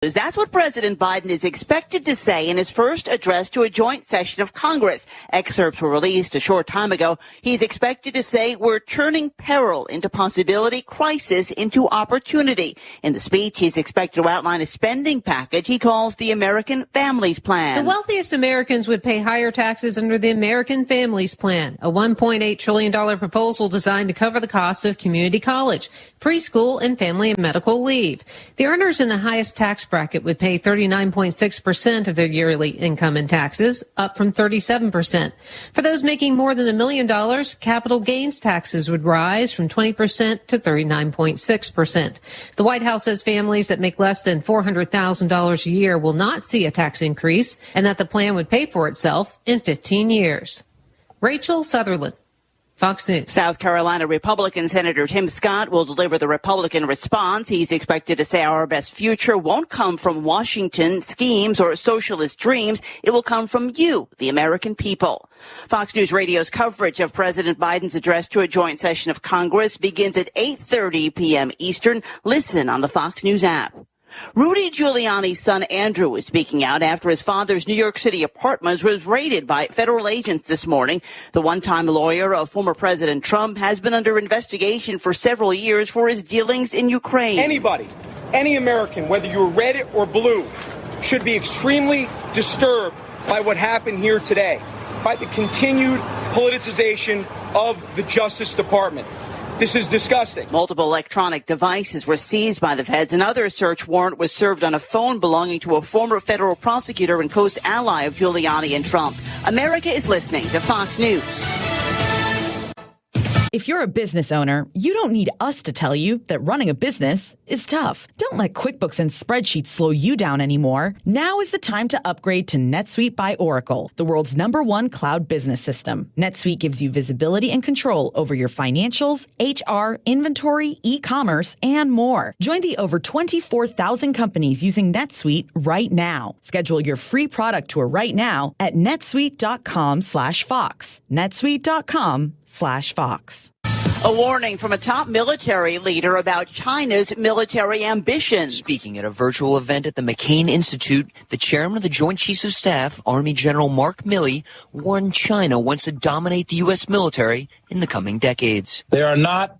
That's what President Biden is expected to say in his first address to a joint session of Congress. Excerpts were released a short time ago. He's expected to say we're turning peril into possibility, crisis into opportunity. In the speech, he's expected to outline a spending package he calls the American Families Plan. The wealthiest Americans would pay higher taxes under the American Families Plan, a $1.8 trillion proposal designed to cover the costs of community college, preschool, and family and medical leave. The earners in the highest tax bracket would pay 39.6% of their yearly income in taxes, up from 37%. For those making more than $1 million, capital gains taxes would rise from 20% to 39.6%. The White House says families that make less than $400,000 a year will not see a tax increase and that the plan would pay for itself in 15 years. Rachel Sutherland, Fox News. South Carolina Republican Senator Tim Scott will deliver the Republican response. He's expected to say our best future won't come from Washington schemes or socialist dreams. It will come from you, the American people. Fox News Radio's coverage of President Biden's address to a joint session of Congress begins at 8:30 p.m. Eastern. Listen on the Fox News app. Rudy Giuliani's son Andrew is speaking out after his father's New York City apartment was raided by federal agents this morning. The one-time lawyer of former President Trump has been under investigation for several years for his dealings in Ukraine. Anybody, any American, whether you're red or blue, should be extremely disturbed by what happened here today, by the continued politicization of the Justice Department. This is disgusting. Multiple electronic devices were seized by the feds. Another search warrant was served on a phone belonging to a former federal prosecutor and close ally of Giuliani and Trump. America is listening to Fox News. If you're a business owner, you don't need us to tell you that running a business is tough. Don't let QuickBooks and spreadsheets slow you down anymore. Now is the time to upgrade to NetSuite by Oracle, the world's #1 cloud business system. NetSuite gives you visibility and control over your financials, HR, inventory, e-commerce, and more. Join the over 24,000 companies using NetSuite right now. Schedule your free product tour right now at netsuite.com/Fox. netsuite.com/Fox. A warning from a top military leader about China's military ambitions. Speaking at a virtual event at the McCain Institute, the chairman of the Joint Chiefs of Staff, Army General Mark Milley, warned China wants to dominate the U.S. military in the coming decades. They are not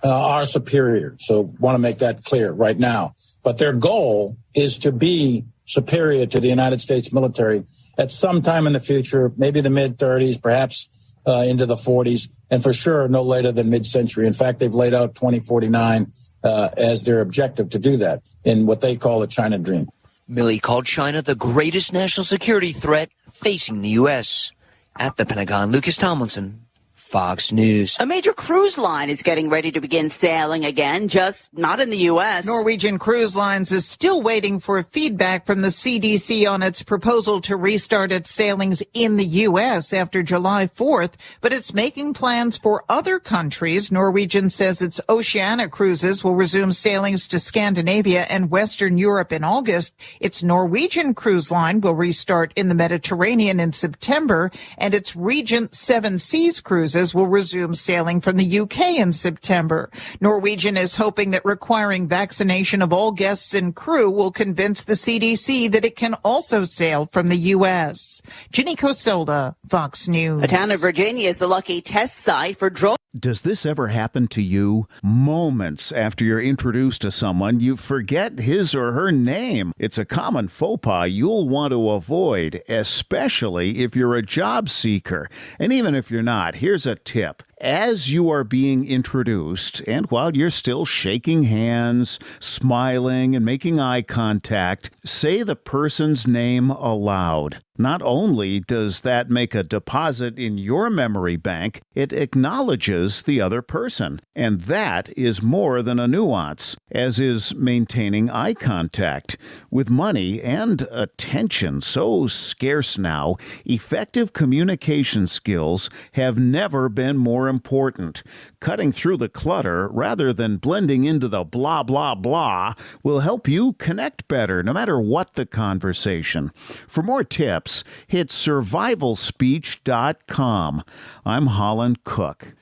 our superior, so want to make that clear right now. But their goal is to be superior to the United States military at some time in the future, maybe the mid-30s, perhaps into the 40s, and for sure no later than mid-century. In fact, they've laid out 2049 as their objective to do that in what they call the China Dream. Milley called China the greatest national security threat facing the U.S. At the Pentagon, Lucas Tomlinson, Fox News. A major cruise line is getting ready to begin sailing again, just not in the U.S. Norwegian Cruise Lines is still waiting for feedback from the CDC on its proposal to restart its sailings in the U.S. after July 4th, but it's making plans for other countries. Norwegian says its Oceania cruises will resume sailings to Scandinavia and Western Europe in August. Its Norwegian Cruise Line will restart in the Mediterranean in September, and its Regent Seven Seas cruises will resume sailing from the UK in September. Norwegian is hoping that requiring vaccination of all guests and crew will convince the CDC that it can also sail from the U.S. Ginny Coselda, Fox News. A town in Virginia is the lucky test site for drone. Does this ever happen to you? Moments after you're introduced to someone, you forget his or her name. It's a common faux pas you'll want to avoid, especially if you're a job seeker. And even if you're not, here's a tip. As you are being introduced, and while you're still shaking hands, smiling, and making eye contact, say the person's name aloud. Not only does that make a deposit in your memory bank, it acknowledges the other person. And that is more than a nuance, as is maintaining eye contact. With money and attention so scarce now, effective communication skills have never been more important. Cutting through the clutter rather than blending into the blah, blah, blah will help you connect better no matter what the conversation. For more tips, hit survivalspeech.com. I'm Holland Cook.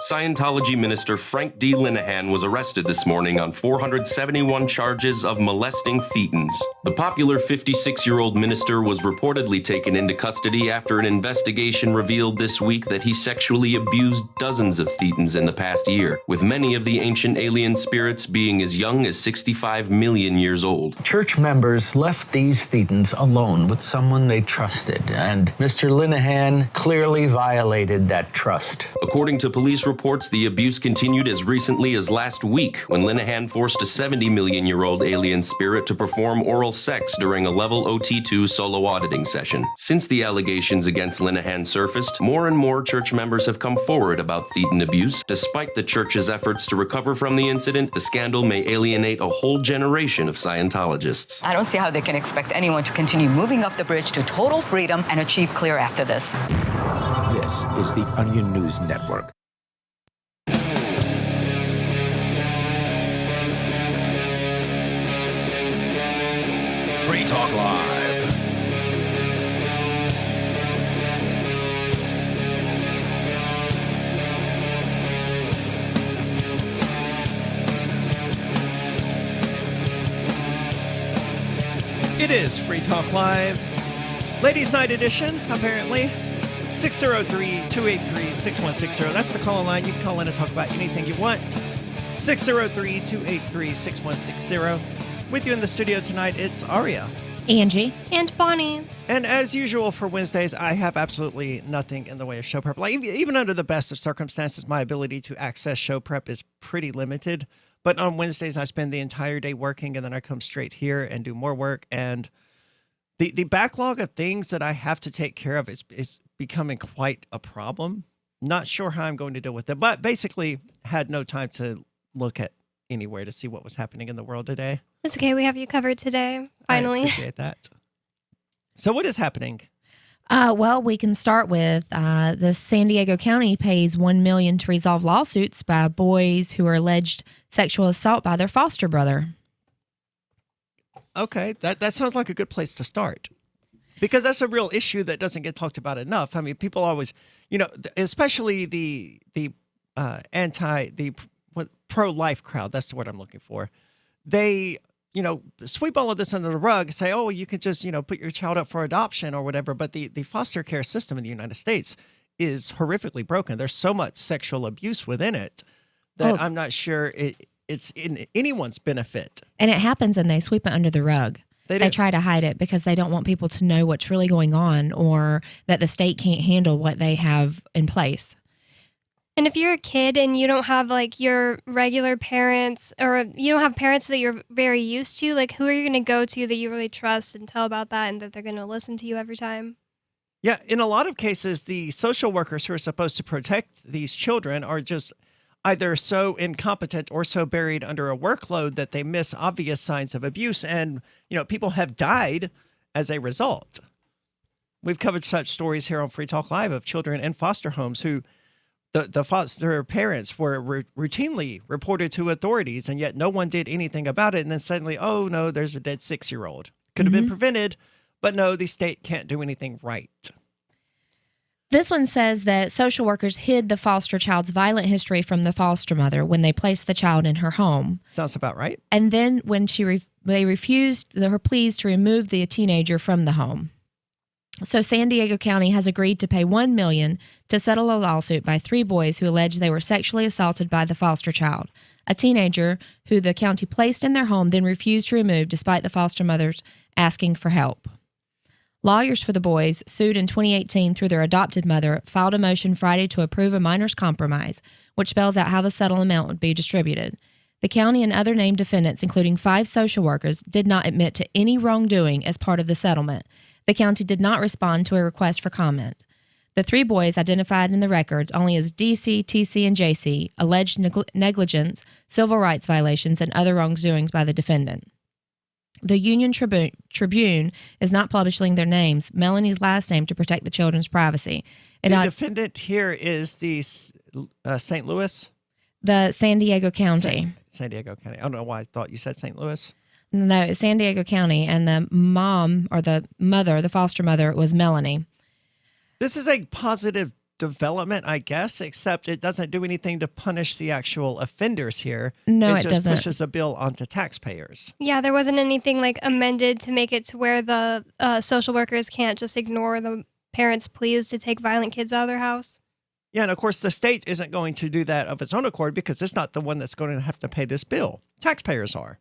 Scientology minister Frank D. Linehan was arrested this morning on 471 charges of molesting thetans. The popular 56-year-old minister was reportedly taken into custody after an investigation revealed this week that he sexually abused dozens of thetans in the past year, with many of the ancient alien spirits being as young as 65 million years old. Church members left these thetans alone with someone they trusted, and Mr. Linehan clearly violated that trust. According to police reports, the abuse continued as recently as last week when Linehan forced a 70-million-year-old alien spirit to perform oral sex during a level OT2 solo auditing session. Since the allegations against Linehan surfaced, more and more church members have come forward about thetan abuse. Despite the church's efforts to recover from the incident, the scandal may alienate a whole generation of Scientologists. I don't see how they can expect anyone to continue moving up the bridge to total freedom and achieve clear after this. This is the Onion News Network. Free Talk Live. It is Free Talk Live. Ladies' Night Edition, apparently. 603-283-6160. That's the call line. You can call in and talk about anything you want. 603-283-6160. With you in the studio tonight, it's Aria, Angie, and Bonnie. And as usual for Wednesdays, I have absolutely nothing in the way of show prep. Like, even under the best of circumstances, my ability to access show prep is pretty limited. But on Wednesdays, I spend the entire day working, and then I come straight here and do more work. And the backlog of things that I have to take care of is becoming quite a problem. Not sure how I'm going to deal with it, but basically had no time to look at anywhere to see what was happening in the world today. It's okay. We have you covered today. Finally. I appreciate that. So what is happening? Well, we can start with the San Diego County pays $1 million to resolve lawsuits by boys who are alleged sexual assault by their foster brother. Okay, that sounds like a good place to start. Because that's a real issue that doesn't get talked about enough. I mean, people always, especially the pro-life crowd, that's the word I'm looking for. They, sweep all of this under the rug, say, oh, you could just, put your child up for adoption or whatever. But the foster care system in the United States is horrifically broken. There's so much sexual abuse within it that I'm not sure it's in anyone's benefit. And it happens and they sweep it under the rug. They try to hide it because they don't want people to know what's really going on or that the state can't handle what they have in place. And if you're a kid and you don't have like your regular parents or you don't have parents that you're very used to, like who are you going to go to that you really trust and tell about that and that they're going to listen to you every time? Yeah, in a lot of cases, the social workers who are supposed to protect these children are just either so incompetent or so buried under a workload that they miss obvious signs of abuse. And, people have died as a result. We've covered such stories here on Free Talk Live of children in foster homes who the foster parents were routinely reported to authorities, and yet no one did anything about it. And then suddenly, oh, no, there's a dead 6-year-old. Could have been prevented, but no, the state can't do anything right. This one says that social workers hid the foster child's violent history from the foster mother when they placed the child in her home. Sounds about right. And then when they refused her pleas to remove the teenager from the home. So San Diego County has agreed to pay $1 million to settle a lawsuit by 3 boys who allege they were sexually assaulted by the foster child, a teenager who the county placed in their home then refused to remove despite the foster mothers asking for help. Lawyers for the boys, sued in 2018 through their adopted mother, filed a motion Friday to approve a minor's compromise, which spells out how the settled amount would be distributed. The county and other named defendants, including 5 social workers, did not admit to any wrongdoing as part of the settlement. The county did not respond to a request for comment. The 3 boys, identified in the records only as DC, TC, and JC, alleged negligence, civil rights violations, and other wrongdoings by the defendant. The Union Tribune is not publishing their names, Melanie's last name, to protect the children's privacy. The defendant here is the St. Louis? The San Diego County. San Diego County. I don't know why I thought you said St. Louis. No, it's San Diego County, and the mom, or the mother, the foster mother, was Melanie. This is a positive development, I guess, except it doesn't do anything to punish the actual offenders here. No, it just doesn't. pushes a bill onto taxpayers. Yeah, there wasn't anything like amended to make it to where the social workers can't just ignore the parents' pleas to take violent kids out of their house. Yeah, and of course, the state isn't going to do that of its own accord because it's not the one that's going to have to pay this bill. Taxpayers are.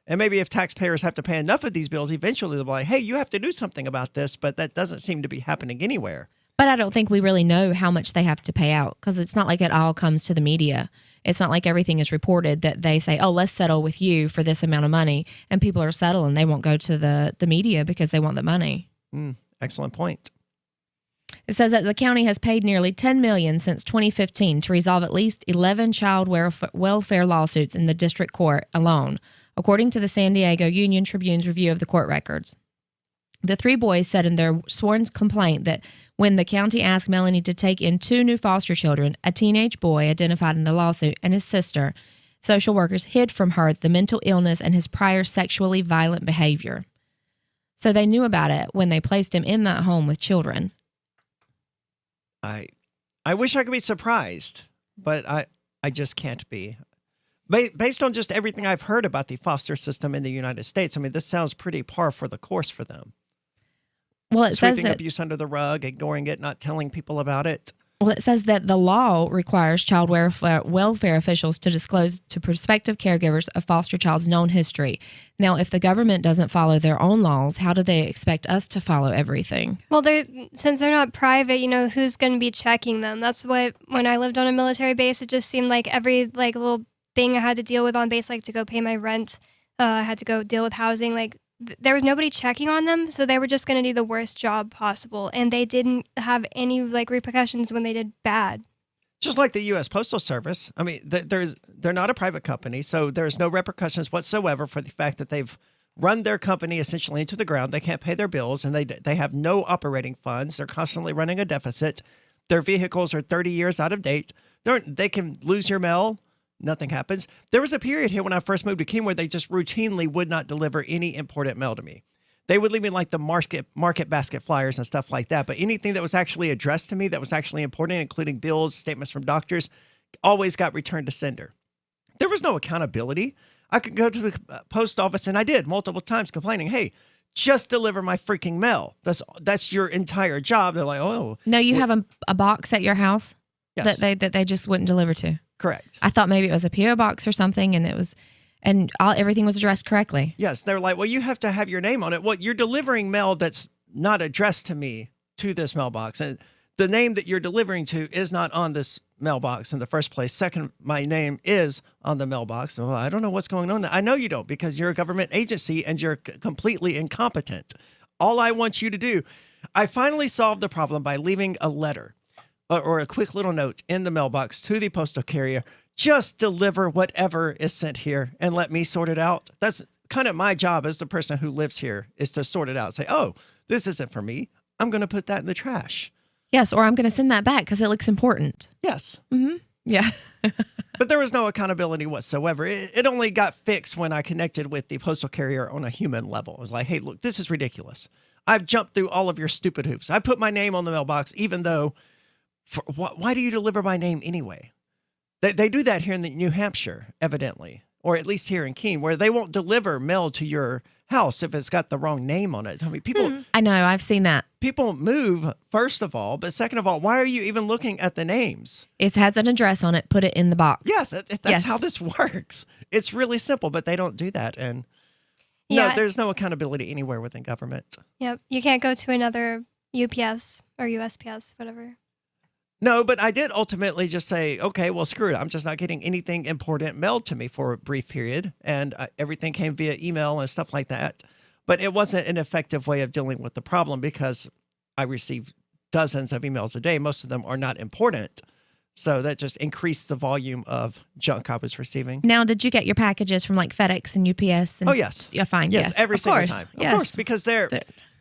And maybe if taxpayers have to pay enough of these bills, eventually they'll be like, hey, you have to do something about this, but that doesn't seem to be happening anywhere. But I don't think we really know how much they have to pay out because it's not like it all comes to the media. It's not like everything is reported that they say, oh, let's settle with you for this amount of money. And people are settling. They won't go to the media because they want the money. Excellent point. It says that the county has paid nearly $10 million since 2015 to resolve at least 11 child welfare lawsuits in the district court alone, according to the San Diego Union Tribune's review of the court records. The three boys said in their sworn complaint that when the county asked Melanie to take in 2 new foster children, a teenage boy identified in the lawsuit and his sister, social workers hid from her the mental illness and his prior sexually violent behavior. So they knew about it when they placed him in that home with children. I wish I could be surprised, but I just can't be. Based on just everything I've heard about the foster system in the United States, I mean, this sounds pretty par for the course for them. Well, it says Sweeping that abuse under the rug, ignoring it, not telling people about it. Well, it says that the law requires child welfare officials to disclose to prospective caregivers a foster child's known history. Now, if the government doesn't follow their own laws, how do they expect us to follow everything? Well, since they're not private, who's going to be checking them? That's what, when I lived on a military base, it just seemed like every little thing I had to deal with on base, like to go pay my rent, I had to go deal with housing, there was nobody checking on them, so they were just going to do the worst job possible, and they didn't have any repercussions when they did bad. Just like the U.S. Postal Service. I mean, they're not a private company, so there's no repercussions whatsoever for the fact that they've run their company essentially into the ground. They can't pay their bills, and they have no operating funds. They're constantly running a deficit. Their vehicles are 30 years out of date. They can lose your mail. Nothing happens. There was a period here when I first moved to Keene where they just routinely would not deliver any important mail to me. They would leave me the market basket flyers and stuff like that. But anything that was actually addressed to me that was actually important, including bills, statements from doctors, always got returned to sender. There was no accountability. I could go to the post office, and I did multiple times complaining, hey, just deliver my freaking mail. That's your entire job. They're like, oh. No, you have a box at your house yes. that they just wouldn't deliver to. Correct. I thought maybe it was a PO box or something, and everything was addressed correctly. Yes, they're like, well, you have to have your name on it. Well, you're delivering mail that's not addressed to me to this mailbox, and the name that you're delivering to is not on this mailbox in the first place. Second, my name is on the mailbox. Well, I don't know what's going on. I know you don't because you're a government agency and you're completely incompetent. All I want you to do, I finally solved the problem by leaving a letter or a quick little note in the mailbox to the postal carrier. Just deliver whatever is sent here and let me sort it out. That's kind of my job as the person who lives here, is to sort it out. Say, oh, this isn't for me. I'm going to put that in the trash. Yes, or I'm going to send that back because it looks important. Yes. Mm-hmm. Yeah. But there was no accountability whatsoever. It only got fixed when I connected with the postal carrier on a human level. It was like, hey, look, this is ridiculous. I've jumped through all of your stupid hoops. I put my name on the mailbox, even though, why do you deliver my name anyway? They do that here in New Hampshire, evidently, or at least here in Keene, where they won't deliver mail to your house if it's got the wrong name on it. I mean, people... I know, I've seen that. People move, first of all, but second of all, why are you even looking at the names? It has an address on it. Put it in the box. Yes, that's how this works. It's really simple, but they don't do that. And no, there's no accountability anywhere within government. Yep. You can't go to another UPS or USPS, whatever. No, but I did ultimately just say, okay, well, screw it. I'm just not getting anything important mailed to me for a brief period. And everything came via email and stuff like that. But it wasn't an effective way of dealing with the problem because I received dozens of emails a day. Most of them are not important. So that just increased the volume of junk I was receiving. Now, did you get your packages from FedEx and UPS? And oh, yes. Yeah, fine. Yes, every single time. Yes. Of course, because they're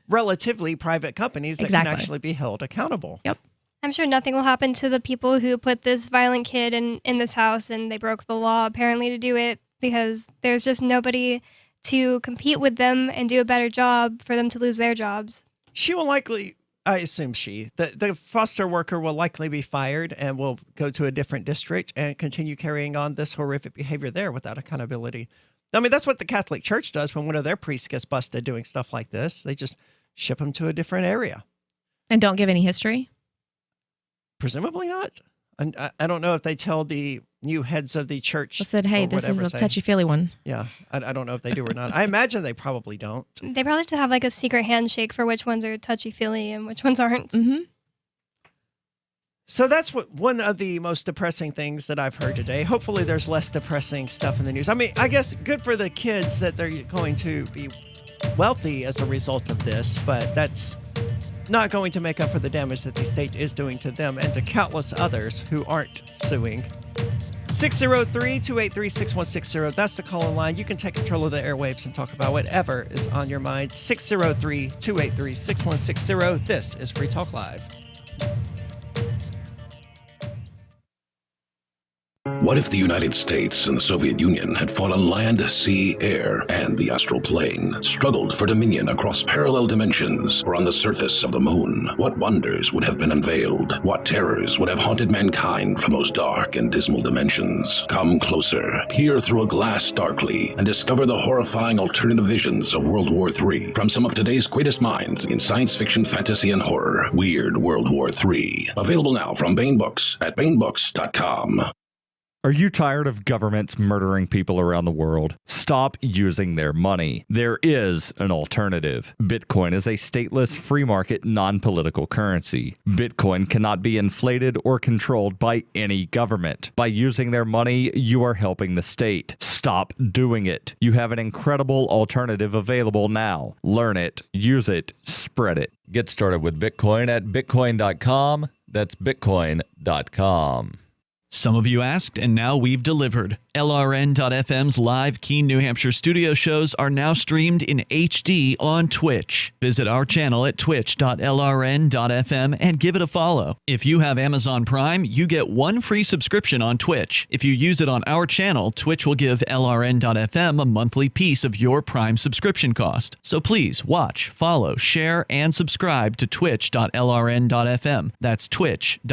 relatively private companies that can actually be held accountable. Yep. I'm sure nothing will happen to the people who put this violent kid in this house and they broke the law apparently to do it because there's just nobody to compete with them and do a better job for them to lose their jobs. She will likely I assume the foster worker will likely be fired and will go to a different district and continue carrying on this horrific behavior there without accountability. I mean, that's what the Catholic Church does when one of their priests gets busted doing stuff like this. They just ship them to a different area. And don't give any history? Presumably not. And I don't know if they tell the new heads of the church. I said, hey, this is a touchy-feely one. Yeah, I don't know if they do or not. I imagine they probably don't. They probably have to have like a secret handshake for which ones are touchy-feely and which ones aren't. Mm-hmm. So that's one of the most depressing things that I've heard today. Hopefully there's less depressing stuff in the news. I mean, I guess good for the kids that they're going to be wealthy as a result of this, but that's not going to make up for the damage that the state is doing to them and to countless others who aren't suing. 603-283-6160. That's the call-in line. You can take control of the airwaves and talk about whatever is on your mind. 603-283-6160. This is Free Talk Live. What if the United States and the Soviet Union had fought on land, sea, air, and the astral plane, struggled for dominion across parallel dimensions or on the surface of the moon? What wonders would have been unveiled? What terrors would have haunted mankind from those dark and dismal dimensions? Come closer, peer through a glass darkly, and discover the horrifying alternative visions of World War III from some of today's greatest minds in science fiction, fantasy, and horror. Weird World War III. Available now from Baen Books at baenbooks.com. Are you tired of governments murdering people around the world? Stop using their money. There is an alternative. Bitcoin is a stateless, free market, non-political currency. Bitcoin cannot be inflated or controlled by any government. By using their money, you are helping the state. Stop doing it. You have an incredible alternative available now. Learn it, use it, spread it. Get started with Bitcoin at bitcoin.com. That's bitcoin.com. Some of you asked, and now we've delivered. LRN.FM's live Keene, New Hampshire studio shows are now streamed in HD on Twitch. Visit our channel at twitch.lrn.fm and give it a follow. If you have Amazon Prime, you get one free subscription on Twitch. If you use it on our channel, Twitch will give LRN.FM a monthly piece of your Prime subscription cost. So please watch, follow, share, and subscribe to twitch.lrn.fm. That's twitch.lrn.fm.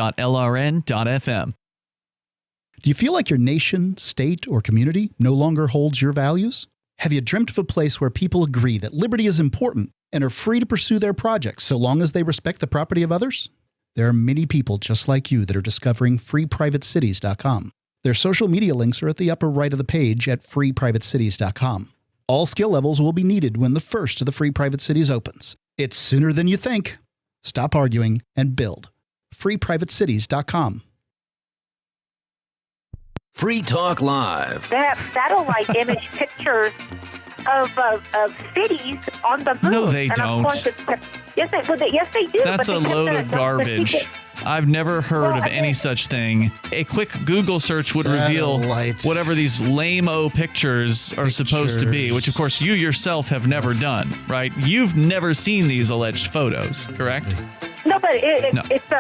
Do you feel like your nation, state, or community no longer holds your values? Have you dreamt of a place where people agree that liberty is important and are free to pursue their projects so long as they respect the property of others? There are many people just like you that are discovering freeprivatecities.com. Their social media links are at the upper right of the page at freeprivatecities.com. All skill levels will be needed when the first of the Free Private Cities opens. It's sooner than you think. Stop arguing and build. freeprivatecities.com. Free Talk Live. They have satellite image pictures of cities on the moon. No, they and don't. Yes, they do. That's a load of garbage. I've never heard of any such thing. A quick Google search would reveal whatever these lame-o pictures are supposed to be, which, of course, you yourself have never done, right? You've never seen these alleged photos, correct? No, but it's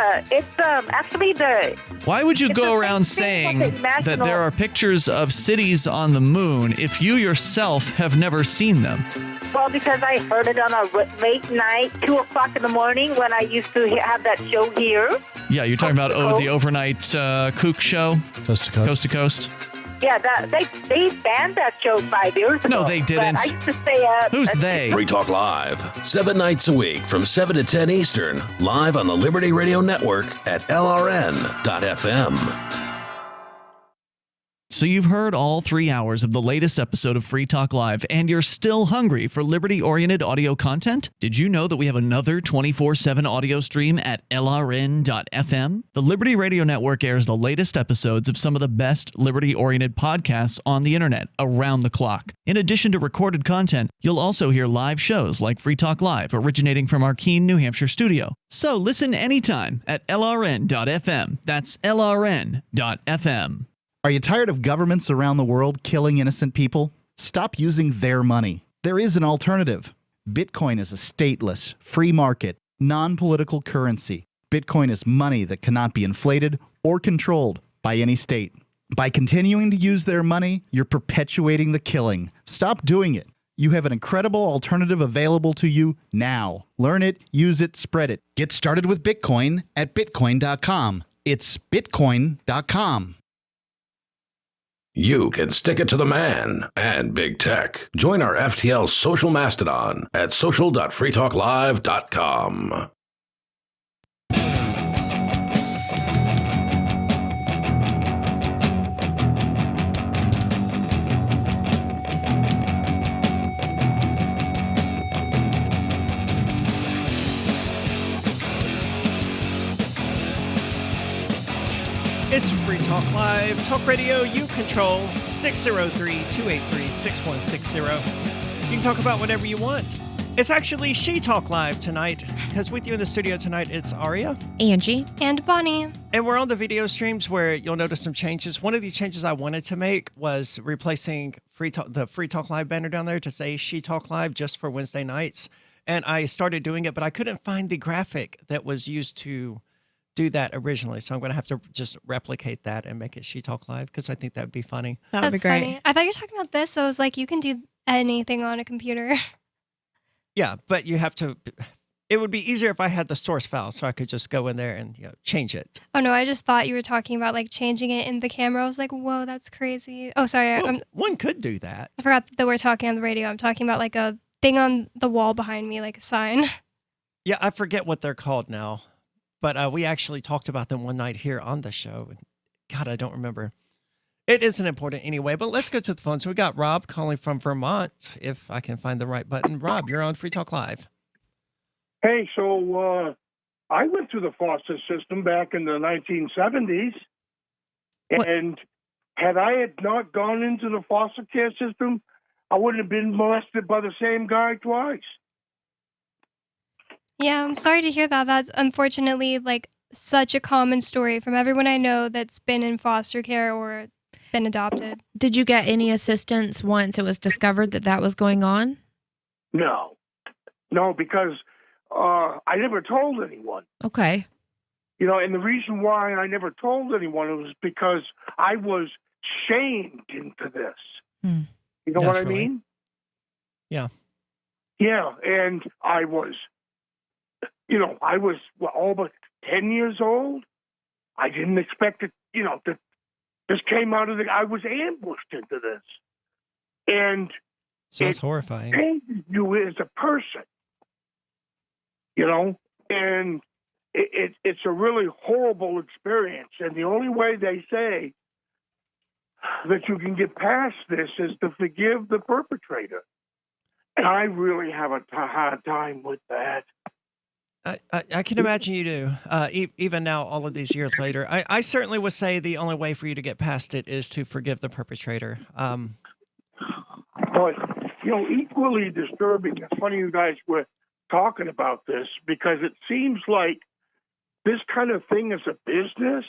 actually the... Why would you go around saying that there are pictures of cities on the moon if you yourself have never seen them? Well, because I heard it on a late night, 2 o'clock in the morning when I used to have that show here. Yeah, you're talking about the overnight kook show? Coast to Coast. Coast to Coast. Yeah, they banned that show 5 years ago. No, they didn't. But I used to say... Who's they? Free Talk Live, 7 nights a week from 7 to 10 Eastern, live on the Liberty Radio Network at LRN.FM. So you've heard all 3 hours of the latest episode of Free Talk Live, and you're still hungry for liberty-oriented audio content? Did you know that we have another 24/7 audio stream at LRN.FM? The Liberty Radio Network airs the latest episodes of some of the best liberty-oriented podcasts on the internet around the clock. In addition to recorded content, you'll also hear live shows like Free Talk Live, originating from our Keene, New Hampshire studio. So listen anytime at LRN.FM. That's LRN.FM. Are you tired of governments around the world killing innocent people? Stop using their money. There is an alternative. Bitcoin is a stateless, free market, non-political currency. Bitcoin is money that cannot be inflated or controlled by any state. By continuing to use their money, you're perpetuating the killing. Stop doing it. You have an incredible alternative available to you now. Learn it, use it, spread it. Get started with Bitcoin at Bitcoin.com. It's Bitcoin.com. You can stick it to the man and big tech. Join our FTL social mastodon at social.freetalklive.com. It's Free Talk Live, talk radio you control, 603-283-6160. You can talk about whatever you want. It's actually She Talk Live tonight, because with you in the studio tonight, it's Aria, Angie, and Bonnie. And we're on the video streams where you'll notice some changes. One of the changes I wanted to make was replacing the Free Talk Live banner down there to say She Talk Live just for Wednesday nights. And I started doing it, but I couldn't find the graphic that was used to do that originally, so I'm going to have to just replicate that and make it She Talk Live, because I think that'd be funny. That would be great. Funny. I thought you were talking about this, so I was like, you can do anything on a computer. Yeah, but you have to. It would be easier if I had the source file, so I could just go in there and change it. Oh no, I just thought you were talking about like changing it in the camera. I was like, whoa, that's crazy. Oh, sorry. Well, one could do that. I forgot that we're talking on the radio. I'm talking about like a thing on the wall behind me, like a sign. Yeah, I forget what they're called now. But we actually talked about them one night here on the show. And God, I don't remember. It isn't important anyway, but let's go to the phone. So we got Rob calling from Vermont, if I can find the right button. Rob, you're on Free Talk Live. Hey, so I went through the foster system back in the 1970s. And had I not gone into the foster care system, I wouldn't have been molested by the same guy twice. Yeah, I'm sorry to hear that. That's unfortunately like such a common story from everyone I know that's been in foster care or been adopted. Did you get any assistance once it was discovered that that was going on? No, because I never told anyone. Okay. And the reason why I never told anyone was because I was shamed into this. You know what I mean? Yeah. Yeah, and I was all but 10 years old. I didn't expect it, that this came out of I was ambushed into this. And sounds horrifying. Changes you as a person, and it's a really horrible experience. And the only way they say that you can get past this is to forgive the perpetrator. And I really have a hard time with that. I can imagine you do, even now, all of these years later. I certainly would say the only way for you to get past it is to forgive the perpetrator. But, equally disturbing, it's funny you guys were talking about this, because it seems like this kind of thing is a business.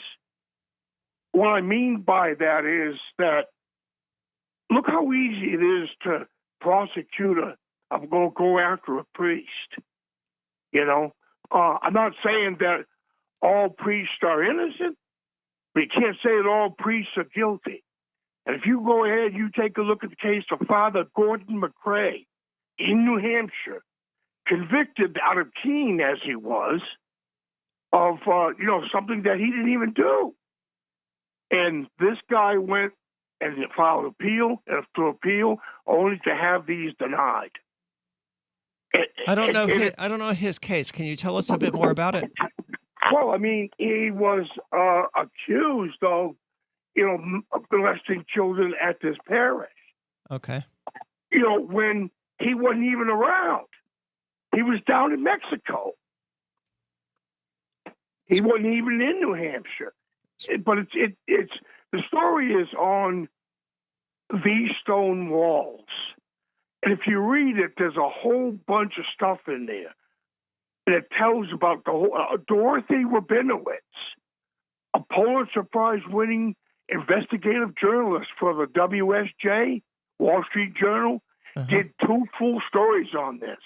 What I mean by that is that look how easy it is to prosecute go after a priest, I'm not saying that all priests are innocent, but you can't say that all priests are guilty. And if you go ahead, you take a look at the case of Father Gordon McRae in New Hampshire, convicted out of Keene as he was, of, something that he didn't even do. And this guy went and filed appeal after appeal, only to have these denied. I don't know his case. Can you tell us a bit more about it? Well, he was accused of, molesting children at this parish. Okay. When he wasn't even around. He was down in Mexico. He wasn't even in New Hampshire. But it's the story is on these stone walls. And if you read it, there's a whole bunch of stuff in there. And it tells about the whole Dorothy Rabinowitz, a Pulitzer Prize-winning investigative journalist for the WSJ, Wall Street Journal, did 2 full stories on this.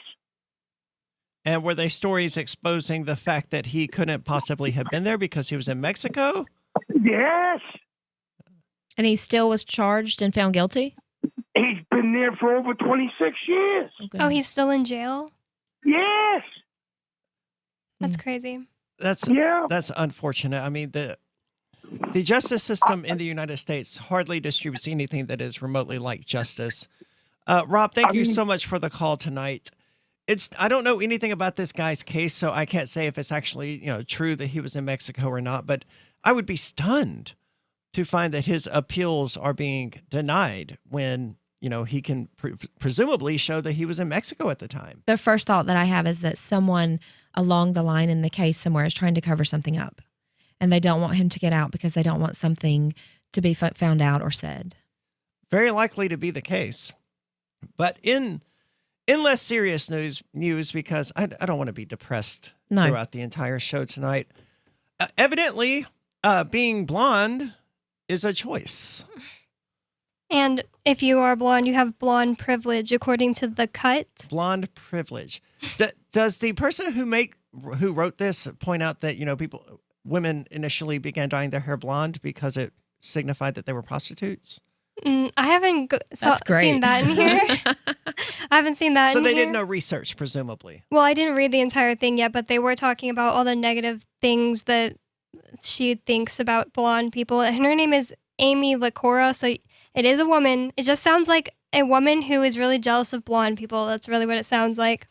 And were they stories exposing the fact that he couldn't possibly have been there because he was in Mexico? Yes. And he still was charged and found guilty? He's been there for over 26 years. Oh, he's still in jail? Yes. That's crazy. That's unfortunate. I mean, the justice system in the United States hardly distributes anything that is remotely like justice. Rob, thank you so much for the call tonight. I don't know anything about this guy's case, so I can't say if it's actually true that he was in Mexico or not, but I would be stunned to find that his appeals are being denied when he can presumably show that he was in Mexico at the time. The first thought that I have is that someone along the line in the case somewhere is trying to cover something up, and they don't want him to get out because they don't want something to be found out or said. Very likely to be the case. But in less serious news, because I don't want to be depressed throughout the entire show tonight, evidently being blonde is a choice. And if you are blonde, you have blonde privilege, according to The Cut. Blonde privilege. Does the person who wrote this point out that women initially began dyeing their hair blonde because it signified that they were prostitutes? I haven't seen that in here. I haven't seen that in here. So they did no research, presumably. Well, I didn't read the entire thing yet, but they were talking about all the negative things that she thinks about blonde people. And her name is Amy Licora, so it is a woman. It just sounds like a woman who is really jealous of blonde people. That's really what it sounds like.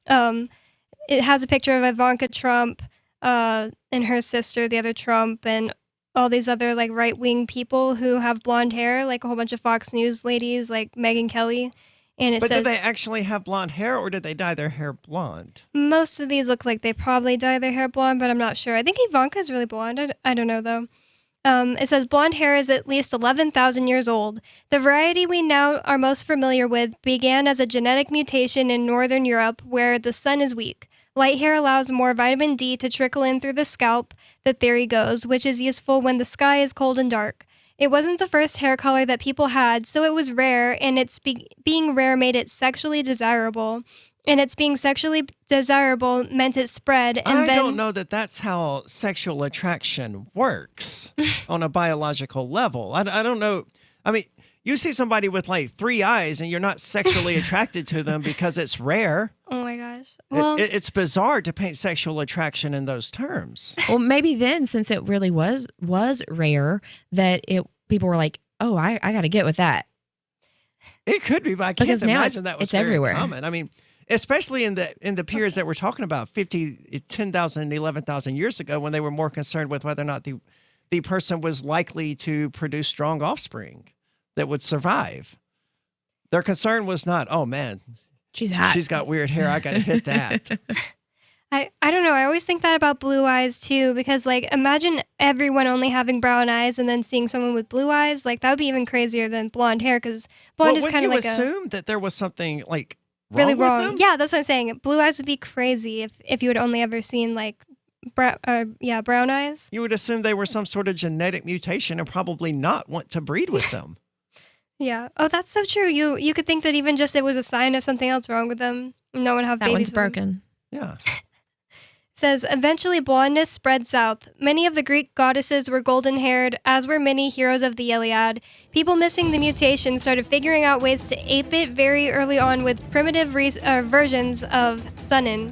It has a picture of Ivanka Trump and her sister, the other Trump, and all these other like right-wing people who have blonde hair, like a whole bunch of Fox News ladies, like Megyn Kelly. And it says, did they actually have blonde hair, or did they dye their hair blonde? Most of these look like they probably dye their hair blonde, but I'm not sure. I think Ivanka is really blonde. I don't know, though. It says blonde hair is at least 11,000 years old. The variety we now are most familiar with began as a genetic mutation in Northern Europe, where the sun is weak. Light hair allows more vitamin D to trickle in through the scalp, the theory goes, which is useful when the sky is cold and dark. It wasn't the first hair color that people had, so it was rare, and its being rare made it sexually desirable. And its being sexually desirable meant it spread. And I don't know that that's how sexual attraction works on a biological level. I don't know. I mean, you see somebody with like 3 eyes and you're not sexually attracted to them because it's rare. Oh my gosh. Well, it's bizarre to paint sexual attraction in those terms. Well, maybe then, since it really was rare, that people were like, oh, I got to get with that. It could be, but I can't imagine that was it's everywhere. Common. I mean, especially in the periods that we're talking about, 10,000 and 11,000 years ago, when they were more concerned with whether or not the person was likely to produce strong offspring that would survive. Their concern was not, oh man, she's hot. She's got weird hair. I got to hit that. I don't know. I always think that about blue eyes too, because like imagine everyone only having brown eyes and then seeing someone with blue eyes. Like that would be even crazier than blonde hair, because blonde is kind of like assume that there was something like really wrong. With them? Yeah, that's what I'm saying. Blue eyes would be crazy if you had only ever seen like brown eyes. You would assume they were some sort of genetic mutation and probably not want to breed with them. Yeah. Oh, that's so true. You could think that even just it was a sign of something else wrong with them. No one have that babies. One's broken. Yeah. Says, eventually blondness spread south. Many of the Greek goddesses were golden-haired, as were many heroes of the Iliad. People missing the mutation started figuring out ways to ape it very early on with primitive versions of Sunin.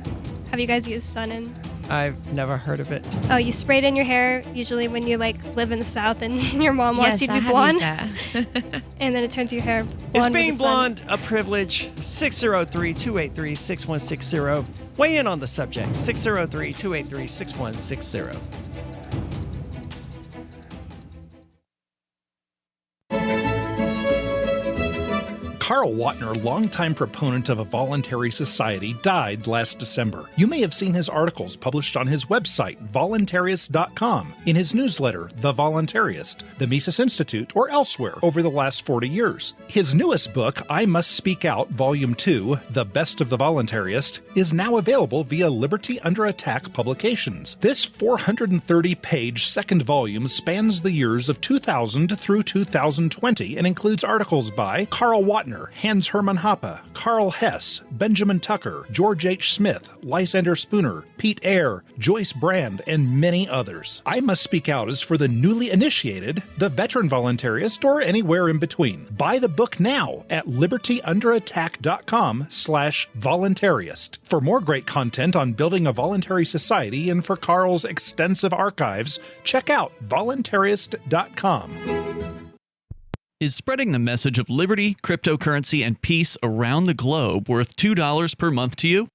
Have you guys used Sunin? I've never heard of it. Oh, you spray it in your hair, usually when you like live in the South and your mom wants you to be blonde. And then it turns your hair blonde. Is being blonde a privilege? 603-283-6160. Weigh in on the subject. 603-283-6160. Carl Watner, longtime proponent of a voluntary society, died last December. You may have seen his articles published on his website, voluntarist.com, in his newsletter, The Voluntarist, the Mises Institute, or elsewhere over the last 40 years. His newest book, I Must Speak Out, Volume 2, The Best of the Voluntarist, is now available via Liberty Under Attack Publications. This 430-page second volume spans the years of 2000 through 2020 and includes articles by Carl Watner, Hans Hermann Hoppe, Carl Hess, Benjamin Tucker, George H. Smith, Lysander Spooner, Pete Eyre, Joyce Brand, and many others. I Must Speak Out is for the newly initiated, the veteran voluntarist, or anywhere in between. Buy the book now at libertyunderattack.com/voluntarist. For more great content on building a voluntary society and for Carl's extensive archives, check out voluntarist.com. Is spreading the message of liberty, cryptocurrency, and peace around the globe worth $2 per month to you?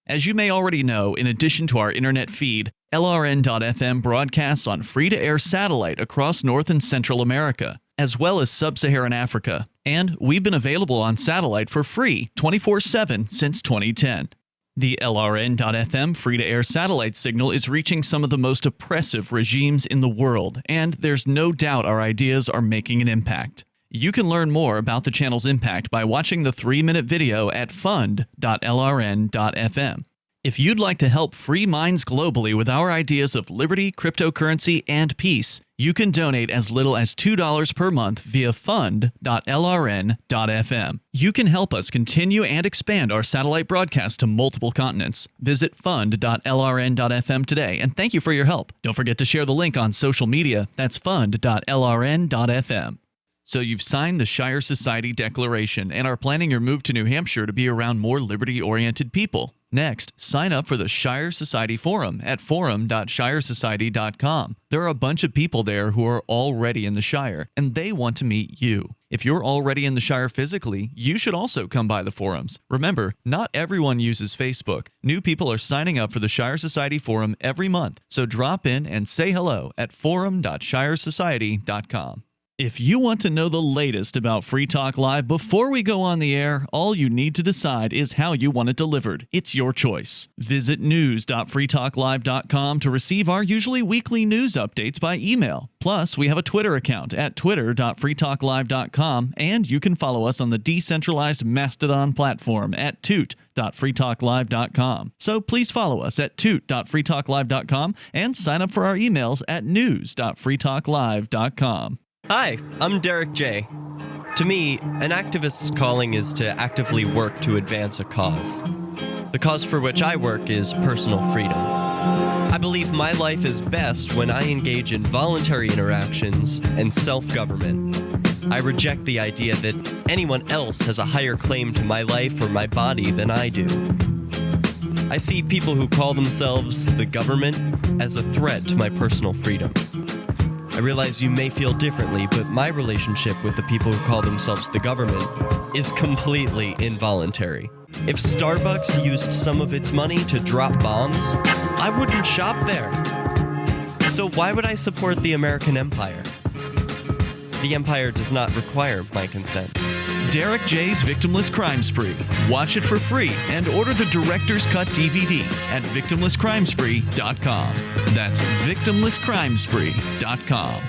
As you may already know, in addition to our internet feed, LRN.FM broadcasts on free-to-air satellite across North and Central America, as well as Sub-Saharan Africa. And we've been available on satellite for free 24/7 since 2010. The LRN.FM free-to-air satellite signal is reaching some of the most oppressive regimes in the world, and there's no doubt our ideas are making an impact. You can learn more about the channel's impact by watching the 3-minute video at fund.lrn.fm. If you'd like to help free minds globally with our ideas of liberty, cryptocurrency, and peace, you can donate as little as $2 per month via fund.lrn.fm. You can help us continue and expand our satellite broadcast to multiple continents. Visit fund.lrn.fm today, and thank you for your help. Don't forget to share the link on social media. That's fund.lrn.fm. So you've signed the Shire Society Declaration and are planning your move to New Hampshire to be around more liberty-oriented people. Next, sign up for the Shire Society Forum at forum.shiresociety.com. There are a bunch of people there who are already in the Shire, and they want to meet you. If you're already in the Shire physically, you should also come by the forums. Remember, not everyone uses Facebook. New people are signing up for the Shire Society Forum every month, so drop in and say hello at forum.shiresociety.com. If you want to know the latest about Free Talk Live before we go on the air, all you need to decide is how you want it delivered. It's your choice. Visit news.freetalklive.com to receive our usually weekly news updates by email. Plus, we have a Twitter account at twitter.freetalklive.com, and you can follow us on the decentralized Mastodon platform at toot.freetalklive.com. So please follow us at toot.freetalklive.com and sign up for our emails at news.freetalklive.com. Hi, I'm Derek J. To me, an activist's calling is to actively work to advance a cause. The cause for which I work is personal freedom. I believe my life is best when I engage in voluntary interactions and self-government. I reject the idea that anyone else has a higher claim to my life or my body than I do. I see people who call themselves the government as a threat to my personal freedom. I realize you may feel differently, but my relationship with the people who call themselves the government is completely involuntary. If Starbucks used some of its money to drop bombs, I wouldn't shop there. So why would I support the American empire? The empire does not require my consent. Derek J's Victimless Crime Spree. Watch it for free and order the Director's Cut DVD at victimlesscrimespree.com. That's victimlesscrimespree.com.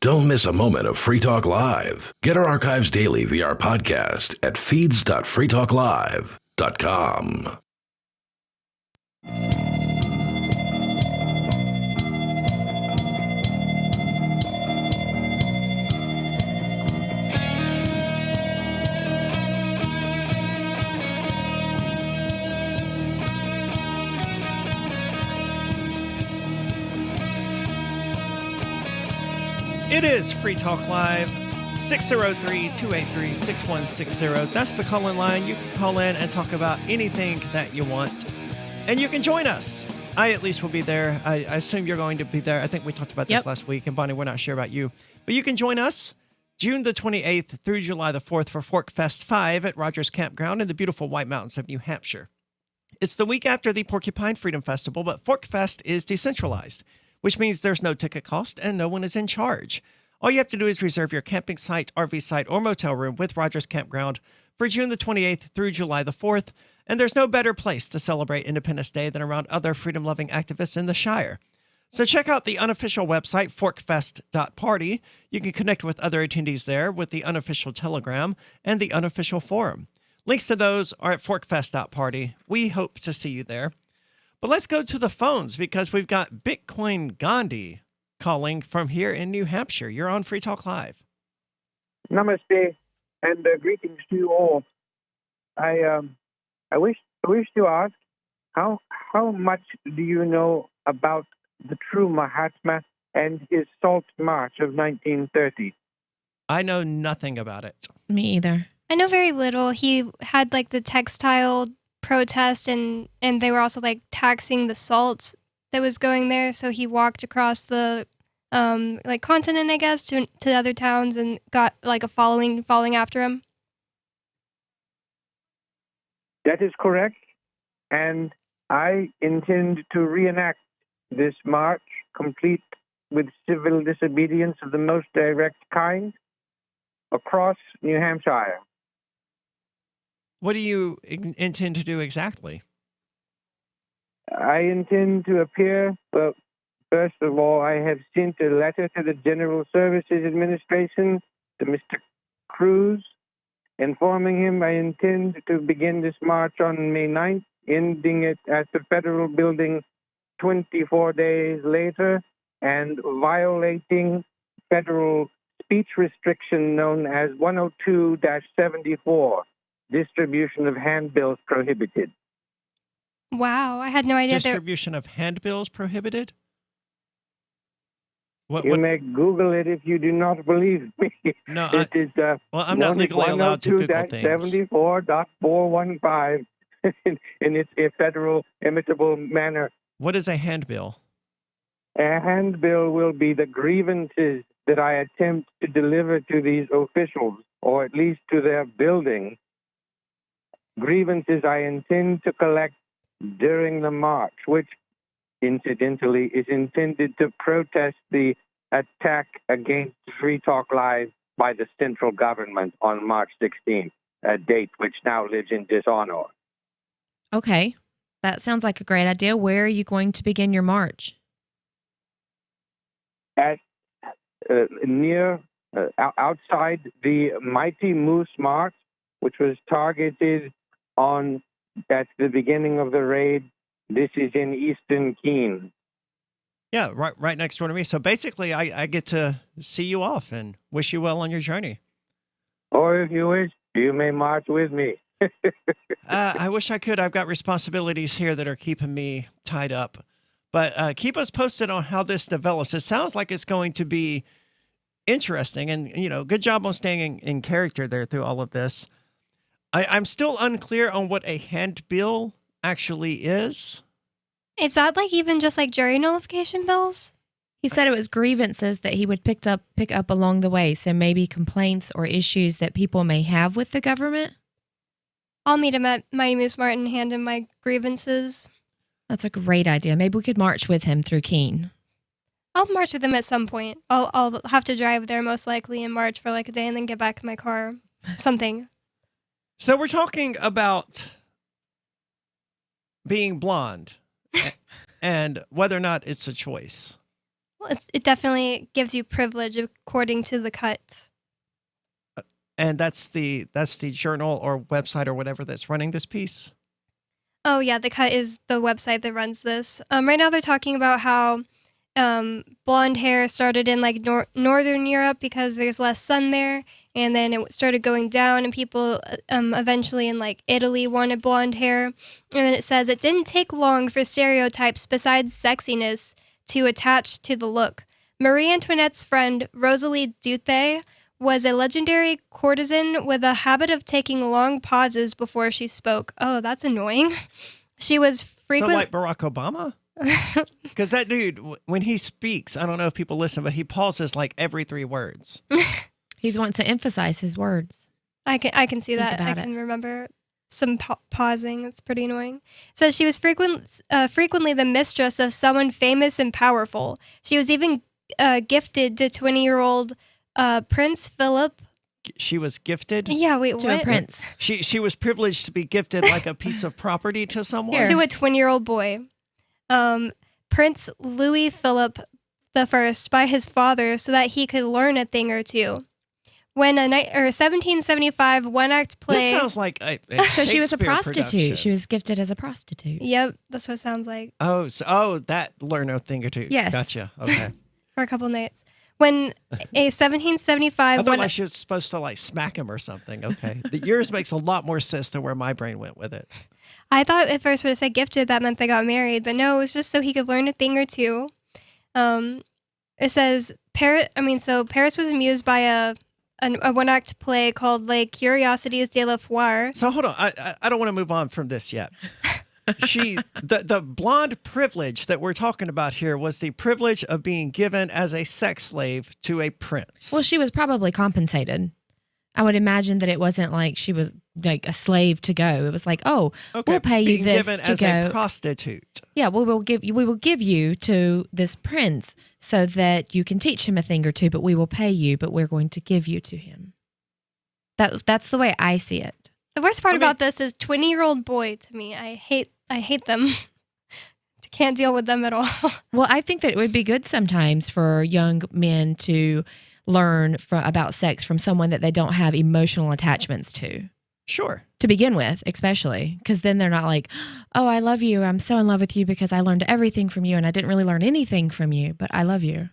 Don't miss a moment of Free Talk Live. Get our archives daily via our podcast at feeds.freetalklive.com. It is Free Talk Live, 603-283-6160. That's the call-in line. You can call in and talk about anything that you want. And you can join us. I at least will be there. I assume you're going to be there. I think we talked about this last week. And Bonnie, we're not sure about you. But you can join us June the 28th through July the 4th for Fork Fest 5 at Rogers Campground in the beautiful White Mountains of New Hampshire. It's the week after the Porcupine Freedom Festival, but Fork Fest is decentralized, which means there's no ticket cost and no one is in charge. All you have to do is reserve your camping site, RV site, or motel room with Rogers Campground for June the 28th through July the 4th, and there's no better place to celebrate Independence Day than around other freedom-loving activists in the Shire. So check out the unofficial website, forkfest.party. You can connect with other attendees there with the unofficial Telegram and the unofficial forum. Links to those are at forkfest.party. We hope to see you there. But let's go to the phones because we've got Bitcoin Gandhi calling from here in New Hampshire. You're on Free Talk Live. Namaste, and greetings to you all. I wish to ask, how much do you know about the true Mahatma and his Salt March of 1930? I know nothing about it. Me either. I know very little. He had like the textile protest, and they were also like taxing the salt that was going there. So he walked across the like continent, I guess, to other towns and got like a following after him. That is correct, and I intend to reenact this march, complete with civil disobedience of the most direct kind, across New Hampshire. What do you intend to do exactly? I intend to appear, well, first of all, I have sent a letter to the General Services Administration, to Mr. Cruz, informing him I intend to begin this march on May 9th, ending it at the Federal Building 24 days later, and violating federal speech restriction known as 102-74, distribution of handbills prohibited. Wow, I had no idea. Distribution of handbills prohibited? You may Google it if you do not believe me. No, it is I'm not legally allowed to Google things. 102-74.415 in its a federal imitable manner. What is a handbill? A handbill will be the grievances that I attempt to deliver to these officials, or at least to their building. Grievances I intend to collect during the march, which incidentally is intended to protest the attack against Free Talk Live by the central government on March 16th, a date which now lives in dishonor. Okay, that sounds like a great idea. Where are you going to begin your march? At outside the Mighty Moose March, which was targeted on at the beginning of the raid. This is in Eastern Keene. Yeah, right next door to me. So basically, I get to see you off and wish you well on your journey. Or if you wish, you may march with me. I wish I could. I've got responsibilities here that are keeping me tied up. But keep us posted on how this develops. It sounds like it's going to be interesting. And, good job on staying in character there through all of this. I'm still unclear on what a handbill actually is. Is that like even just like jury nullification bills? He said it was grievances that he would pick up along the way. So maybe complaints or issues that people may have with the government. I'll meet him at Mighty Moose Mart and hand him my grievances. That's a great idea. Maybe we could march with him through Keene. I'll march with him at some point. I'll have to drive there most likely and march for like a day and then get back in my car. Something. So we're talking about being blonde and whether or not it's a choice. Well, it definitely gives you privilege according to the cut. And that's the journal or website or whatever that's running this piece? Oh, yeah. The Cut is the website that runs this. Right now they're talking about how blonde hair started in like Northern Europe because there's less sun there. And then it started going down and people eventually in like Italy wanted blonde hair. And then it says it didn't take long for stereotypes besides sexiness to attach to the look. Marie Antoinette's friend Rosalie Duthe was a legendary courtesan with a habit of taking long pauses before she spoke. Oh, that's annoying. She was frequent. So like Barack Obama? Because that dude, when he speaks, I don't know if people listen, but he pauses like every 3 words. He wants to emphasize his words. I can see that. I can remember some pausing. It's pretty annoying. It says she was frequently the mistress of someone famous and powerful. She was even gifted to 20-year-old Prince Philip. She was gifted? Yeah, wait, to what? A prince. She was privileged to be gifted like a piece of property to someone? To a 20-year-old boy. Prince Louis Philip I by his father so that he could learn a thing or two. When a 1775 one-act play... This sounds like a So she was a prostitute. Production. She was gifted as a prostitute. Yep, that's what it sounds like. Oh, that learn a thing or two. Yes. Gotcha. Okay. For a couple nights. When a 1775 I thought she was supposed to like smack him or something. Okay. Yours makes a lot more sense than where my brain went with it. I thought at first when it said gifted, that meant they got married, but no, it was just so he could learn a thing or two. It says, Paris was amused by a one-act play called Les Curiosités de la Foire. So hold on. I don't want to move on from this yet. The blonde privilege that we're talking about here was the privilege of being given as a sex slave to a prince. Well, she was probably compensated. I would imagine that it wasn't like she was like a slave to go. It was like, we'll pay you this given to as go. a prostitute. Yeah, we will give you to this prince so that you can teach him a thing or two, but we will pay you, but we're going to give you to him. That's the way I see it. The worst part about this is 20-year-old boy to me. I hate them. Can't deal with them at all. Well, I think that it would be good sometimes for young men to learn about sex from someone that they don't have emotional attachments to. Sure. To begin with, especially, because then they're not like, oh, I love you. I'm so in love with you because I learned everything from you and I didn't really learn anything from you, but I love you.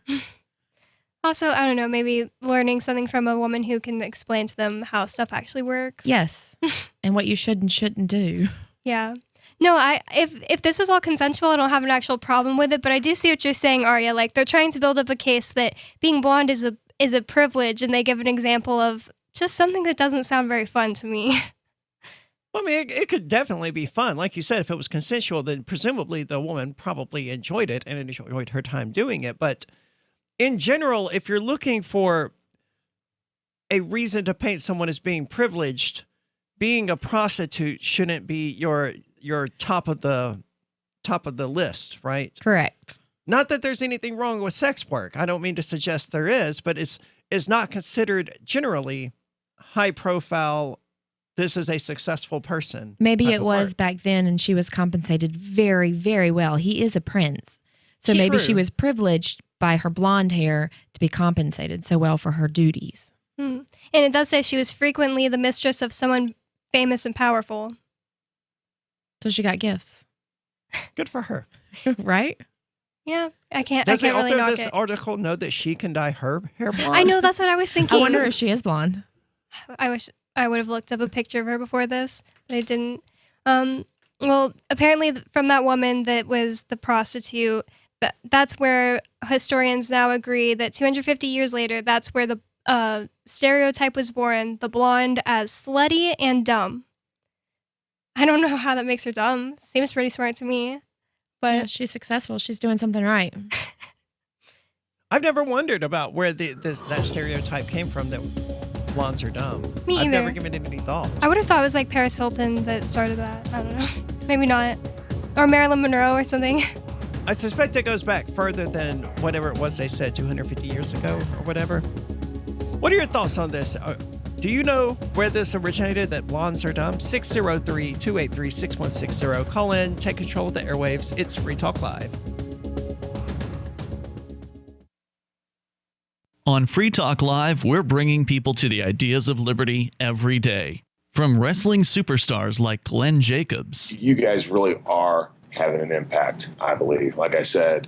Also, I don't know, maybe learning something from a woman who can explain to them how stuff actually works. Yes. And what you should and shouldn't do. Yeah. No, if this was all consensual, I don't have an actual problem with it, but I do see what you're saying, Arya. Like, they're trying to build up a case that being blonde is a privilege, and they give an example of just something that doesn't sound very fun to me. Well, I mean, it could definitely be fun. Like you said, if it was consensual, then presumably the woman probably enjoyed it and enjoyed her time doing it. But in general, if you're looking for a reason to paint someone as being privileged, being a prostitute shouldn't be your top of the list, right? Correct. Not that there's anything wrong with sex work. I don't mean to suggest there is, but it's not considered generally high profile. This is a successful person. Maybe it was back then and she was compensated very, very well. He is a prince. So maybe she was privileged by her blonde hair to be compensated so well for her duties. And it does say she was frequently the mistress of someone famous and powerful. So she got gifts. Good for her. Right? Yeah, I can't Does the really author knock of this it. article know that she can dye her hair blonde? I know, that's what I was thinking. I wonder if she is blonde. I wish I would have looked up a picture of her before this, but I didn't. Well, apparently from that woman that was the prostitute, that's where historians now agree that 250 years later, that's where the stereotype was born, the blonde as slutty and dumb. I don't know how that makes her dumb. Seems pretty smart to me. But yeah, she's successful. She's doing something right. I've never wondered about where that stereotype came from that blondes are dumb. Me either. I've never given it any thought. I would have thought it was like Paris Hilton that started that. I don't know. Maybe not. Or Marilyn Monroe or something. I suspect it goes back further than whatever it was they said 250 years ago or whatever. What are your thoughts on this? Do you know where this originated, that blondes are dumb? 603-283-6160. Call in, take control of the airwaves. It's Free Talk Live. On Free Talk Live, we're bringing people to the ideas of liberty every day. From wrestling superstars like Glenn Jacobs. You guys really are having an impact, I believe. Like I said,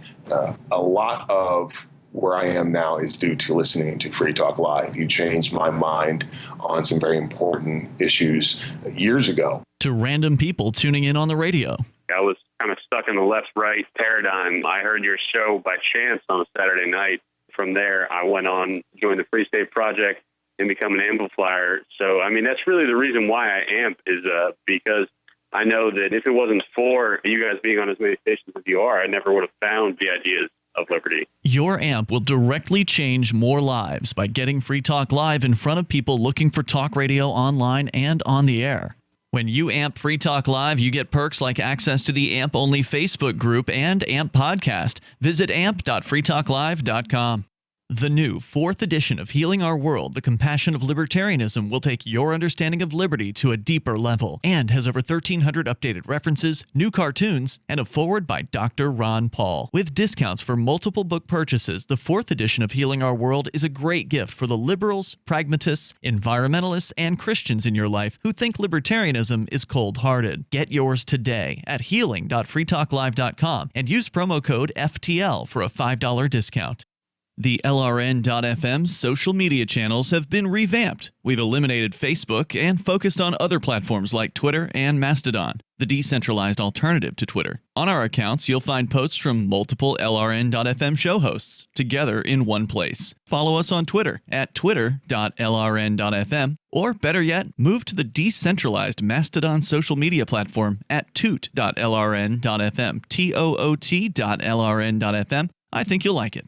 a lot of where I am now is due to listening to Free Talk Live. You changed my mind on some very important issues years ago. To random people tuning in on the radio. I was kind of stuck in the left-right paradigm. I heard your show by chance on a Saturday night. From there, I went on, joined the Free State Project, and become an amplifier. So, I mean, that's really the reason why I amp is because I know that if it wasn't for you guys being on as many stations as you are, I never would have found the ideas of liberty. Your amp will directly change more lives by getting Free Talk Live in front of people looking for talk radio online and on the air. When you amp Free Talk Live, you get perks like access to the AMP-only Facebook group and AMP podcast. Visit amp.freetalklive.com. The new 4th edition of Healing Our World, The Compassion of Libertarianism will take your understanding of liberty to a deeper level and has over 1,300 updated references, new cartoons, and a foreword by Dr. Ron Paul. With discounts for multiple book purchases, the 4th edition of Healing Our World is a great gift for the liberals, pragmatists, environmentalists, and Christians in your life who think libertarianism is cold-hearted. Get yours today at healing.freetalklive.com and use promo code FTL for a $5 discount. The LRN.FM social media channels have been revamped. We've eliminated Facebook and focused on other platforms like Twitter and Mastodon, the decentralized alternative to Twitter. On our accounts, you'll find posts from multiple LRN.FM show hosts together in one place. Follow us on Twitter at twitter.lrn.fm, or better yet, move to the decentralized Mastodon social media platform at toot.lrn.fm, toot.lrn.fm. I think you'll like it.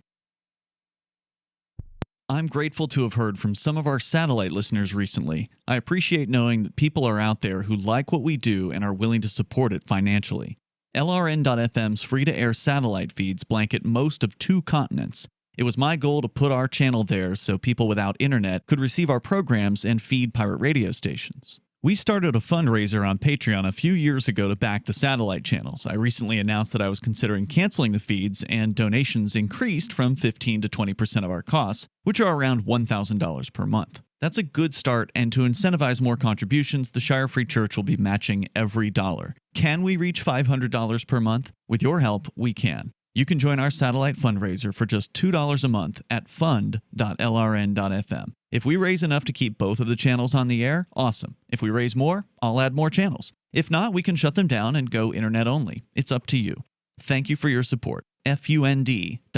I'm grateful to have heard from some of our satellite listeners recently. I appreciate knowing that people are out there who like what we do and are willing to support it financially. LRN.FM's free-to-air satellite feeds blanket most of 2 continents. It was my goal to put our channel there so people without internet could receive our programs and feed pirate radio stations. We started a fundraiser on Patreon a few years ago to back the satellite channels. I recently announced that I was considering canceling the feeds, and donations increased from 15 to 20% of our costs, which are around $1,000 per month. That's a good start, and to incentivize more contributions, the Shire Free Church will be matching every dollar. Can we reach $500 per month? With your help, we can. You can join our satellite fundraiser for just $2 a month at fund.lrn.fm. If we raise enough to keep both of the channels on the air, awesome. If we raise more, I'll add more channels. If not, we can shut them down and go internet only. It's up to you. Thank you for your support. fund.lrn.fm.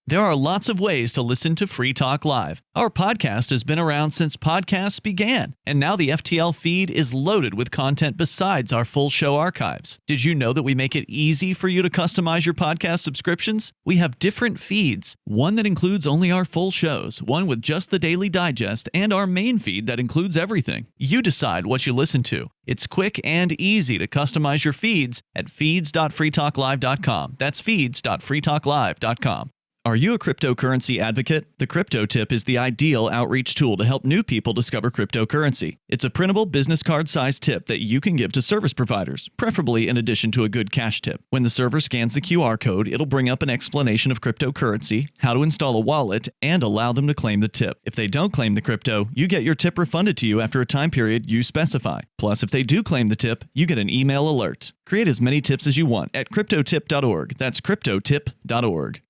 There are lots of ways to listen to Free Talk Live. Our podcast has been around since podcasts began, and now the FTL feed is loaded with content besides our full show archives. Did you know that we make it easy for you to customize your podcast subscriptions? We have different feeds, one that includes only our full shows, one with just the Daily Digest, and our main feed that includes everything. You decide what you listen to. It's quick and easy to customize your feeds at feeds.freetalklive.com. That's feeds.freetalklive.com. Are you a cryptocurrency advocate? The Crypto Tip is the ideal outreach tool to help new people discover cryptocurrency. It's a printable business card-sized tip that you can give to service providers, preferably in addition to a good cash tip. When the server scans the QR code, it'll bring up an explanation of cryptocurrency, how to install a wallet, and allow them to claim the tip. If they don't claim the crypto, you get your tip refunded to you after a time period you specify. Plus, if they do claim the tip, you get an email alert. Create as many tips as you want at cryptotip.org. That's cryptotip.org.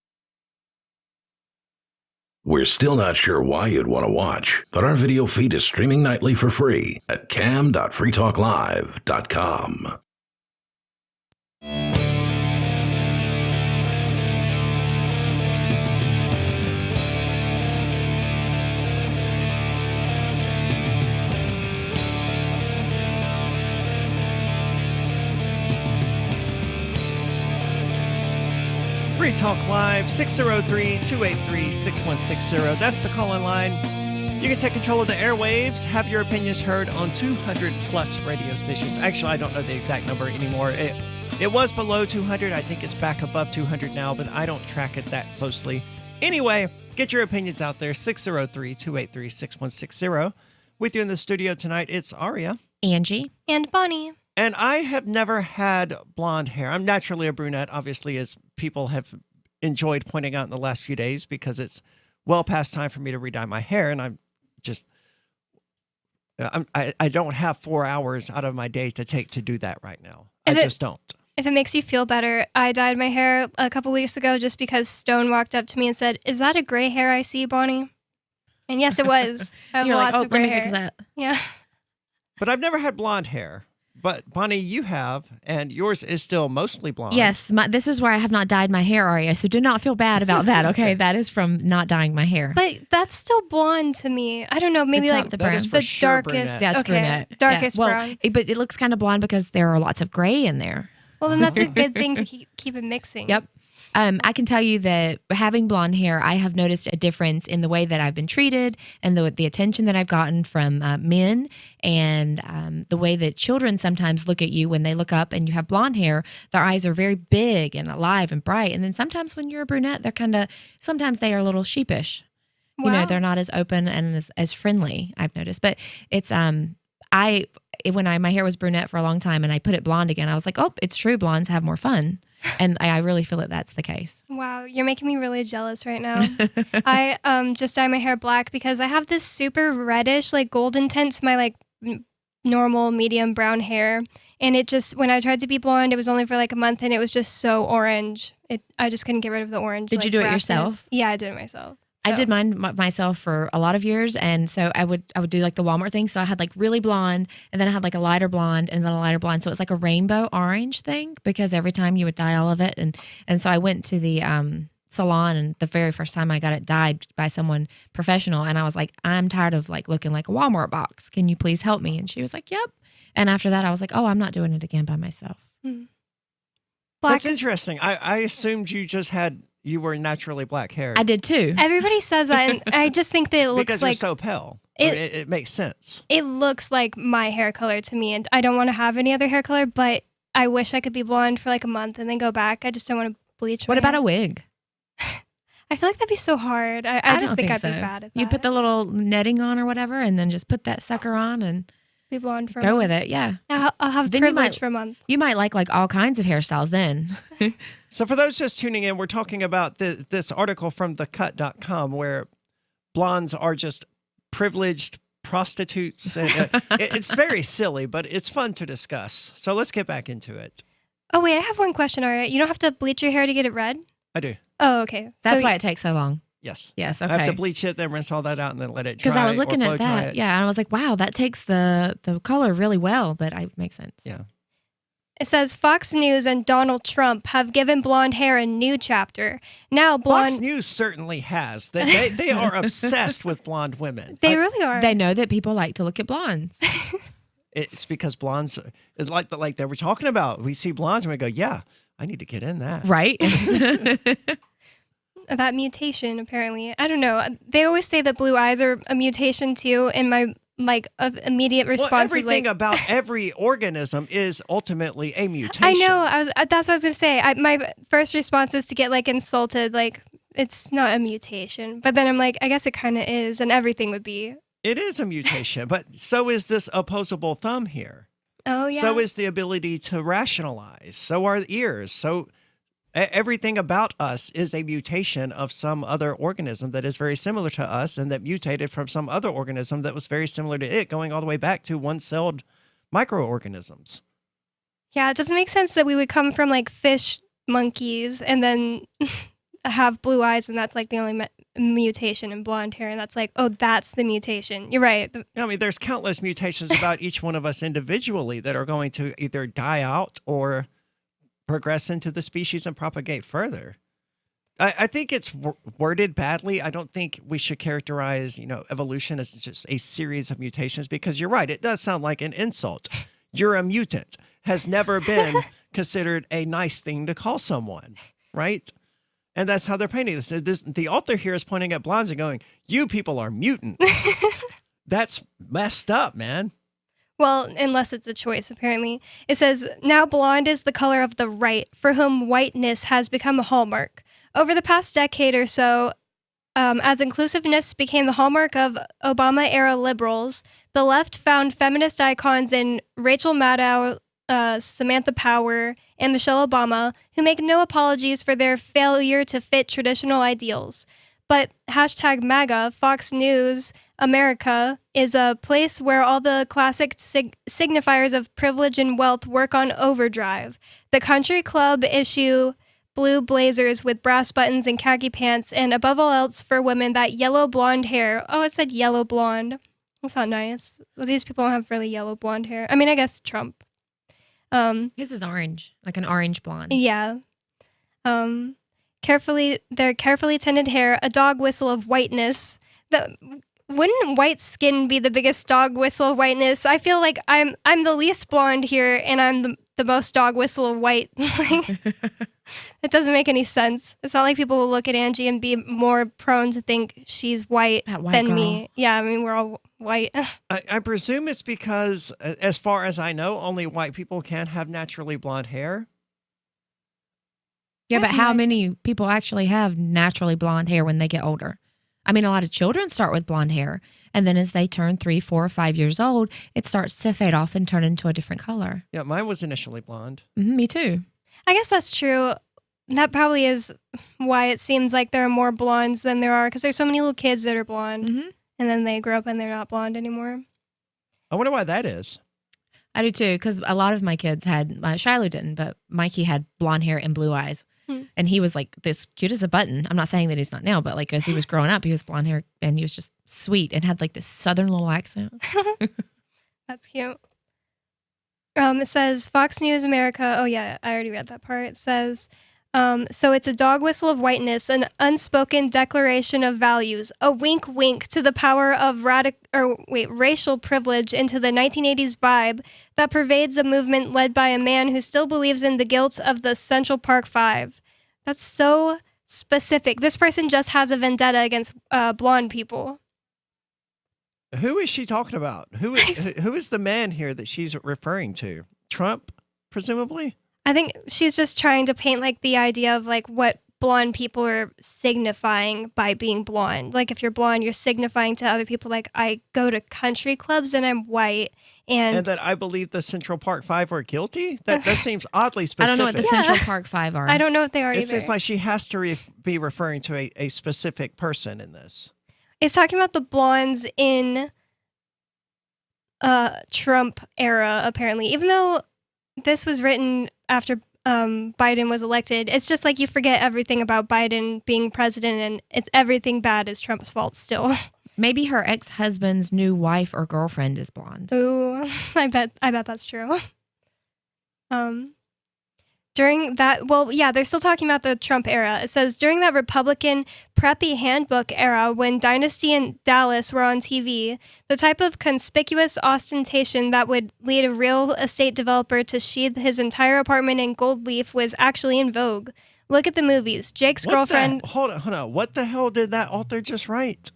We're still not sure why you'd want to watch, but our video feed is streaming nightly for free at cam.freetalklive.com. Free Talk Live, 603-283-6160. That's the call-in line. You can take control of the airwaves, have your opinions heard on 200-plus radio stations. Actually, I don't know the exact number anymore. It was below 200. I think it's back above 200 now, but I don't track it that closely. Anyway, get your opinions out there, 603-283-6160. With you in the studio tonight, it's Aria. Angie. And Bonnie. And I have never had blonde hair. I'm naturally a brunette, obviously, as people have enjoyed pointing out in the last few days, because it's well past time for me to re-dye my hair. And I'm just, I don't have 4 hours out of my day to take to do that right now. I just don't. If it makes you feel better, I dyed my hair a couple weeks ago just because Stone walked up to me and said, "Is that a gray hair I see, Bonnie?" And yes, it was. I have lots of gray hair. Let me fix that. Yeah. But I've never had blonde hair. But Bonnie, you have, and yours is still mostly blonde. Yes, this is where I have not dyed my hair, Aria, so do not feel bad about that, okay? That is from not dyeing my hair. But that's still blonde to me. I don't know, maybe it's like the brown. the darkest. That's brunette. Darkest Well, brown. but it looks kind of blonde because there are lots of gray in there. Well, then that's a good thing to keep it mixing. Yep. I can tell you that having blonde hair, I have noticed a difference in the way that I've been treated and the attention that I've gotten from men, and the way that children sometimes look at you when they look up and you have blonde hair. Their eyes are very big and alive and bright. And then sometimes when you're a brunette, sometimes they are a little sheepish. Wow. You know, they're not as open and as friendly, I've noticed. But it's, my hair was brunette for a long time and I put it blonde again, I was like, oh, it's true. Blondes have more fun. And I really feel that that's the case. Wow, you're making me really jealous right now. I just dye my hair black because I have this super reddish, like golden tint to my normal medium brown hair. And it just, when I tried to be blonde, it was only for like a month and it was just so orange. I just couldn't get rid of the orange. Did you do it yourself? Yeah, I did it myself. I did mine myself for a lot of years, and so I would do like the Walmart thing. So I had like really blonde, and then I had like a lighter blonde, and then a lighter blonde. So it's like a rainbow orange thing because every time you would dye all of it, and so I went to the salon, and the very first time I got it dyed by someone professional, and I was like, I'm tired of like looking like a Walmart box. Can you please help me? And she was like, yep. And after that, I was like, oh, I'm not doing it again by myself. Mm. That's interesting. I assumed you were naturally black hair. I did too. Everybody says that, and I just think that it looks because like you're so pale. It makes sense. It looks like my hair color to me, and I don't want to have any other hair color, but I wish I could be blonde for like a month and then go back. I just don't want to bleach. What about a wig? I feel like that'd be so hard. I just think I'd be bad at that. You put the little netting on or whatever, and then just put that sucker on and be blonde for go with it. Yeah, I'll have then privilege for a month. You might like all kinds of hairstyles then. So for those just tuning in, we're talking about this article from thecut.com where blondes are just privileged prostitutes. And, it's very silly, but it's fun to discuss. So let's get back into it. Oh, wait, I have one question, Aria. You don't have to bleach your hair to get it red? I do. Oh, okay. That's why it takes so long. Yes. Yes, okay. I have to bleach it, then rinse all that out, and then let it dry. Because I was looking or at blow dry that. it. Yeah, and I was like, wow, that takes the color really well, but it makes sense. Yeah. It says Fox News and Donald Trump have given blonde hair a new chapter. Now blonde... Fox News certainly has. They are obsessed with blonde women. They really are. They know that people like to look at blondes. It's because blondes, like they were talking about, we see blondes and we go, yeah, I need to get in that. Right? That mutation, apparently. I don't know. They always say that blue eyes are a mutation too, and my immediate response is everything like... about every organism is ultimately a mutation. I know. That's what I was going to say. My first response is to get like insulted, like it's not a mutation. But then I'm like, I guess it kind of is, and everything would be. It is a mutation, but so is this opposable thumb here. Oh, yeah. So is the ability to rationalize. So are the ears. So everything about us is a mutation of some other organism that is very similar to us and that mutated from some other organism that was very similar to it, going all the way back to one-celled microorganisms. Yeah, it doesn't make sense that we would come from like fish monkeys and then have blue eyes, and that's like the only mutation in blonde hair, and that's like, oh, that's the mutation. You're right. I mean, there's countless mutations about each one of us individually that are going to either die out or progress into the species and propagate further. I think it's worded badly. I don't think we should characterize, evolution as just a series of mutations, because you're right. It does sound like an insult. You're a mutant has never been considered a nice thing to call someone, right? And that's how they're painting this. The author here is pointing at blondes and going, you people are mutants. That's messed up, man. Well, unless it's a choice, apparently. It says, now blonde is the color of the right, for whom whiteness has become a hallmark. Over the past decade or so, as inclusiveness became the hallmark of Obama-era liberals, the left found feminist icons in Rachel Maddow, Samantha Power, and Michelle Obama, who make no apologies for their failure to fit traditional ideals. But #MAGA, Fox News America, is a place where all the classic signifiers of privilege and wealth work on overdrive. The country club issue blue blazers with brass buttons and khaki pants, and above all else for women, that yellow blonde hair. Oh, it said yellow blonde. That's not nice. Well, these people don't have really yellow blonde hair. I mean, I guess Trump. His is orange, like an orange blonde. Yeah. Their carefully tended hair, a dog whistle of whiteness. Wouldn't white skin be the biggest dog whistle of whiteness? I feel like I'm the least blonde here, and I'm the most dog whistle of white. It doesn't make any sense. It's not like people will look at Angie and be more prone to think she's white than girl. me. Yeah, I mean, we're all white. I presume it's because, as far as I know, only white people can have naturally blonde hair. Yeah, but how many people actually have naturally blonde hair when they get older? I mean, a lot of children start with blonde hair, and then as they turn 3, 4, or 5 years old, it starts to fade off and turn into a different color. Yeah, mine was initially blonde. Me too. I guess that's true. That probably is why it seems like there are more blondes than there are, because there's so many little kids that are blonde, and then they grow up and they're not blonde anymore. I wonder why that is. I do too, because a lot of my kids had, Shiloh didn't, but Mikey had blonde hair and blue eyes. And he was like this cute as a button. I'm not saying that he's not now, but like as he was growing up, he was blonde hair and he was just sweet and had like this southern little accent. That's cute. It says Fox News America. Oh yeah, I already read that part. It says, so it's a dog whistle of whiteness, an unspoken declaration of values, a wink wink to the power of racial privilege into the 1980s vibe that pervades a movement led by a man who still believes in the guilt of the Central Park Five. That's so specific. This person just has a vendetta against blonde people. Who is she talking about? Who is the man here that she's referring to? Trump, presumably? I think she's just trying to paint like the idea of like what blonde people are signifying by being blonde. Like if you're blonde, you're signifying to other people like I go to country clubs and I'm white. And that I believe the Central Park Five are guilty? That seems oddly specific. I don't know what the Central Park Five are. I don't know what they are either. It seems like she has to be referring to a specific person in this. It's talking about the blondes in Trump era, apparently. Even though this was written after Biden was elected, it's just like you forget everything about Biden being president and it's everything bad is Trump's fault still. Maybe her ex-husband's new wife or girlfriend is blonde. Ooh, I bet that's true. During that, well, yeah, they're still talking about the Trump era. It says, during that Republican preppy handbook era when Dynasty and Dallas were on TV, the type of conspicuous ostentation that would lead a real estate developer to sheathe his entire apartment in gold leaf was actually in vogue. Look at the movies. Jake's girlfriend... Hold on. What the hell did that author just write?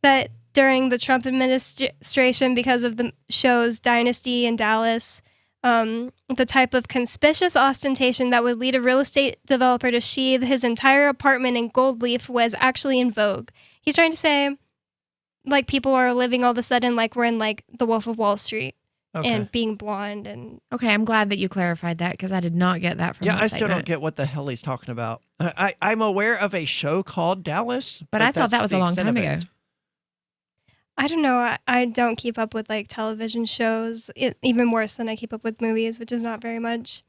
That during the Trump administration, because of the shows Dynasty and Dallas... the type of conspicuous ostentation that would lead a real estate developer to sheathe his entire apartment in gold leaf was actually in vogue. He's trying to say, like, people are living all of a sudden like we're in, like, The Wolf of Wall Street and being blonde. And okay, I'm glad that you clarified that because I did not get that from that I still don't get what the hell he's talking about. I'm aware of a show called Dallas. But I thought that was a long time ago. I don't know. I don't keep up with like television shows, even worse than I keep up with movies, which is not very much.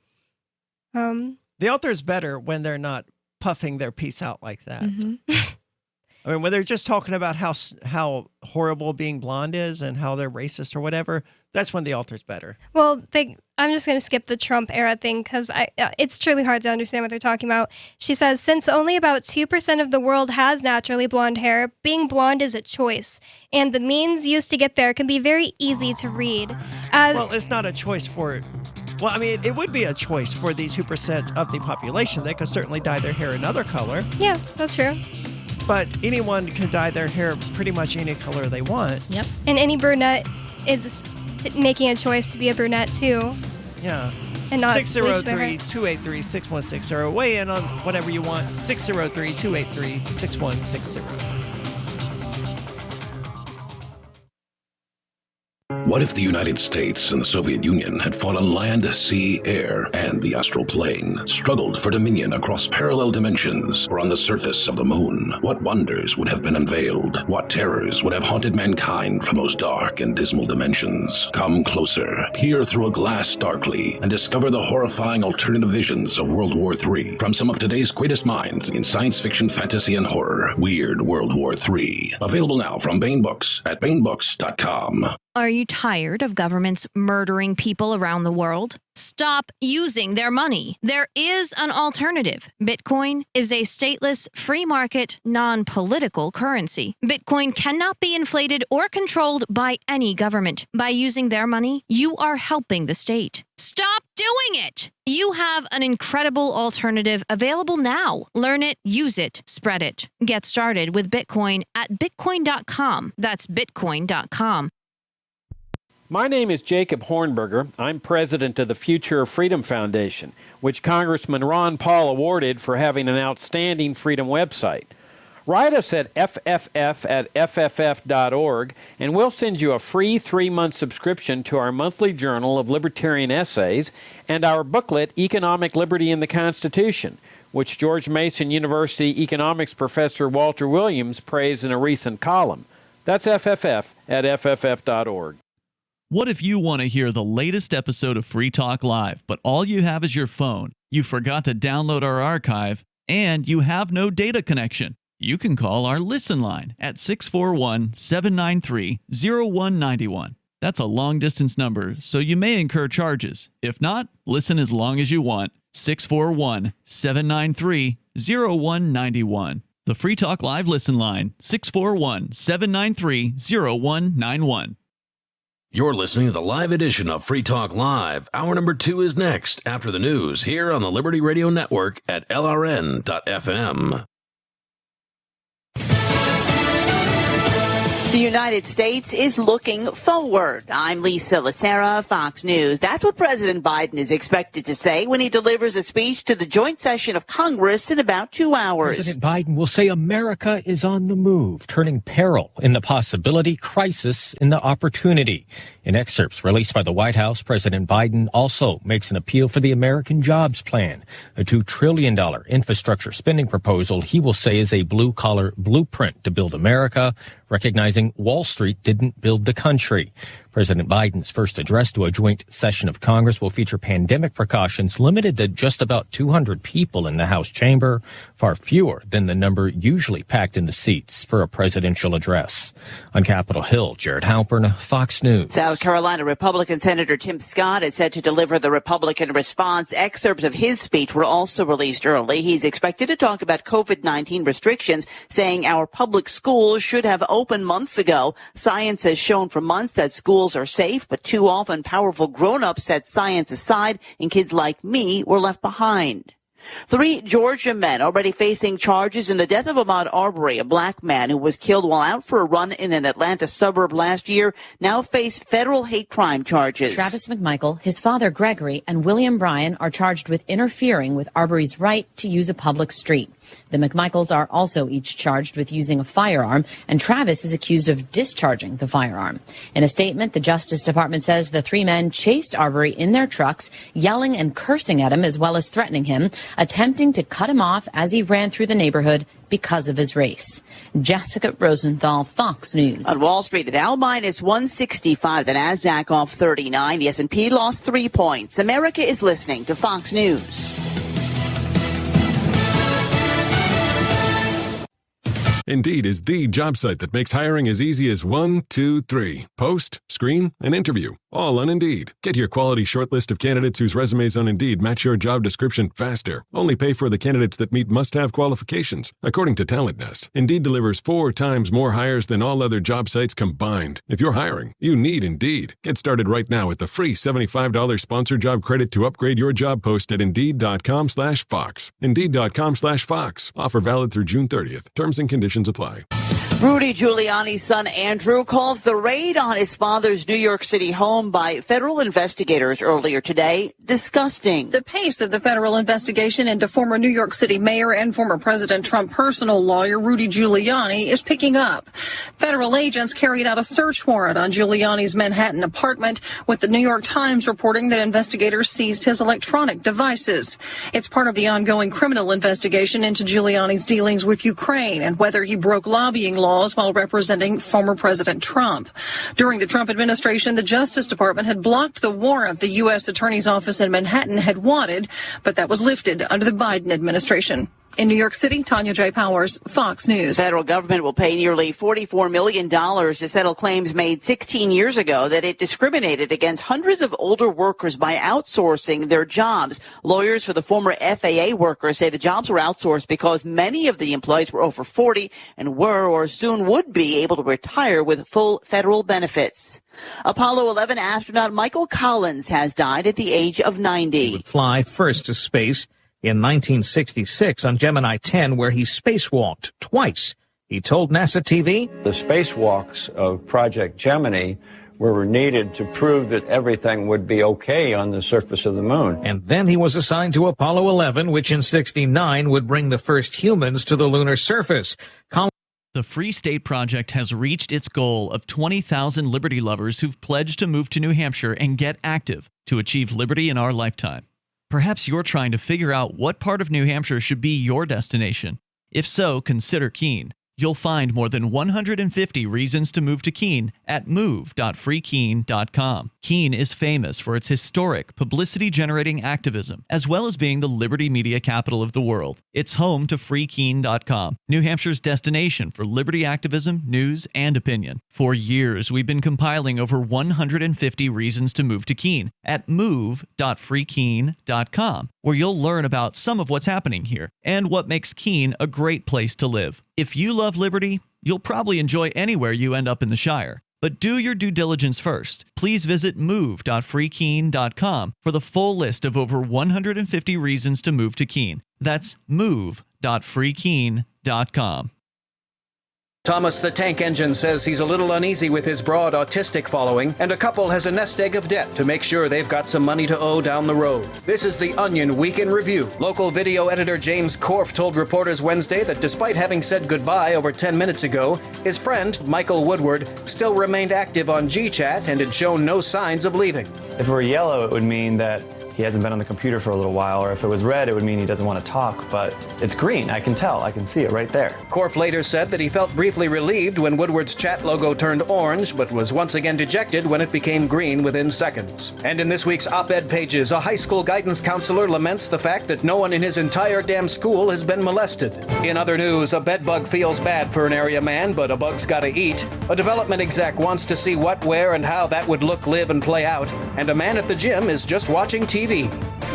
The author's better when they're not puffing their piece out like that. Mm-hmm. I mean, when they're just talking about how horrible being blonde is and how they're racist or whatever, that's when the author's better. Well, I'm just going to skip the Trump era thing because it's truly hard to understand what they're talking about. She says, since only about 2% of the world has naturally blonde hair, being blonde is a choice. And the means used to get there can be very easy to read. Well, it's not a choice for... Well, I mean, it would be a choice for the 2% of the population. They could certainly dye their hair another color. Yeah, that's true. But anyone can dye their hair pretty much any color they want. Yep. And any brunette is making a choice to be a brunette too. Yeah. And not 603-283-6160. Weigh in on whatever you want. 603-283-6160. What if the United States and the Soviet Union had fought on land, sea, air, and the astral plane, struggled for dominion across parallel dimensions, or on the surface of the moon? What wonders would have been unveiled? What terrors would have haunted mankind from those dark and dismal dimensions? Come closer, peer through a glass darkly, and discover the horrifying alternative visions of World War III from some of today's greatest minds in science fiction, fantasy, and horror. Weird World War III. Available now from Baen Books at baenbooks.com. Are you tired of governments murdering people around the world? Stop using their money. There is an alternative. Bitcoin is a stateless, free market, non-political currency. Bitcoin cannot be inflated or controlled by any government. By using their money, you are helping the state. Stop doing it! You have an incredible alternative available now. Learn it, use it, spread it. Get started with Bitcoin at bitcoin.com. That's bitcoin.com. My name is Jacob Hornberger. I'm president of the Future of Freedom Foundation, which Congressman Ron Paul awarded for having an outstanding freedom website. Write us at fff@fff.org, and we'll send you a free 3-month subscription to our monthly journal of libertarian essays and our booklet, Economic Liberty in the Constitution, which George Mason University economics professor Walter Williams praised in a recent column. That's fff@fff.org. What if you want to hear the latest episode of Free Talk Live, but all you have is your phone, you forgot to download our archive, and you have no data connection? You can call our Listen line at 641-793-0191. That's a long-distance number, so you may incur charges. If not, listen as long as you want. 641-793-0191. The Free Talk Live Listen line, 641-793-0191. You're listening to the live edition of Free Talk Live. Hour number 2 is next, after the news, here on the Liberty Radio Network at LRN.FM. The United States is looking forward. I'm Lisa Lacera, Fox News. That's what President Biden is expected to say when he delivers a speech to the joint session of Congress in about 2 hours. President Biden will say America is on the move, turning peril in the possibility, crisis in the opportunity. In excerpts released by the White House, President Biden also makes an appeal for the American Jobs Plan, a $2 trillion infrastructure spending proposal he will say is a blue-collar blueprint to build America, recognizing Wall Street didn't build the country. President Biden's first address to a joint session of Congress will feature pandemic precautions limited to just about 200 people in the House chamber, far fewer than the number usually packed in the seats for a presidential address. On Capitol Hill, Jared Halpern, Fox News. South Carolina Republican Senator Tim Scott is set to deliver the Republican response. Excerpts of his speech were also released early. He's expected to talk about COVID-19 restrictions, saying our public schools should have opened months ago. Science has shown for months that schools are safe, but too often powerful grown-ups set science aside and kids like me were left behind. 3 Georgia men already facing charges in the death of Ahmaud Arbery, a black man who was killed while out for a run in an Atlanta suburb last year, now face federal hate crime charges. Travis McMichael, his father Gregory, and William Bryan are charged with interfering with Arbery's right to use a public street. The McMichaels are also each charged with using a firearm, and Travis is accused of discharging the firearm. In a statement, the Justice Department says the 3 men chased Arbery in their trucks, yelling and cursing at him as well as threatening him, attempting to cut him off as he ran through the neighborhood because of his race. Jessica Rosenthal, Fox News. On Wall Street, the Dow minus 165, the Nasdaq off 39, the S&P lost 3 points. America is listening to Fox News. Indeed is the job site that makes hiring as easy as 1, 2, 3. Post, screen, and interview. All on Indeed. Get your quality shortlist of candidates whose resumes on Indeed match your job description faster. Only pay for the candidates that meet must-have qualifications. According to Talent Nest, Indeed delivers 4 times more hires than all other job sites combined. If you're hiring, you need Indeed. Get started right now with the free $75 sponsored job credit to upgrade your job post at Indeed.com/Fox. Indeed.com/Fox. Offer valid through June 30th. Terms and conditions apply. Rudy Giuliani's son, Andrew, calls the raid on his father's New York City home by federal investigators earlier today disgusting. The pace of the federal investigation into former New York City mayor and former President Trump personal lawyer Rudy Giuliani is picking up. Federal agents carried out a search warrant on Giuliani's Manhattan apartment, with the New York Times reporting that investigators seized his electronic devices. It's part of the ongoing criminal investigation into Giuliani's dealings with Ukraine and whether he broke lobbying laws while representing former President Trump. During the Trump administration, the Justice Department had blocked the warrant the U.S. Attorney's Office in Manhattan had wanted, but that was lifted under the Biden administration. In New York City, Tanya J. Powers, Fox News. The federal government will pay nearly $44 million to settle claims made 16 years ago that it discriminated against hundreds of older workers by outsourcing their jobs. Lawyers for the former FAA workers say the jobs were outsourced because many of the employees were over 40 and were or soon would be able to retire with full federal benefits. Apollo 11 astronaut Michael Collins has died at the age of 90. He would fly first to space in 1966 on Gemini 10, where he spacewalked twice. He told NASA TV, "The spacewalks of Project Gemini were needed to prove that everything would be okay on the surface of the moon." And then he was assigned to Apollo 11, which in 69 would bring the first humans to the lunar surface. The Free State Project has reached its goal of 20,000 liberty lovers who've pledged to move to New Hampshire and get active to achieve liberty in our lifetime. Perhaps you're trying to figure out what part of New Hampshire should be your destination. If so, consider Keene. You'll find more than 150 reasons to move to Keene at move.freekeene.com. Keene is famous for its historic, publicity-generating activism, as well as being the liberty media capital of the world. It's home to freekeene.com, New Hampshire's destination for liberty activism, news, and opinion. For years, we've been compiling over 150 reasons to move to Keene at move.freekeene.com, where you'll learn about some of what's happening here and what makes Keene a great place to live. If you love liberty, you'll probably enjoy anywhere you end up in the Shire. But do your due diligence first. Please visit move.freekeene.com for the full list of over 150 reasons to move to Keene. That's move.freekeene.com. Thomas the Tank Engine says he's a little uneasy with his broad autistic following, and a couple has a nest egg of debt to make sure they've got some money to owe down the road. This is the Onion Week in Review. Local video editor James Korf told reporters Wednesday that despite having said goodbye over 10 minutes ago, his friend, Michael Woodward, still remained active on GChat and had shown no signs of leaving. If it were yellow, it would mean that he hasn't been on the computer for a little while, or if it was red, it would mean he doesn't want to talk, but it's green. I can tell. I can see it right there. Korf later said that he felt briefly relieved when Woodward's chat logo turned orange, but was once again dejected when it became green within seconds. And in this week's op-ed pages, a high school guidance counselor laments the fact that no one in his entire damn school has been molested. In other news, a bedbug feels bad for an area man, but a bug's gotta eat. A development exec wants to see what, where, and how that would look, live, and play out. And a man at the gym is just watching TV.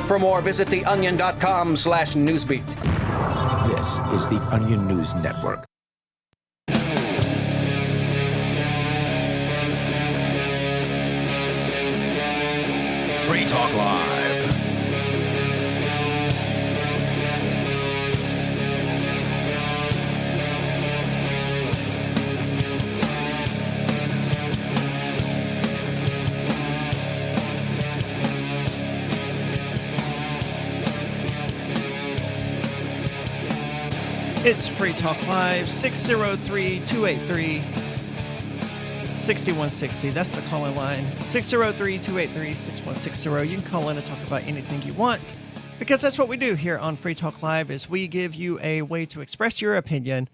For more, visit theonion.com/newsbeat. This is the Onion News Network. Free Talk Live. It's Free Talk Live, 603-283-6160. That's the call-in line, 603-283-6160. You can call in and talk about anything you want, because that's what we do here on Free Talk Live, is we give you a way to express your opinion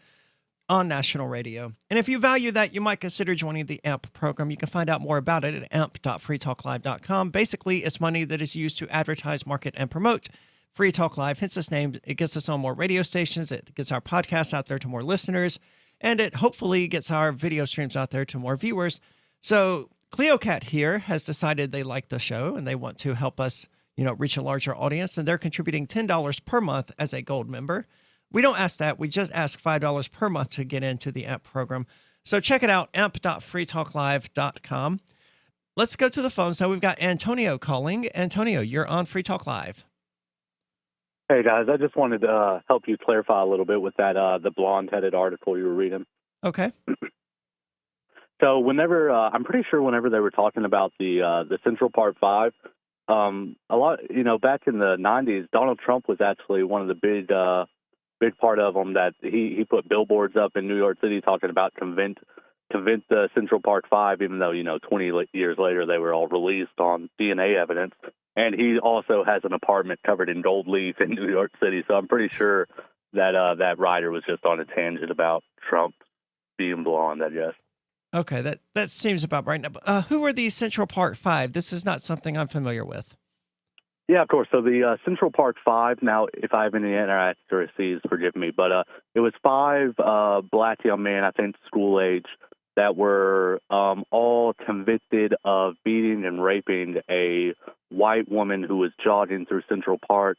on national radio. And if you value that, you might consider joining the AMP program. You can find out more about it at amp.freetalklive.com. Basically, it's money that is used to advertise, market, and promote Free Talk Live. Hence its name. It gets us on more radio stations. It gets our podcast out there to more listeners. And it hopefully gets our video streams out there to more viewers. So CleoCat here has decided they like the show and they want to help us, reach a larger audience. And they're contributing $10 per month as a gold member. We don't ask that. We just ask $5 per month to get into the AMP program. So check it out, amp.freetalklive.com. Let's go to the phone. So we've got Antonio calling. Antonio, you're on Free Talk Live. Hey guys, I just wanted to help you clarify a little bit with that the blonde-headed article you were reading. Okay. So whenever I'm pretty sure whenever they were talking about the Central Park 5, a lot back in the 90s, Donald Trump was actually one of the big part of them that he put billboards up in New York City talking about convince the Central Park 5, even though 20 years later they were all released on DNA evidence. And he also has an apartment covered in gold leaf in New York City. So I'm pretty sure that that writer was just on a tangent about Trump being blonde, I guess. Okay, that seems about right. Now, who are these Central Park 5? This is not something I'm familiar with. Yeah, of course. So the Central Park 5, now, if I have any inaccuracies, forgive me, but it was 5 black young men, I think school age, that were all convicted of beating and raping a white woman who was jogging through Central Park.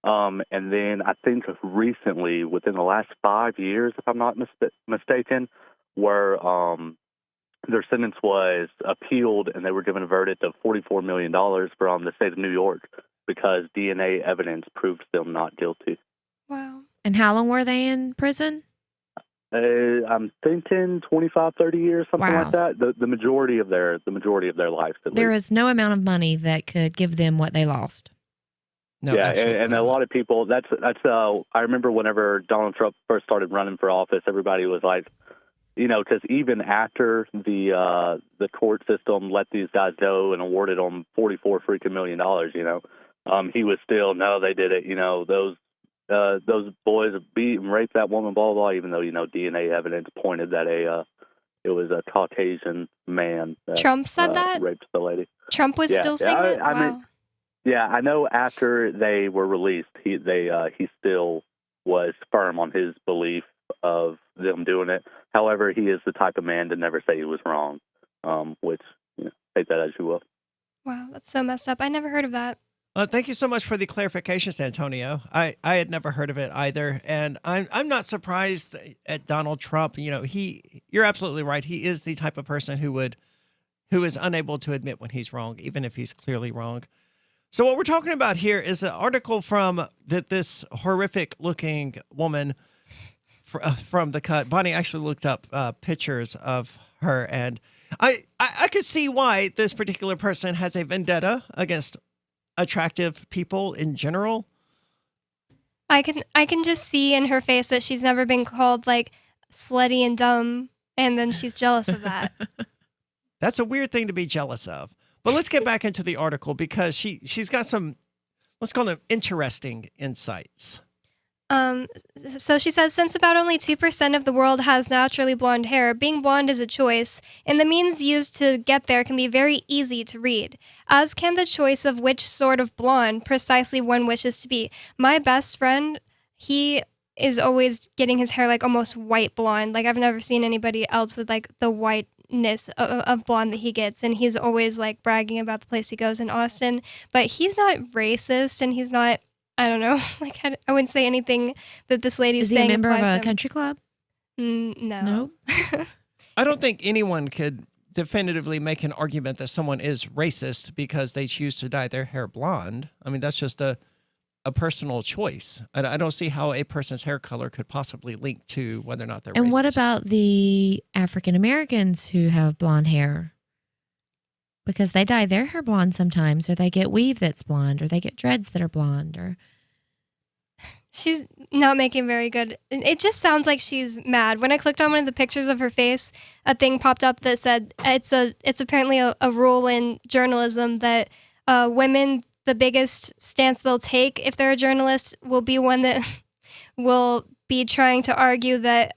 And then I think recently, within the last 5 years, if I'm not mistaken, where their sentence was appealed and they were given a verdict of $44 million from the state of New York because DNA evidence proved them not guilty. Wow. And how long were they in prison? I'm thinking 25, 30 years, something Wow. like that. The majority of their lives. There is no amount of money that could give them what they lost. No, yeah, and a lot of people. That's. I remember whenever Donald Trump first started running for office, everybody was like, because even after the court system let these guys go and awarded them $44 freaking million, he was still, no, they did it. those boys beat and raped that woman, blah, blah, blah, even though, DNA evidence pointed that it was a Caucasian man that Trump said that? raped the lady. Trump was still saying that? I Wow. mean, yeah, I know after they were released, he still was firm on his belief of them doing it. However, he is the type of man to never say he was wrong, which, take that as you will. Wow, that's so messed up. I never heard of that. Thank you so much for the clarifications, Antonio. I had never heard of it either, and I'm not surprised at Donald Trump. You're absolutely right. He is the type of person who is unable to admit when he's wrong, even if he's clearly wrong. So what we're talking about here is an article from this horrific-looking woman from the cut. Bonnie actually looked up pictures of her, and I could see why this particular person has a vendetta against attractive people in general. I can just see in her face that she's never been called like slutty and dumb, and then she's jealous of that. That's a weird thing to be jealous of. But let's get back into the article because she's got some, let's call them interesting insights. So she says, since about only 2% of the world has naturally blonde hair, being blonde is a choice, and the means used to get there can be very easy to read, as can the choice of which sort of blonde precisely one wishes to be. My best friend, he is always getting his hair like almost white blonde. Like I've never seen anybody else with like the whiteness of blonde that he gets, and he's always like bragging about the place he goes in Austin, but he's not racist, and he's not, I don't know. Like I wouldn't say anything that this lady's saying. Is he a member of a him. country club? No. Nope. I don't think anyone could definitively make an argument that someone is racist because they choose to dye their hair blonde. I mean, that's just a personal choice. I don't see how a person's hair color could possibly link to whether or not they're racist. And what about the African Americans who have blonde hair? Because they dye their hair blonde sometimes, or they get weave that's blonde, or they get dreads that are blonde, or... She's not making very good. It just sounds like she's mad. When I clicked on one of the pictures of her face, a thing popped up that said it's apparently a rule in journalism that women, the biggest stance they'll take if they're a journalist will be one that will be trying to argue that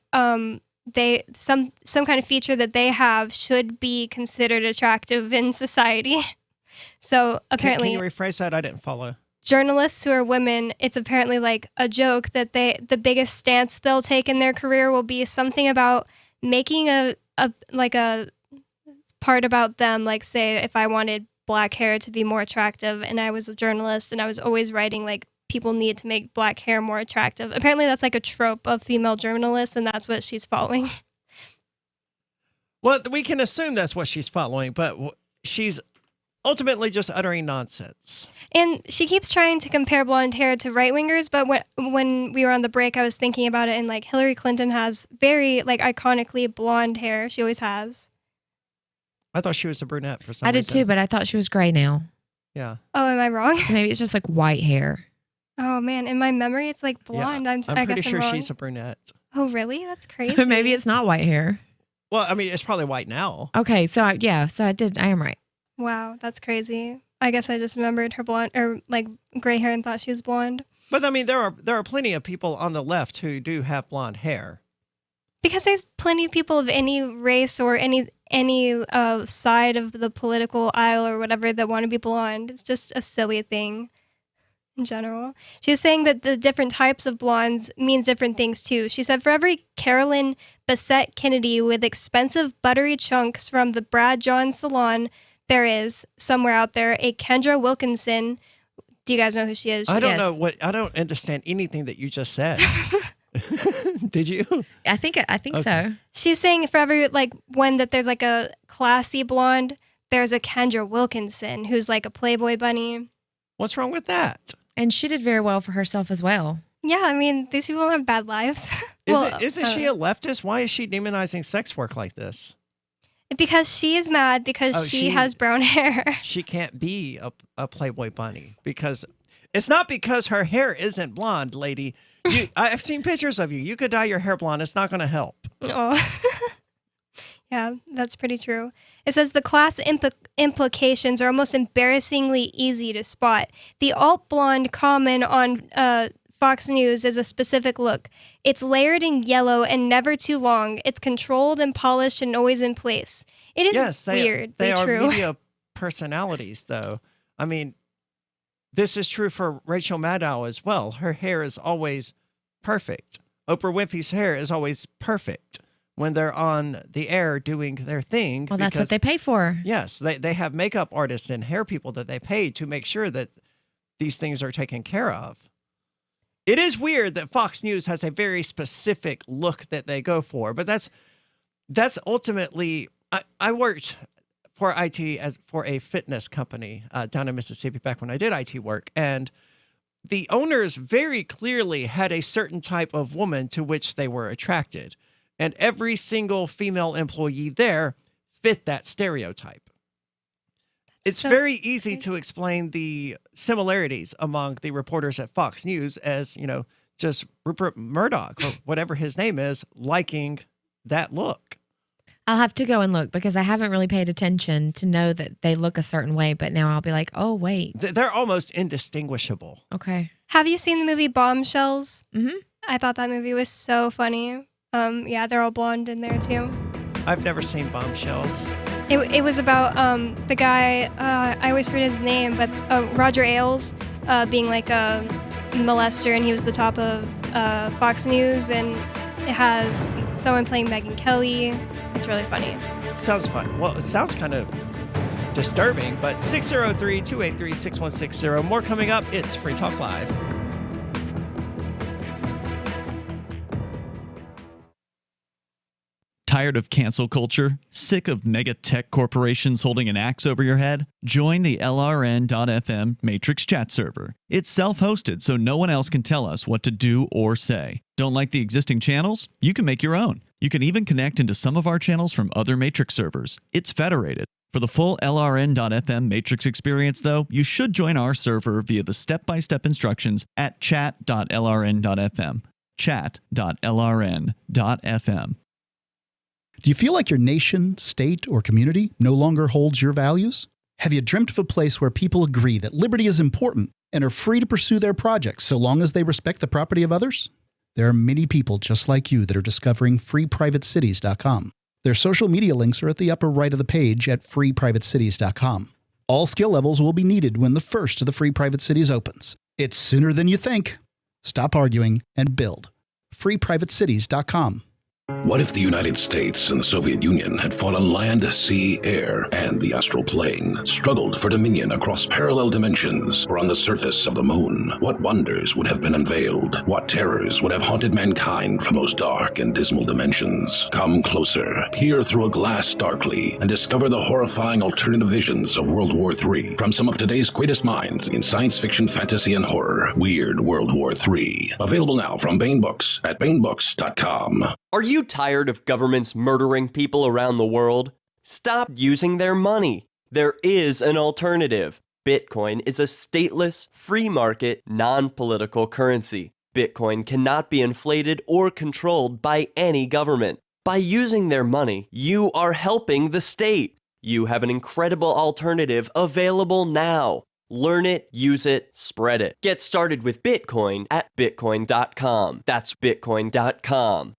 they some kind of feature that they have should be considered attractive in society. So apparently, can you rephrase that? I didn't follow. Journalists who are women, it's apparently like a joke that the biggest stance they'll take in their career will be something about making a part about them. Like say if I wanted black hair to be more attractive and I was a journalist and I was always writing like people need to make black hair more attractive. Apparently that's like a trope of female journalists, and that's what she's following. Well, we can assume that's what she's following, but she's ultimately just uttering nonsense. And she keeps trying to compare blonde hair to right-wingers, but when we were on the break, I was thinking about it, and like Hillary Clinton has very like iconically blonde hair. She always has. I thought she was a brunette for some reason. I did too, but I thought she was gray now. Yeah. Oh, am I wrong? So maybe it's just like white hair. Oh man, in my memory, it's like blonde. Yeah, I I'm pretty guess sure I'm wrong. she's a brunette. Oh really? That's crazy. So maybe it's not white hair. Well, I mean, it's probably white now. Okay, so I am right. Wow, that's crazy. I guess I just remembered her blonde or like gray hair and thought she was blonde. But I mean, there are plenty of people on the left who do have blonde hair. Because there's plenty of people of any race or any side of the political aisle or whatever that want to be blonde. It's just a silly thing in general. She's saying that the different types of blondes means different things too. She said for every Carolyn Bessette Kennedy with expensive buttery chunks from the Brad John salon, there is somewhere out there a Kendra Wilkinson. Do you guys know who she is? I don't know I don't understand anything that you just said. Did you? I think Okay. so. She's saying for every like one that there's like a classy blonde, there's a Kendra Wilkinson who's like a Playboy bunny. What's wrong with that? And she did very well for herself as well. Yeah, I mean, these people don't have bad lives. Isn't she a leftist? Why is she demonizing sex work like this? Because she is mad because she has brown hair. She can't be a Playboy bunny because it's not because her hair isn't blonde, lady. I've seen pictures of you. You could dye your hair blonde. It's not going to help. Oh. Yeah, that's pretty true. It says the class implications are almost embarrassingly easy to spot. The alt blonde common on Fox News is a specific look. It's layered in yellow and never too long. It's controlled and polished and always in place. It is weird. They are true. media personalities, though. I mean, this is true for Rachel Maddow as well. Her hair is always perfect. Oprah Winfrey's hair is always perfect when they're on the air doing their thing. Well, that's what they pay for. Yes, they have makeup artists and hair people that they pay to make sure that these things are taken care of. It is weird that Fox News has a very specific look that they go for, but that's ultimately. I worked for IT for a fitness company down in Mississippi back when I did IT work, and the owners very clearly had a certain type of woman to which they were attracted, and every single female employee there fit that stereotype. It's very easy to explain the similarities among the reporters at Fox News as, just Rupert Murdoch or whatever his name is, liking that look. I'll have to go and look because I haven't really paid attention to know that they look a certain way, but now I'll be like, oh, wait. They're almost indistinguishable. Okay. Have you seen the movie Bombshells? Mm-hmm. I thought that movie was so funny. Yeah, they're all blonde in there too. I've never seen Bombshells. It was about the guy, I always forget his name, but Roger Ailes being like a molester, and he was the top of Fox News, and it has someone playing Megyn Kelly. It's really funny. Sounds fun. Well, it sounds kind of disturbing, but 603-283-6160. More coming up. It's Free Talk Live. Tired of cancel culture? Sick of mega tech corporations holding an axe over your head? Join the LRN.FM Matrix chat server. It's self-hosted, so no one else can tell us what to do or say. Don't like the existing channels? You can make your own. You can even connect into some of our channels from other Matrix servers. It's federated. For the full LRN.FM Matrix experience, though, you should join our server via the step-by-step instructions at chat.lrn.fm. Chat.lrn.fm. Do you feel like your nation, state, or community no longer holds your values? Have you dreamt of a place where people agree that liberty is important and are free to pursue their projects so long as they respect the property of others? There are many people just like you that are discovering freeprivatecities.com. Their social media links are at the upper right of the page at freeprivatecities.com. All skill levels will be needed when the first of the Free Private Cities opens. It's sooner than you think. Stop arguing and build. freeprivatecities.com. What if the United States and the Soviet Union had fought on land, sea, air, and the astral plane, struggled for dominion across parallel dimensions or on the surface of the moon? What wonders would have been unveiled? What terrors would have haunted mankind from those dark and dismal dimensions? Come closer, peer through a glass darkly, and discover the horrifying alternative visions of World War III from some of today's greatest minds in science fiction, fantasy, and horror. Weird World War III. Available now from Baen Books at baenbooks.com. Are you tired of governments murdering people around the world? Stop using their money. There is an alternative. Bitcoin is a stateless, free market, non-political currency. Bitcoin cannot be inflated or controlled by any government. By using their money, you are helping the state. You have an incredible alternative available now. Learn it, use it, spread it. Get started with Bitcoin at bitcoin.com. That's bitcoin.com.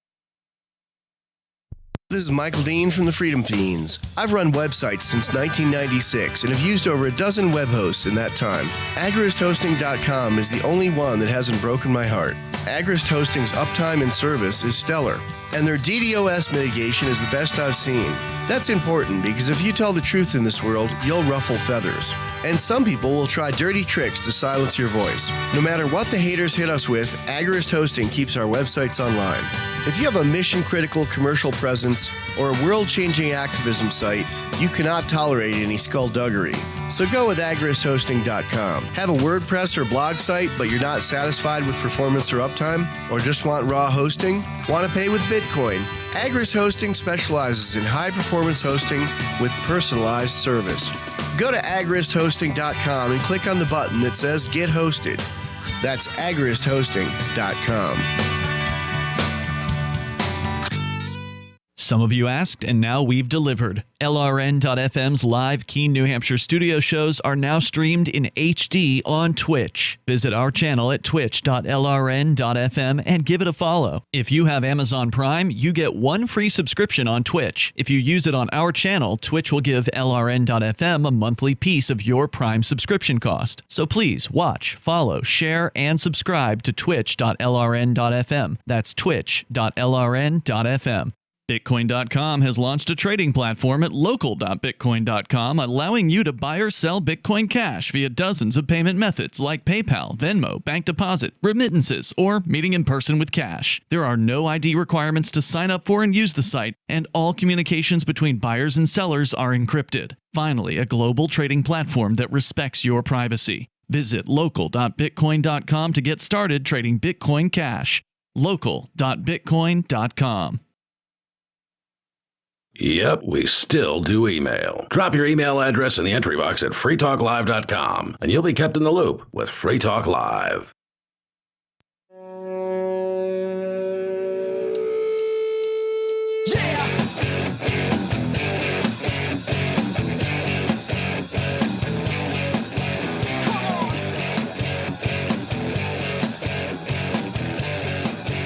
This is Michael Dean from the Freedom Fiends. I've run websites since 1996 and have used over a dozen web hosts in that time. AgristHosting.com is the only one that hasn't broken my heart. Agrist Hosting's uptime and service is stellar, and their DDoS mitigation is the best I've seen. That's important because if you tell the truth in this world, you'll ruffle feathers. And some people will try dirty tricks to silence your voice. No matter what the haters hit us with, Agrist Hosting keeps our websites online. If you have a mission-critical commercial presence or a world-changing activism site, you cannot tolerate any skullduggery. So go with agristhosting.com. Have a WordPress or blog site, but you're not satisfied with performance or uptime? Or just want raw hosting? Want to pay with Bitcoin? Agrist Hosting specializes in high-performance hosting with personalized service. Go to agristhosting.com and click on the button that says Get Hosted. That's agristhosting.com. Some of you asked, and now we've delivered. LRN.FM's live Keene, New Hampshire studio shows are now streamed in HD on Twitch. Visit our channel at twitch.lrn.fm and give it a follow. If you have Amazon Prime, you get one free subscription on Twitch. If you use it on our channel, Twitch will give LRN.FM a monthly piece of your Prime subscription cost. So please watch, follow, share, and subscribe to twitch.lrn.fm. That's twitch.lrn.fm. Bitcoin.com has launched a trading platform at local.bitcoin.com, allowing you to buy or sell Bitcoin Cash via dozens of payment methods like PayPal, Venmo, bank deposit, remittances, or meeting in person with cash. There are no ID requirements to sign up for and use the site, and all communications between buyers and sellers are encrypted. Finally, a global trading platform that respects your privacy. Visit local.bitcoin.com to get started trading Bitcoin Cash. local.bitcoin.com. Yep, we still do email. Drop your email address in the entry box at freetalklive.com, and you'll be kept in the loop with Free Talk Live.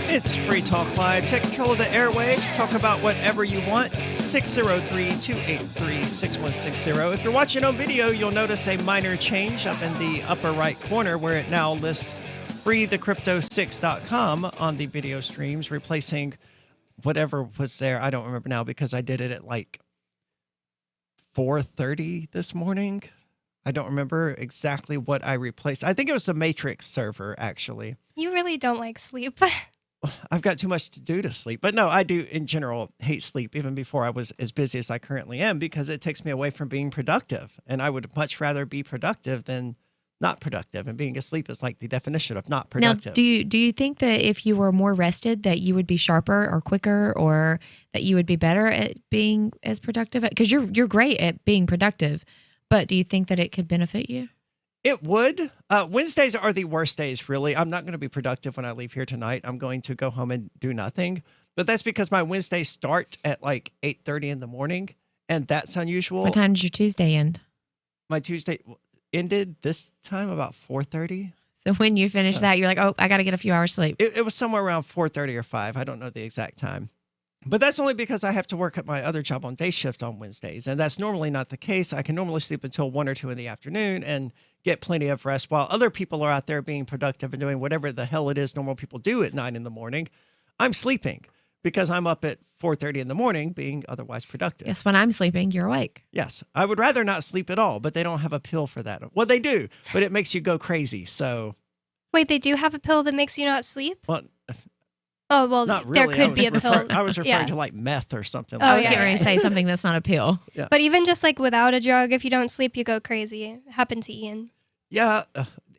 It's Free Talk Live. Take control of the airwaves. Talk about whatever you want. 603-283-6160. If you're watching on video, you'll notice a minor change up in the upper right corner where it now lists freethecrypto6.com on the video streams, replacing whatever was there. I don't remember now because I did it at like 4:30 this morning. I don't remember exactly what I replaced. I think it was the Matrix server, actually. You really don't like sleep. I've got too much to do to sleep. But no, I do, in general, hate sleep, even before I was as busy as I currently am, because it takes me away from being productive. And I would much rather be productive than not productive. And being asleep is like the definition of not productive. Now, do you think that if you were more rested, that you would be sharper or quicker, or that you would be better at being as productive? Because you're great at being productive, but do you think that it could benefit you? It would. Wednesdays are the worst days, really. I'm not going to be productive when I leave here tonight. I'm going to go home and do nothing. But that's because my Wednesdays start at like 8:30 in the morning, and that's unusual. What time did your Tuesday end? My Tuesday ended this time about 4:30. So when you finish that, you're like, oh, I got to get a few hours sleep. It was somewhere around 4:30 or 5. I don't know the exact time. But that's only because I have to work at my other job on day shift on Wednesdays. And that's normally not the case. I can normally sleep until 1 or 2 in the afternoon and get plenty of rest while other people are out there being productive and doing whatever the hell it is normal people do at 9 in the morning. I'm sleeping because I'm up at 4:30 in the morning being otherwise productive. Yes, when I'm sleeping, you're awake. Yes. I would rather not sleep at all, but they don't have a pill for that. Well, they do, but it makes you go crazy. So. Wait, they do have a pill that makes you not sleep? Well, oh, well, not there really. could be a pill. I was referring to like meth or something. I was getting ready to say something that's not a pill. Yeah. But even just like without a drug, if you don't sleep, you go crazy. It happened to Ian. Yeah,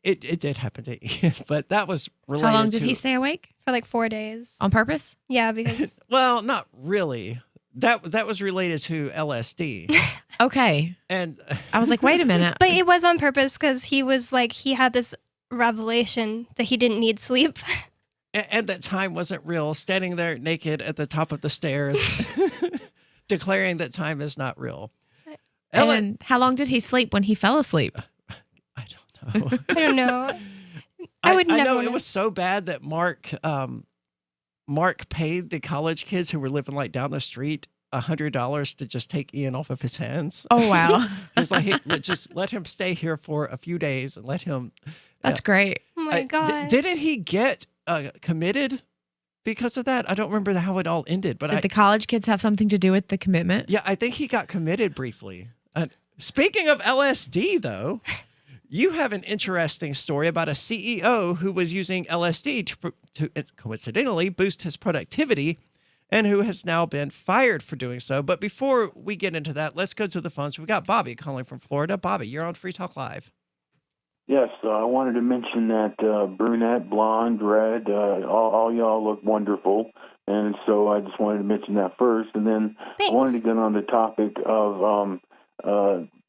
it did happen to Ian, but that was related to... How long did he stay awake? For like 4 days. On purpose? Yeah, because... Well, not really. That was related to LSD. Okay. And I was like, wait a minute. But it was on purpose because he was like, he had this revelation that he didn't need sleep. And that time wasn't real, standing there naked at the top of the stairs, declaring that time is not real. And how long did he sleep when he fell asleep? I don't know. I don't know. I would never know it was so bad that Mark paid the college kids who were living like down the street $100 to just take Ian off of his hands. Oh, wow. It was like, hey, just let him stay here for a few days and let him. That's great. Oh my God. Didn't he get committed because of that? I don't remember how it all ended. But Did the college kids have something to do with the commitment? Yeah, I think he got committed briefly. Speaking of LSD, though, you have an interesting story about a CEO who was using LSD to coincidentally boost his productivity and who has now been fired for doing so. But before we get into that, let's go to the phones. We've got Bobby calling from Florida. Bobby, you're on Free Talk Live. Yes, I wanted to mention that brunette, blonde, red, all y'all look wonderful. And so I just wanted to mention that first. And then I wanted to get on the topic of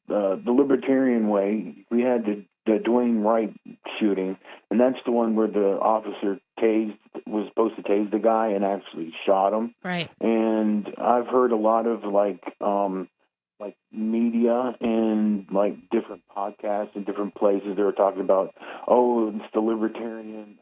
the libertarian way. We had the Dwayne Wright shooting, and that's the one where the officer tased was supposed to tase the guy and actually shot him. Right. And I've heard a lot of like media and like different podcasts and different places they were talking about, oh, it's the libertarian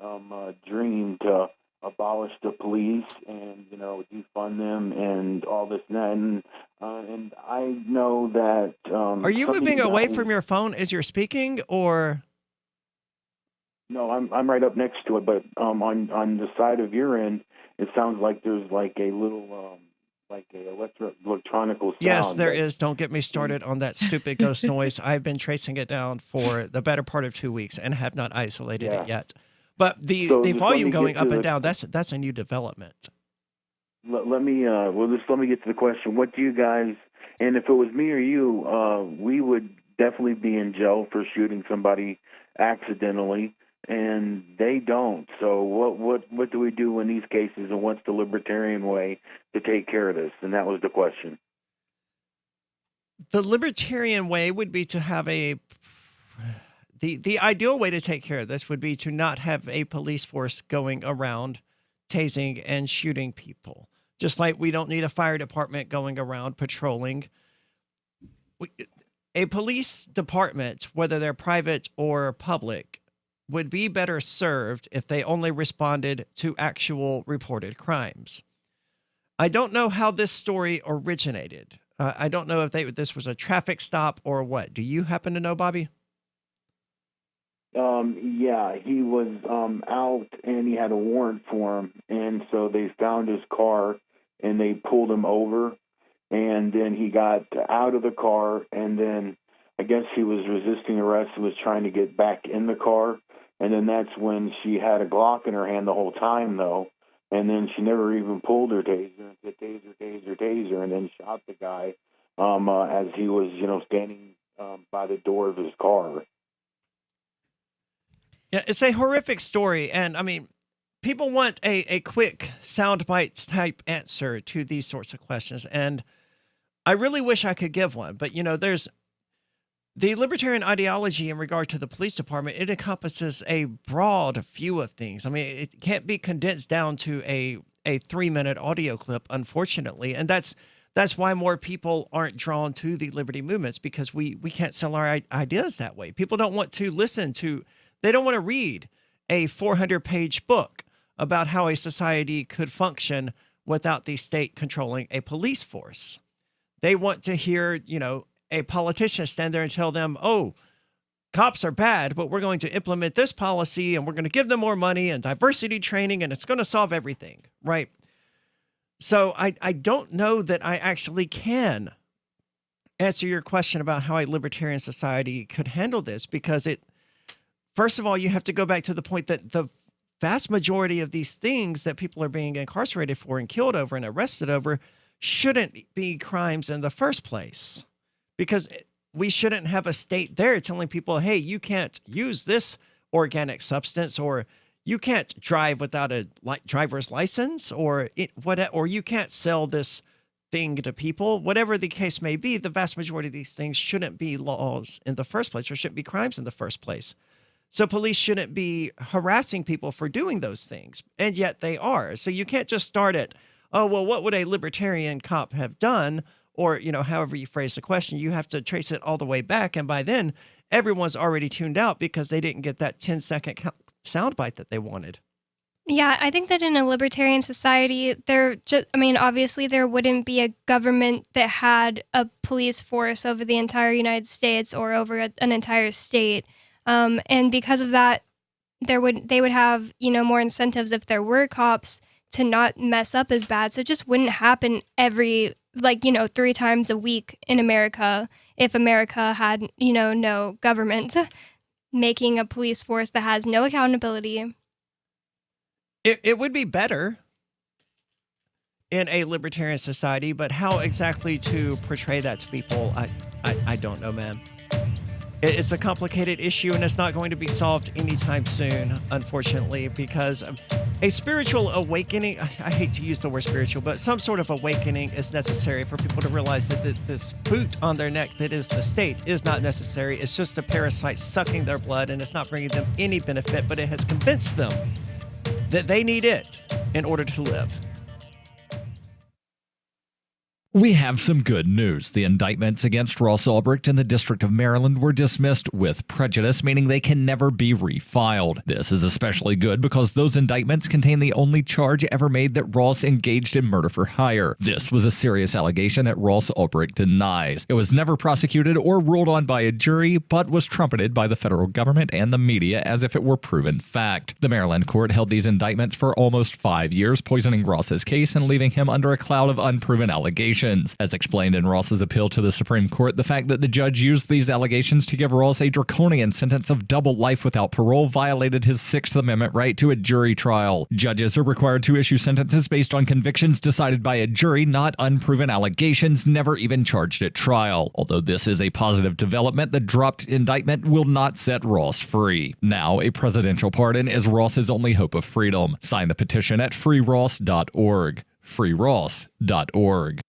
dream to abolish the police and, you know, defund them and all this and that. And I know that. Are you moving away from your phone as you're speaking, or? No, I'm right up next to it, but on the side of your end, it sounds like there's like a little like a electronical sound. Yes, there is. Don't get me started on that stupid ghost noise. I've been tracing it down for the better part of 2 weeks and have not isolated it yet. But the volume going up and down, that's a new development. Let me let me get to the question. What do you guys, and if it was me or you, we would definitely be in jail for shooting somebody accidentally, and they don't. So what do we do in these cases, and what's the libertarian way to take care of this? And that was the question. The libertarian way would be to have the ideal way to take care of this would be to not have a police force going around tasing and shooting people. Just like we don't need a fire department going around patrolling. A police department, whether they're private or public, would be better served if they only responded to actual reported crimes. I don't know how this story originated. I don't know if this was a traffic stop or what. Do you happen to know, Bobby? Yeah, he was out and he had a warrant for him, and so they found his car and they pulled him over, and then he got out of the car, and then I guess he was resisting arrest and was trying to get back in the car, and then that's when she had a Glock in her hand the whole time, though, and then she never even pulled her taser, and said taser, and then shot the guy as he was, standing by the door of his car. Yeah, it's a horrific story, and I mean, people want a quick soundbite type answer to these sorts of questions, and I really wish I could give one. But there's the libertarian ideology in regard to the police department. It encompasses a broad view of things. I mean, it can't be condensed down to a 3-minute audio clip, unfortunately, and that's why more people aren't drawn to the liberty movements, because we can't sell our ideas that way. People don't want to listen to. They don't want to read a 400-page book about how a society could function without the state controlling a police force. They want to hear, a politician stand there and tell them, oh, cops are bad, but we're going to implement this policy and we're going to give them more money and diversity training and it's going to solve everything, right? So I don't know that I actually can answer your question about how a libertarian society could handle this, because first of all, you have to go back to the point that the vast majority of these things that people are being incarcerated for and killed over and arrested over shouldn't be crimes in the first place, because we shouldn't have a state there telling people, hey, you can't use this organic substance, or you can't drive without a driver's license, or you can't sell this thing to people. Whatever the case may be, the vast majority of these things shouldn't be laws in the first place, or shouldn't be crimes in the first place. So police shouldn't be harassing people for doing those things, and yet they are. So you can't just start at, oh, well, what would a libertarian cop have done? Or, however you phrase the question, you have to trace it all the way back. And by then, everyone's already tuned out because they didn't get that 10-second soundbite that they wanted. Yeah, I think that in a libertarian society, obviously there wouldn't be a government that had a police force over the entire United States or over an entire state. And because of that, they would have, more incentives if there were cops to not mess up as bad. So it just wouldn't happen every 3 times a week in America if America had, no government making a police force that has no accountability. It would be better in a libertarian society, but how exactly to portray that to people, I don't know, man. It's a complicated issue, and it's not going to be solved anytime soon, unfortunately, because a spiritual awakening, I hate to use the word spiritual, but some sort of awakening is necessary for people to realize that this boot on their neck that is the state is not necessary. It's just a parasite sucking their blood, and it's not bringing them any benefit, but it has convinced them that they need it in order to live. We have some good news. The indictments against Ross Ulbricht in the District of Maryland were dismissed with prejudice, meaning they can never be refiled. This is especially good because those indictments contain the only charge ever made that Ross engaged in murder for hire. This was a serious allegation that Ross Ulbricht denies. It was never prosecuted or ruled on by a jury, but was trumpeted by the federal government and the media as if it were proven fact. The Maryland court held these indictments for almost 5 years, poisoning Ross's case and leaving him under a cloud of unproven allegations. As explained in Ross's appeal to the Supreme Court, the fact that the judge used these allegations to give Ross a draconian sentence of double life without parole violated his Sixth Amendment right to a jury trial. Judges are required to issue sentences based on convictions decided by a jury, not unproven allegations never even charged at trial. Although this is a positive development, the dropped indictment will not set Ross free. Now, a presidential pardon is Ross's only hope of freedom. Sign the petition at freeross.org. freeross.org.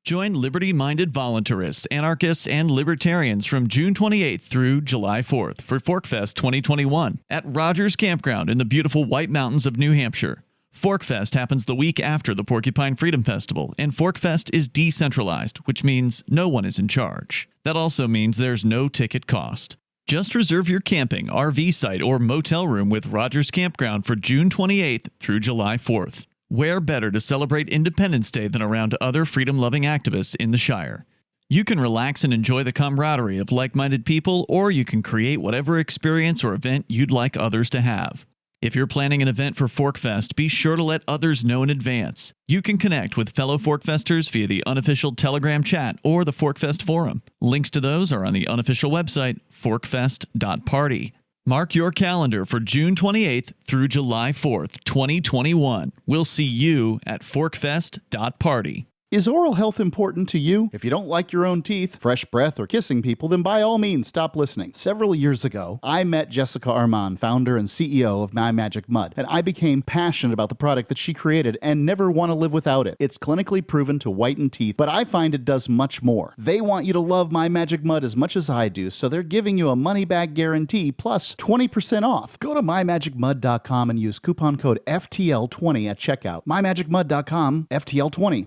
Join liberty-minded voluntarists, anarchists, and libertarians from June 28th through July 4th for ForkFest 2021 at Rogers Campground in the beautiful White Mountains of New Hampshire. ForkFest happens the week after the Porcupine Freedom Festival, and ForkFest is decentralized, which means no one is in charge. That also means there's no ticket cost. Just reserve your camping, RV site, or motel room with Rogers Campground for June 28th through July 4th. Where better to celebrate Independence Day than around other freedom-loving activists in the Shire? You can relax and enjoy the camaraderie of like-minded people, or you can create whatever experience or event you'd like others to have. If you're planning an event for ForkFest, be sure to let others know in advance. You can connect with fellow ForkFesters via the unofficial Telegram chat or the ForkFest forum. Links to those are on the unofficial website, forkfest.party. Mark your calendar for June 28th through July 4th, 2021. We'll see you at forkfest.party. Is oral health important to you? If you don't like your own teeth, fresh breath, or kissing people, then by all means stop listening. Several years ago, I met Jessica Armand, founder and CEO of My Magic Mud, and I became passionate about the product that she created and never want to live without it. It's clinically proven to whiten teeth, but I find it does much more. They want you to love My Magic Mud as much as I do, so they're giving you a money-back guarantee plus 20% off. Go to mymagicmud.com and use coupon code FTL20 at checkout. mymagicmud.com, FTL20.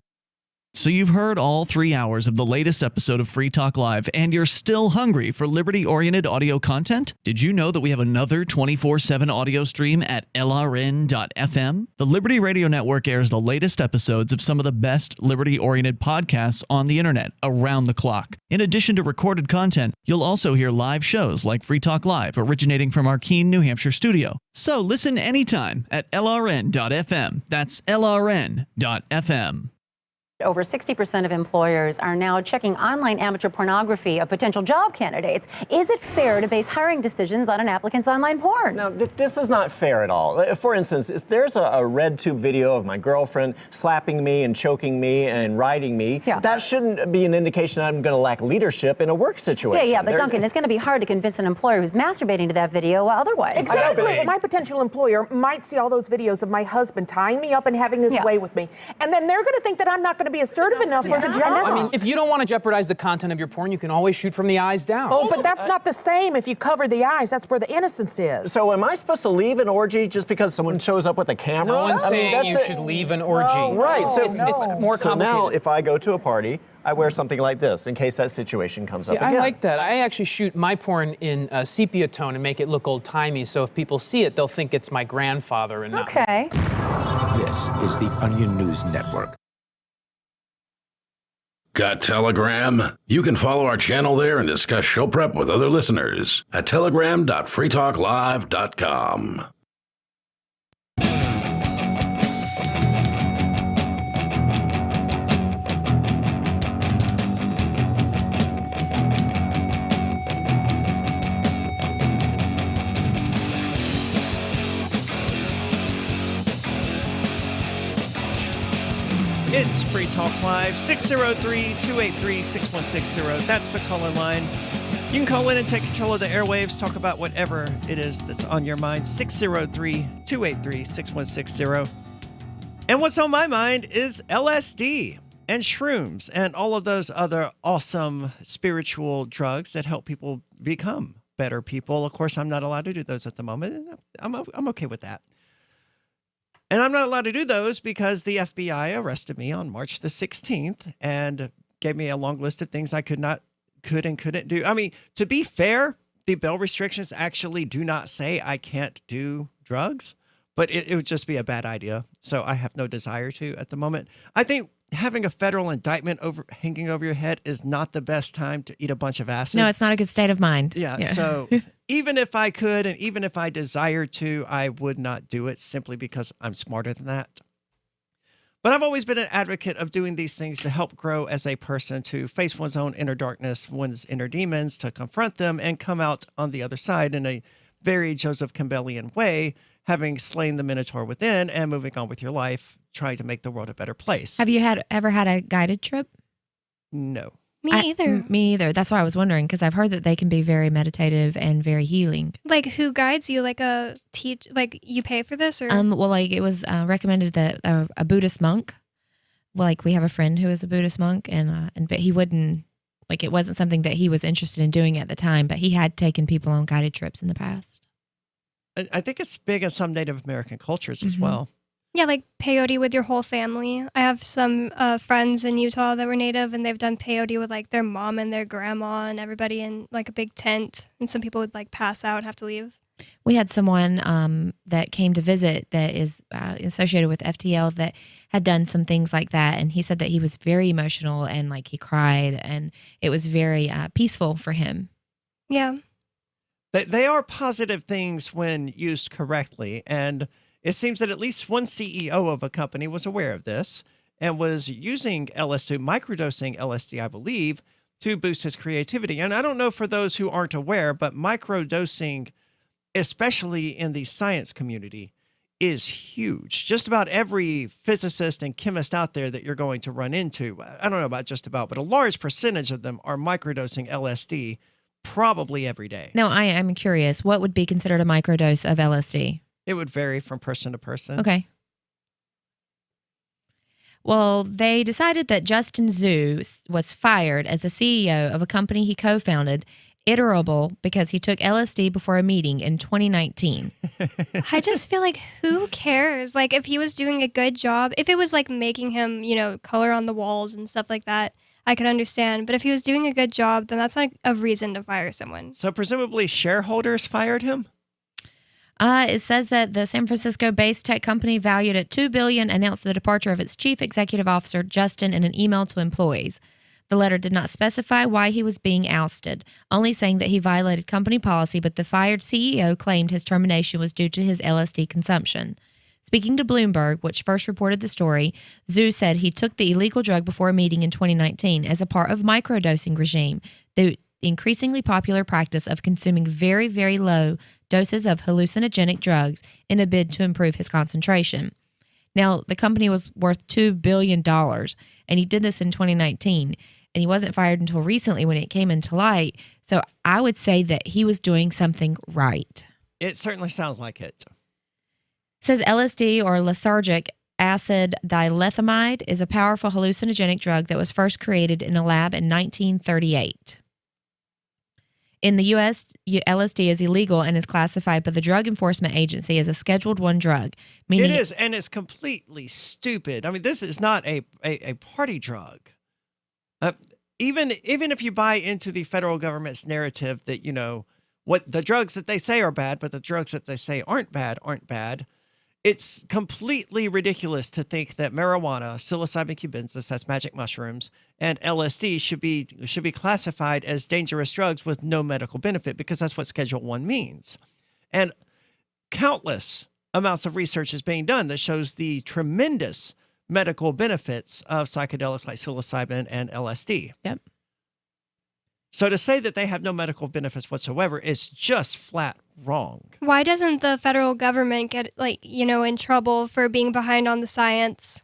So you've heard all 3 hours of the latest episode of Free Talk Live, and you're still hungry for liberty-oriented audio content? Did you know that we have another 24/7 audio stream at LRN.FM? The Liberty Radio Network airs the latest episodes of some of the best liberty-oriented podcasts on the internet around the clock. In addition to recorded content, you'll also hear live shows like Free Talk Live, originating from our Keene, New Hampshire studio. So listen anytime at LRN.FM. That's LRN.FM. Over 60% of employers are now checking online amateur pornography of potential job candidates. Is it fair to base hiring decisions on an applicant's online porn? Now, this is not fair at all. For instance, if there's a red tube video of my girlfriend slapping me and choking me and riding me, that shouldn't be an indication that I'm going to lack leadership in a work situation. Yeah, but Duncan, it's going to be hard to convince an employer who's masturbating to that video otherwise. Exactly. My potential employer might see all those videos of my husband tying me up and having his way with me. And then they're going to think that I'm not going to be assertive enough for the job. I mean, if you don't want to jeopardize the content of your porn, you can always shoot from the eyes down. Oh, but that's not the same if you cover the eyes. That's where the innocence is. So am I supposed to leave an orgy just because someone shows up with a camera? No one's saying you should leave an orgy. Right. So it's more complicated. So now, if I go to a party, I wear something like this in case that situation comes up again. I like that. I actually shoot my porn in sepia tone and make it look old-timey, so if people see it, they'll think it's my grandfather and not me. This is the Onion News Network. Got Telegram? You can follow our channel there and discuss show prep with other listeners at telegram.freetalklive.com. It's Free Talk Live, 603-283-6160. That's the caller line. You can call in and take control of the airwaves, talk about whatever it is that's on your mind, 603-283-6160. And what's on my mind is LSD and shrooms and all of those other awesome spiritual drugs that help people become better people. Of course, I'm not allowed to do those at the moment. I'm okay with that. And I'm not allowed to do those because the FBI arrested me on March the 16th and gave me a long list of things I could and couldn't do. I mean, to be fair, the bail restrictions actually do not say I can't do drugs, but it would just be a bad idea. So I have no desire to at the moment. I think having a federal indictment hanging over your head is not the best time to eat a bunch of acid. No, it's not a good state of mind. Yeah. So even if I could, and even if I desired to, I would not do it simply because I'm smarter than that. But I've always been an advocate of doing these things to help grow as a person, to face one's own inner darkness, one's inner demons, to confront them and come out on the other side in a very Joseph Campbellian way, having slain the Minotaur within and moving on with your life, trying to make the world a better place. Have you ever had a guided trip? No. Me either. Me either. That's why I was wondering, because I've heard that they can be very meditative and very healing. Like, who guides you? Like like you pay for this, or? Well, like it was recommended that a Buddhist monk. Well, like we have a friend who is a Buddhist monk, but he wouldn't, like it wasn't something that he was interested in doing at the time, but he had taken people on guided trips in the past. I think it's big in some Native American cultures as well. Yeah, like peyote with your whole family. I have some friends in Utah that were Native, and they've done peyote with like their mom and their grandma and everybody in like a big tent. And some people would like pass out and have to leave. We had someone that came to visit that is associated with FTL that had done some things like that. And he said that he was very emotional and like he cried, and it was very peaceful for him. Yeah. They are positive things when used correctly. And it seems that at least one CEO of a company was aware of this and was using LSD, microdosing LSD, I believe, to boost his creativity. And I don't know for those who aren't aware, but microdosing, especially in the science community, is huge. Just about every physicist and chemist out there that you're going to run into, I don't know about just about, but a large percentage of them are microdosing LSD probably every day. Now, I am curious, what would be considered a microdose of LSD? It would vary from person to person. Okay. Well, they decided that Justin Zhu was fired as the CEO of a company he co-founded, Iterable, because he took LSD before a meeting in 2019. I just feel like, who cares? Like, if he was doing a good job, if it was like making him, color on the walls and stuff like that, I could understand. But if he was doing a good job, then that's not a reason to fire someone. So presumably shareholders fired him? It says that the San Francisco-based tech company, valued at $2 billion, announced the departure of its chief executive officer, Justin, in an email to employees. The letter did not specify why he was being ousted, only saying that he violated company policy, but the fired CEO claimed his termination was due to his LSD consumption. Speaking to Bloomberg, which first reported the story, Zhu said he took the illegal drug before a meeting in 2019 as a part of microdosing regime, the increasingly popular practice of consuming very, very low doses of hallucinogenic drugs in a bid to improve his concentration. Now, the company was worth $2 billion, and he did this in 2019, and he wasn't fired until recently when it came into light. So I would say that he was doing something right. It certainly sounds like it. It says LSD, or lysergic acid dilithiamide, is a powerful hallucinogenic drug that was first created in a lab in 1938. In the U.S., LSD is illegal and is classified by the Drug Enforcement Agency as a Scheduled I drug. Meaning it is, and it's completely stupid. I mean, this is not a party drug. Even if you buy into the federal government's narrative that, what the drugs that they say are bad, but the drugs that they say aren't bad, it's completely ridiculous to think that marijuana, psilocybin cubensis, that's magic mushrooms, and LSD should be classified as dangerous drugs with no medical benefit, because that's what Schedule I means. And countless amounts of research is being done that shows the tremendous medical benefits of psychedelics like psilocybin and LSD. Yep. So to say that they have no medical benefits whatsoever is just flat wrong. Why doesn't the federal government get, in trouble for being behind on the science?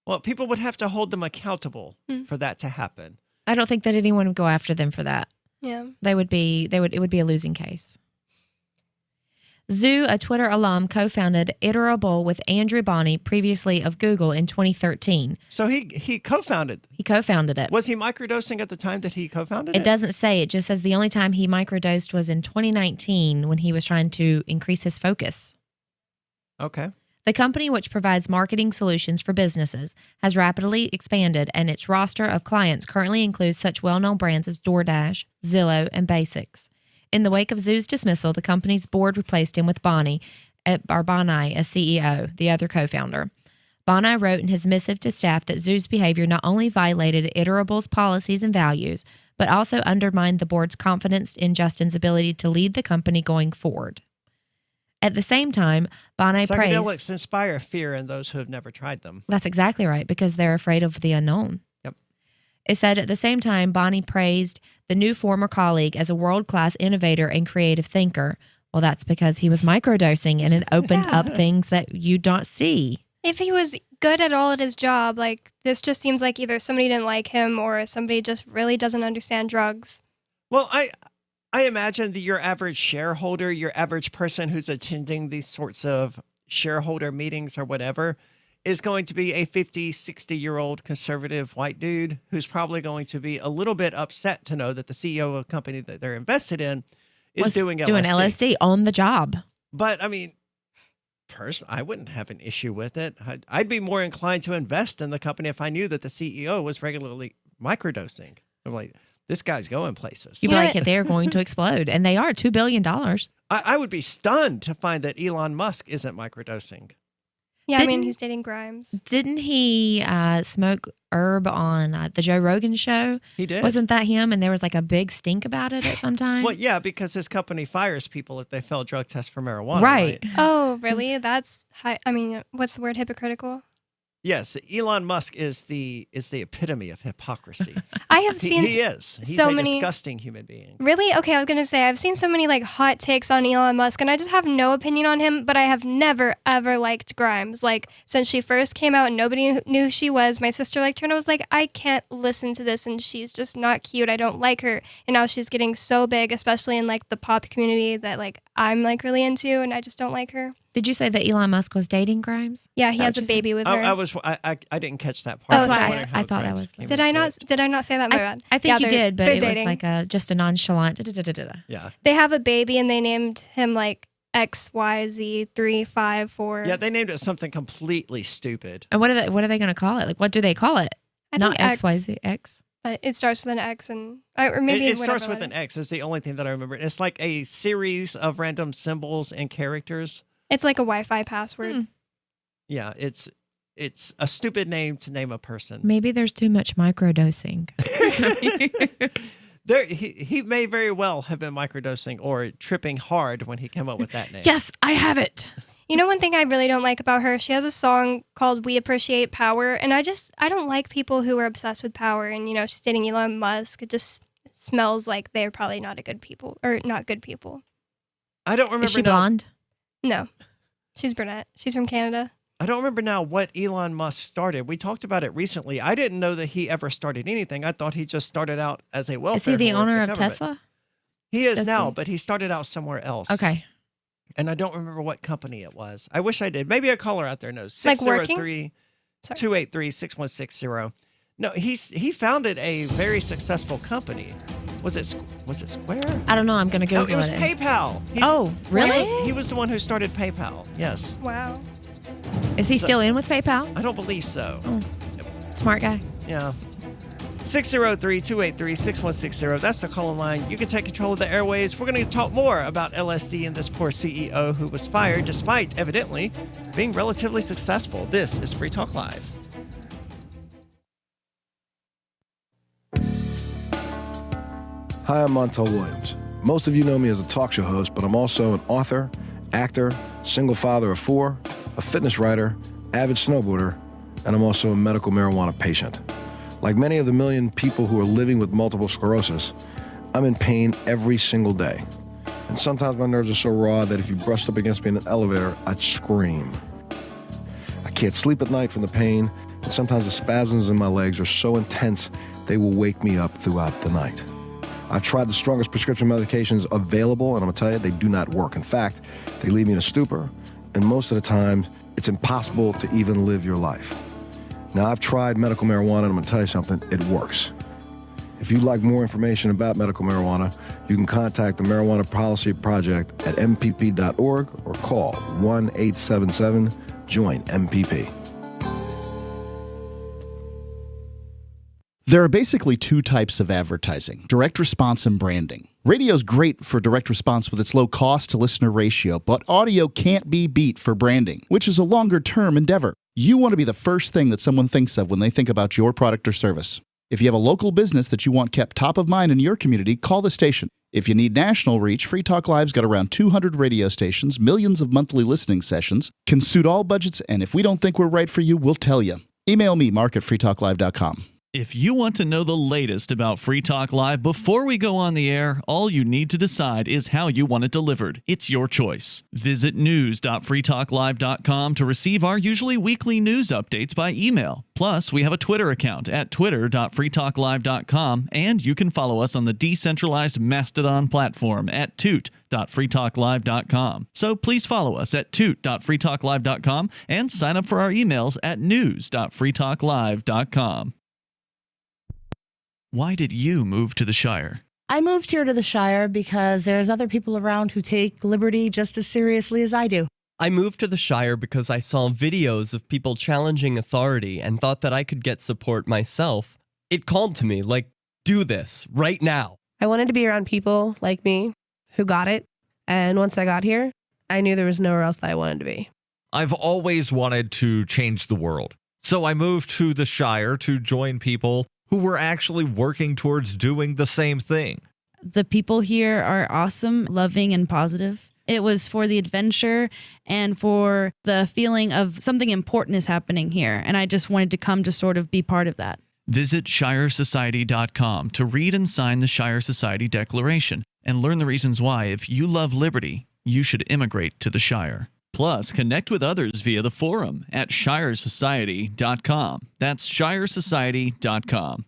Well, people would have to hold them accountable for that to happen. I don't think that anyone would go after them for that. Yeah. It would be a losing case. Zhu, a Twitter alum, co-founded Iterable with Andrew Bonney, previously of Google, in 2013. So he co-founded. He co-founded it. Was he microdosing at the time that he co-founded it? It doesn't say. It just says the only time he microdosed was in 2019 when he was trying to increase his focus. Okay. The company, which provides marketing solutions for businesses, has rapidly expanded, and its roster of clients currently includes such well-known brands as DoorDash, Zillow, and Basics. In the wake of Zoo's dismissal, the company's board replaced him with Bonnie as CEO, the other co-founder. Bonnie wrote in his missive to staff that Zoo's behavior not only violated Iterable's policies and values, but also undermined the board's confidence in Justin's ability to lead the company going forward. At the same time, Bonnie praised... Psychedelics inspire fear in those who have never tried them. That's exactly right, because they're afraid of the unknown. Yep. It said at the same time, Bonnie praised the new former colleague as a world-class innovator and creative thinker. Well, that's because he was microdosing and it opened up things that you don't see. If he was good at all at his job, like, this just seems like either somebody didn't like him or somebody just really doesn't understand drugs. Well, I imagine that your average shareholder, your average person who's attending these sorts of shareholder meetings or whatever, is going to be a 50, 60-year-old conservative white dude who's probably going to be a little bit upset to know that the CEO of a company that they're invested in is doing LSD on the job. But, I mean, I wouldn't have an issue with it. I'd be more inclined to invest in the company if I knew that the CEO was regularly microdosing. I'm like, this guy's going places. You'd be like, they're going to explode. And they are, $2 billion. I would be stunned to find that Elon Musk isn't microdosing. Yeah, I mean, he's dating Grimes. Didn't he smoke herb on the Joe Rogan show? He did. Wasn't that him? And there was like a big stink about it at some time? Well, yeah, because his company fires people if they fail drug tests for marijuana. Right. Oh, really? That's I mean, what's the word? Hypocritical? Yes, Elon Musk is the epitome of hypocrisy. I have seen he is. He's so a many disgusting human being. Really? Okay, I was going to say, I've seen so many like hot takes on Elon Musk, and I just have no opinion on him, but I have never, ever liked Grimes. Like, since she first came out and nobody knew who she was, my sister liked her, and I was like, I can't listen to this, and she's just not cute. I don't like her. And now she's getting so big, especially in like the pop community that like I'm like really into, and I just don't like her. Did you say that Elon Musk was dating Grimes? Yeah, he has a baby with her. I didn't catch that part. Oh, sorry. I thought that was. Did I not say that? My bad. I think you did, but it dating. was like just a nonchalant. Yeah. They have a baby, and they named him like XYZ354. Yeah, they named it something completely stupid. And what are they going to call it? Like, what do they call it? Not XYZ X. But it starts with an X, or maybe it starts with an X. Is the only thing that I remember. It's like a series of random symbols and characters. It's like a Wi-Fi password. Yeah, it's a stupid name to name a person. Maybe there's too much microdosing. He may very well have been microdosing or tripping hard when he came up with that name. Yes, I have it. You know, one thing I really don't like about her, she has a song called We Appreciate Power, and I don't like people who are obsessed with power, and, you know, she's dating Elon Musk. It just smells like they're probably not good people. I don't remember. Is she blonde? No, she's brunette. She's from Canada. I don't remember now what Elon Musk started. We talked about it recently. I didn't know that he ever started anything. I thought he just started out as a welfare. Is he the whore owner at of government. Tesla? He is now, but he started out somewhere else. Okay. And I don't remember what company it was. I wish I did. Maybe a caller out there knows. Like working? 603-283-6160. No, he founded a very successful company. Was it Square? I don't know. I'm going to go. No, it was PayPal. Really? He was the one who started PayPal. Yes. Wow. Is he still in with PayPal? I don't believe so. Oh. Smart guy. Yeah. 603-283-6160. That's the call line. You can take control of the airwaves. We're going to talk more about LSD and this poor CEO who was fired despite, evidently, being relatively successful. This is Free Talk Live. Hi, I'm Montel Williams. Most of you know me as a talk show host, but I'm also an author, actor, single father of 4, a fitness writer, avid snowboarder, and I'm also a medical marijuana patient. Like many of the million people who are living with multiple sclerosis, I'm in pain every single day. And sometimes my nerves are so raw that if you brushed up against me in an elevator, I'd scream. I can't sleep at night from the pain, and sometimes the spasms in my legs are so intense they will wake me up throughout the night. I've tried the strongest prescription medications available, and I'm gonna tell you, they do not work. In fact, they leave me in a stupor, and most of the time, it's impossible to even live your life. Now, I've tried medical marijuana, and I'm gonna tell you something, it works. If you'd like more information about medical marijuana, you can contact the Marijuana Policy Project at mpp.org or call 1-877 Join MPP. There are basically two types of advertising, direct response and branding. Radio's great for direct response with its low cost to listener ratio, but audio can't be beat for branding, which is a longer term endeavor. You want to be the first thing that someone thinks of when they think about your product or service. If you have a local business that you want kept top of mind in your community, call the station. If you need national reach, Free Talk Live's got around 200 radio stations, millions of monthly listening sessions, can suit all budgets, and if we don't think we're right for you, we'll tell you. Email me, mark@freetalklive.com. If you want to know the latest about Free Talk Live before we go on the air, all you need to decide is how you want it delivered. It's your choice. Visit news.freetalklive.com to receive our usually weekly news updates by email. Plus, we have a Twitter account at twitter.freetalklive.com, and you can follow us on the decentralized Mastodon platform at toot.freetalklive.com. So please follow us at toot.freetalklive.com and sign up for our emails at news.freetalklive.com. Why did you move to the Shire? I moved here to the Shire because there's other people around who take liberty just as seriously as I do. I moved to the Shire because I saw videos of people challenging authority and thought that I could get support myself. It called to me, like, do this right now. I wanted to be around people like me who got it. And once I got here, I knew there was nowhere else that I wanted to be. I've always wanted to change the world. So I moved to the Shire to join people who were actually working towards doing the same thing. The people here are awesome, loving, and positive. It was for the adventure and for the feeling of something important is happening here. And I just wanted to come to sort of be part of that. Visit shiresociety.com to read and sign the Shire Society Declaration and learn the reasons why, if you love liberty, you should immigrate to the Shire. Plus, connect with others via the forum at shiresociety.com. That's shiresociety.com.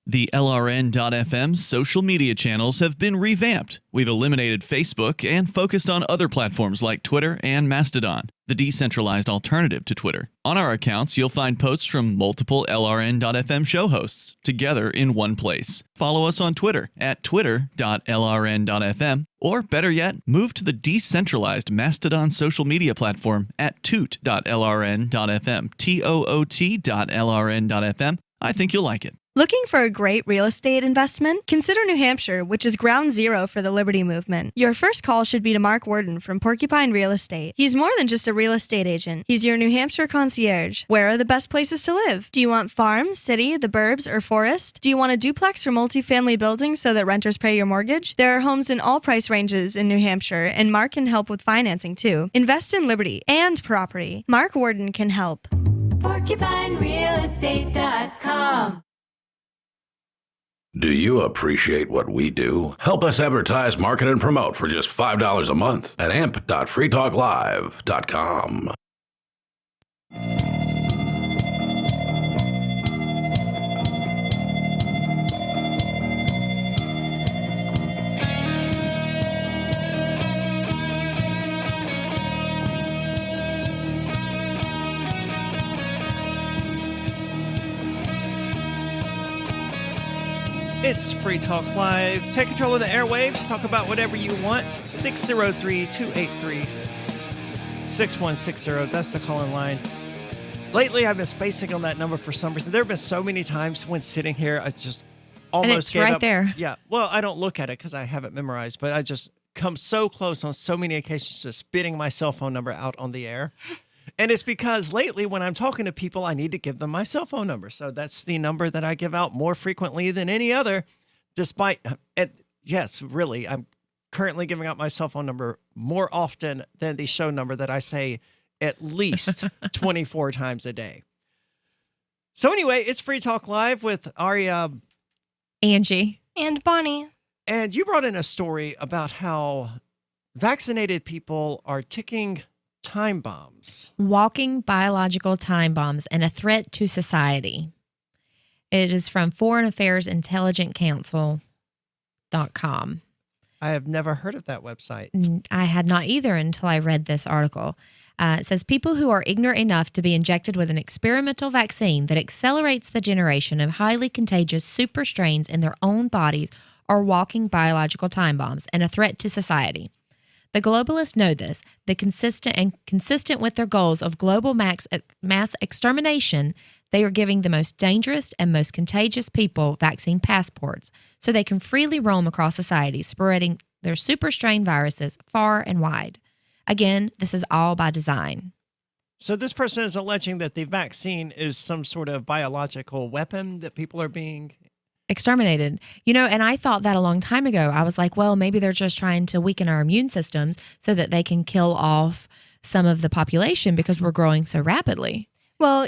The LRN.FM social media channels have been revamped. We've eliminated Facebook and focused on other platforms like Twitter and Mastodon, the decentralized alternative to Twitter. On our accounts, you'll find posts from multiple LRN.FM show hosts together in one place. Follow us on Twitter at twitter.lrn.fm, or better yet, move to the decentralized Mastodon social media platform at toot.lrn.fm, toot.lrn.fm. I think you'll like it. Looking for a great real estate investment? Consider New Hampshire, which is ground zero for the Liberty Movement. Your first call should be to Mark Worden from Porcupine Real Estate. He's more than just a real estate agent. He's your New Hampshire concierge. Where are the best places to live? Do you want farm, city, the burbs, or forest? Do you want a duplex or multifamily building so that renters pay your mortgage? There are homes in all price ranges in New Hampshire, and Mark can help with financing too. Invest in liberty and property. Mark Worden can help. PorcupineRealEstate.com. Do you appreciate what we do? Help us advertise, market, and promote for just $5 a month at amp.freetalklive.com. It's Free Talk Live. Take control of the airwaves. Talk about whatever you want. 603-283-6160. That's the call-in line. Lately, I've been spacing on that number for some reason. There have been so many times when sitting here, I just almost gave right up. there. Yeah. Well, I don't look at it because I have it memorized, but I just come so close on so many occasions to spitting my cell phone number out on the air. And it's because lately when I'm talking to people, I need to give them my cell phone number. So that's the number that I give out more frequently than any other, despite, yes, really, I'm currently giving out my cell phone number more often than the show number that I say at least 24 times a day. So anyway, it's Free Talk Live with Aria, Angie, and Bonnie. And you brought in a story about how vaccinated people are ticking time bombs. Walking biological time bombs and a threat to society. It is from Foreign Affairs Intelligence Council.com. I have never heard of that website. I had not either until I read this article. It says people who are ignorant enough to be injected with an experimental vaccine that accelerates the generation of highly contagious super strains in their own bodies are walking biological time bombs and a threat to society. The globalists know this. Consistent with their goals of global mass extermination, they are giving the most dangerous and most contagious people vaccine passports so they can freely roam across society, spreading their super strain viruses far and wide. Again, this is all by design. So this person is alleging that the vaccine is some sort of biological weapon that people are being exterminated. And I thought that a long time ago. I was like, well, maybe they're just trying to weaken our immune systems so that they can kill off some of the population because we're growing so rapidly. Well,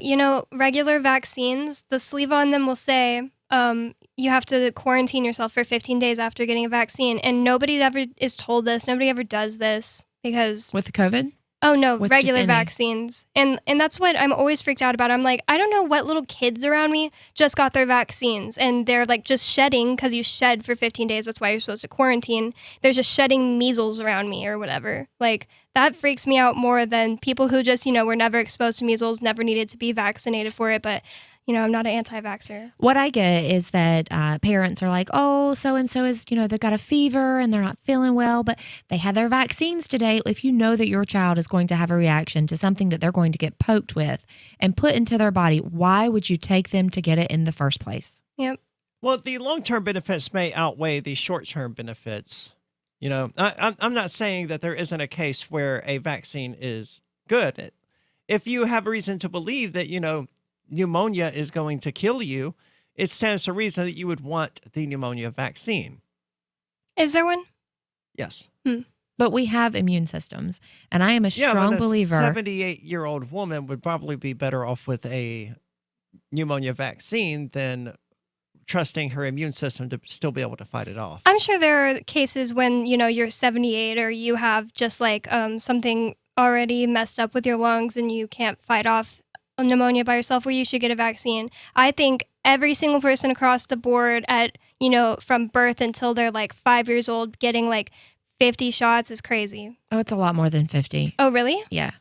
regular vaccines, the sleeve on them will say you have to quarantine yourself for 15 days after getting a vaccine. And nobody ever is told this. Nobody ever does this because... With the COVID? Oh, no, With regular just any. vaccines. And that's what I'm always freaked out about. I'm like, I don't know what little kids around me just got their vaccines. And they're like just shedding because you shed for 15 days. That's why you're supposed to quarantine. They're just shedding measles around me or whatever. Like, that freaks me out more than people who just, were never exposed to measles, never needed to be vaccinated for it. But, I'm not an anti-vaxxer. What I get is that parents are like, oh, so-and-so is, they've got a fever and they're not feeling well, but they had their vaccines today. If you know that your child is going to have a reaction to something that they're going to get poked with and put into their body, why would you take them to get it in the first place? Yep. Well, the long-term benefits may outweigh the short-term benefits. I'm not saying that there isn't a case where a vaccine is good. If you have a reason to believe that, pneumonia is going to kill you, it stands to reason that you would want the pneumonia vaccine. Is there one? Yes. But we have immune systems, and I am a strong believer. A 78-year-old woman would probably be better off with a pneumonia vaccine than trusting her immune system to still be able to fight it off. I'm sure there are cases when, you're 78 or you have just like something already messed up with your lungs and you can't fight off pneumonia by yourself where you should get a vaccine. I think every single person across the board at, from birth until they're like 5 years old getting like 50 shots is crazy. Oh, it's a lot more than 50. Oh, really? Yeah.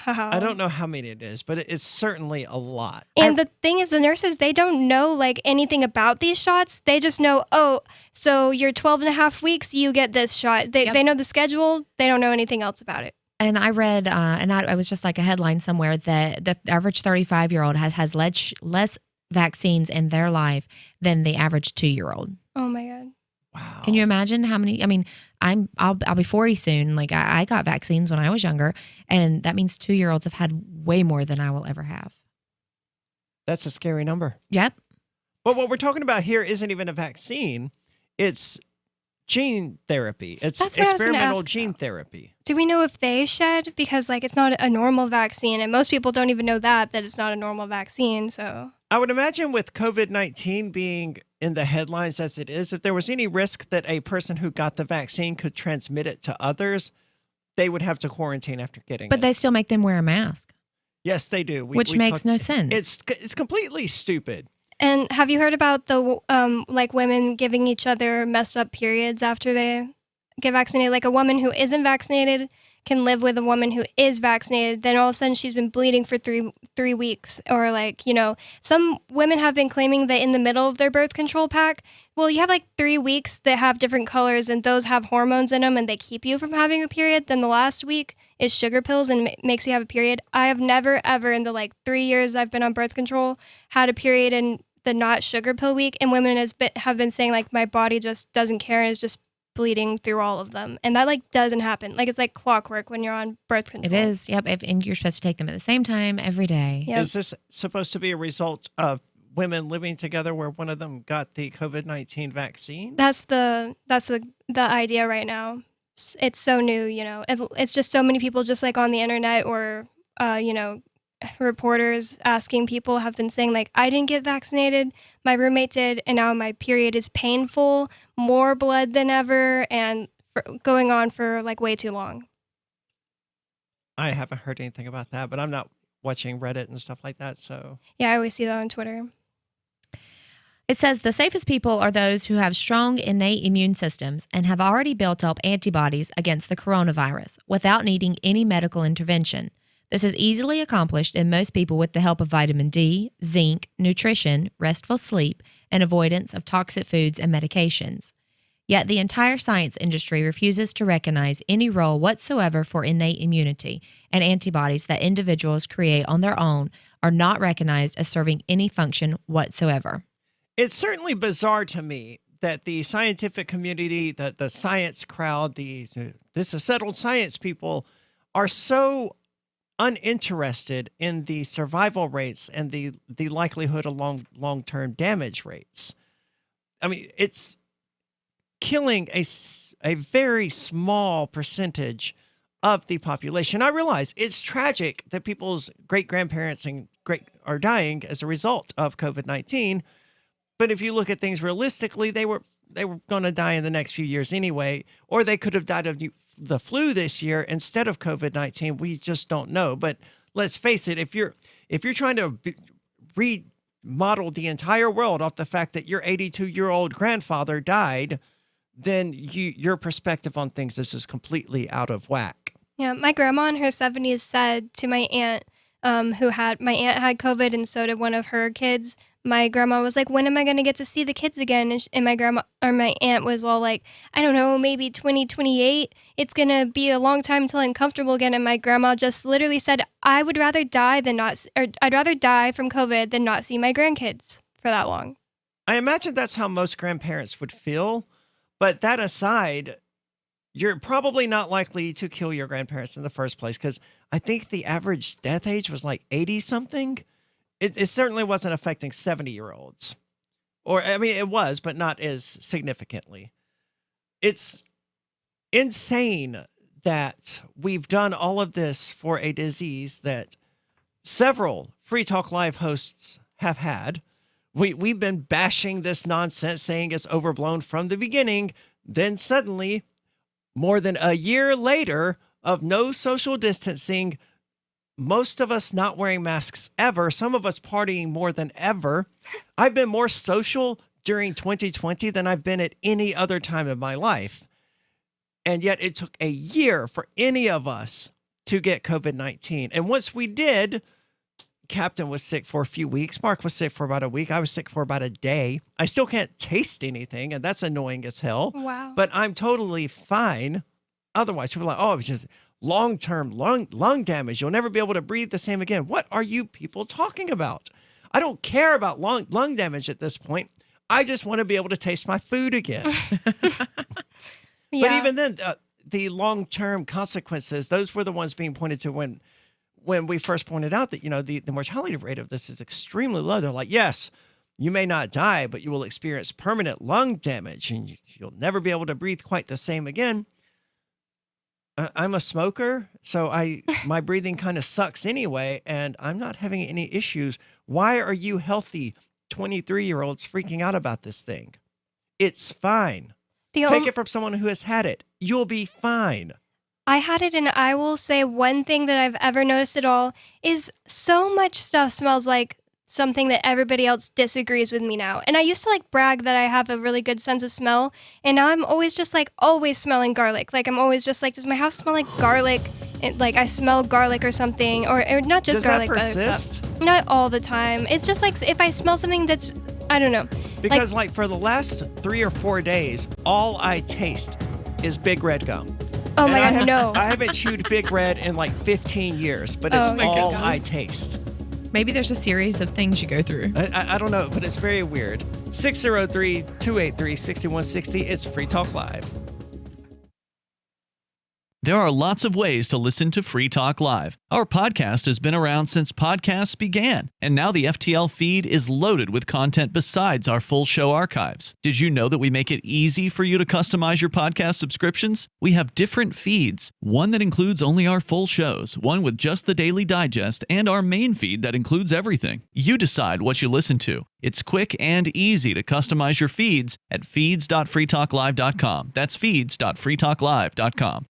Wow. I don't know how many it is, but it's certainly a lot. And the thing is, the nurses, they don't know like anything about these shots. They just know, oh, so you're 12 and a half weeks, you get this shot. They know the schedule. They don't know anything else about it. And I read, I was just like a headline somewhere that the average 35-year-old has less vaccines in their life than the average 2-year-old. Oh my God. Wow. Can you imagine how many? I mean, I'll be 40 soon. Like I got vaccines when I was younger, and that means 2-year-olds have had way more than I will ever have. That's a scary number. Yep. But what we're talking about here isn't even a vaccine. It's gene therapy. It's experimental gene therapy. Do we know if they shed? Because like it's not a normal vaccine, and most people don't even know that it's not a normal vaccine. So I would imagine with COVID-19 being in the headlines as it is, if there was any risk that a person who got the vaccine could transmit it to others, they would have to quarantine after getting it. But they still make them wear a mask. Yes, they do. Which makes no sense. It's completely stupid. And have you heard about the like women giving each other messed up periods after they get vaccinated? Like a woman who isn't vaccinated can live with a woman who is vaccinated. Then all of a sudden she's been bleeding for three weeks. Or like, some women have been claiming that in the middle of their birth control pack, well, you have like 3 weeks that have different colors and those have hormones in them and they keep you from having a period. Then the last week is sugar pills and makes you have a period. I have never, ever in the like 3 years I've been on birth control had a period in the not sugar pill week. And women have been saying like my body just doesn't care and is just bleeding through all of them. And that like doesn't happen. Like it's like clockwork when you're on birth control. It is. Yep. And you're supposed to take them at the same time every day. Yep. Is this supposed to be a result of women living together where one of them got the COVID-19 vaccine? That's the idea right now. It's so new, it's just so many people just like on the internet or, reporters asking people have been saying like, I didn't get vaccinated, my roommate did, and now my period is painful, more blood than ever, and going on for like way too long. I haven't heard anything about that, but I'm not watching Reddit and stuff like that, so. Yeah, I always see that on Twitter. It says the safest people are those who have strong innate immune systems and have already built up antibodies against the coronavirus without needing any medical intervention. This is easily accomplished in most people with the help of vitamin D, zinc, nutrition, restful sleep, and avoidance of toxic foods and medications. Yet the entire science industry refuses to recognize any role whatsoever for innate immunity, and antibodies that individuals create on their own are not recognized as serving any function whatsoever. It's certainly bizarre to me that the scientific community, the science crowd, this is settled science people are so uninterested in the survival rates and the likelihood of long-term damage rates. I mean, it's killing a very small percentage of the population. I realize it's tragic that people's great-grandparents are dying as a result of COVID-19. But if you look at things realistically, they were going to die in the next few years anyway, or they could have died of the flu this year instead of COVID-19. We just don't know. But let's face it, if you're trying to remodel the entire world off the fact that your 82-year-old grandfather died, then your perspective on things is just completely out of whack. Yeah, my grandma in her 70s said to my aunt, my aunt had COVID and so did one of her kids. My grandma was like, when am I going to get to see the kids again? And my aunt was all like, I don't know, maybe 2028. It's going to be a long time until I'm comfortable again. And my grandma just literally said, I'd rather die from COVID than not see my grandkids for that long. I imagine that's how most grandparents would feel. But that aside, you're probably not likely to kill your grandparents in the first place, because I think the average death age was like 80-something. It certainly wasn't affecting 70-year-olds. Or, I mean, it was, but not as significantly. It's insane that we've done all of this for a disease that several Free Talk Live hosts have had. We've been bashing this nonsense, saying it's overblown from the beginning. Then suddenly, more than a year later of no social distancing, most of us not wearing masks ever, some of us partying more than ever. I've been more social during 2020 than I've been at any other time in my life. And yet it took a year for any of us to get COVID-19. And once we did, Captain was sick for a few weeks. Mark was sick for about a week. I was sick for about a day. I still can't taste anything, and that's annoying as hell. Wow. But I'm totally fine. Otherwise, people are like, oh, it was just long-term lung damage. You'll never be able to breathe the same again. What are you people talking about? I don't care about lung damage at this point. I just want to be able to taste my food again. But even then, the long-term consequences, those were the ones being pointed to when we first pointed out that, the mortality rate of this is extremely low. They're like, yes, you may not die, but you will experience permanent lung damage and you'll never be able to breathe quite the same again. I'm a smoker, so my breathing kind of sucks anyway, and I'm not having any issues. Why are you healthy 23-year-olds freaking out about this thing? It's fine. Take it from someone who has had it. You'll be fine. I had it, and I will say one thing that I've ever noticed at all is so much stuff smells like something that everybody else disagrees with me now. And I used to brag that I have a really good sense of smell, and now I'm always just always smelling garlic. I'm always just does my house smell like garlic? And, I smell garlic or something, or not just garlic, but other stuff. Not all the time. It's just if I smell something that's, I don't know. Because for the last 3 or 4 days, all I taste is Big Red gum. Oh my God, no. I haven't chewed Big Red in 15 years, but it's all I taste. Maybe there's a series of things you go through. I don't know, but it's very weird. 603-283-6160. It's Free Talk Live. There are lots of ways to listen to Free Talk Live. Our podcast has been around since podcasts began, and now the FTL feed is loaded with content besides our full show archives. Did you know that we make it easy for you to customize your podcast subscriptions? We have different feeds, one that includes only our full shows, one with just the Daily Digest, and our main feed that includes everything. You decide what you listen to. It's quick and easy to customize your feeds at feeds.freetalklive.com. That's feeds.freetalklive.com.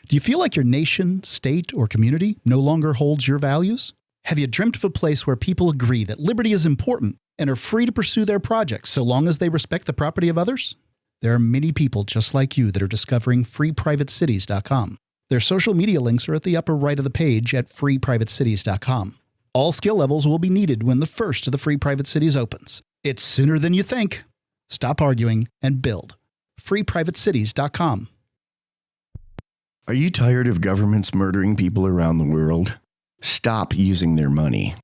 Do you feel like your nation, state, or community no longer holds your values? Have you dreamt of a place where people agree that liberty is important and are free to pursue their projects so long as they respect the property of others? There are many people just like you that are discovering freeprivatecities.com. Their social media links are at the upper right of the page at freeprivatecities.com. All skill levels will be needed when the first of the Free Private Cities opens. It's sooner than you think. Stop arguing and build. freeprivatecities.com. Are you tired of governments murdering people around the world? Stop using their money.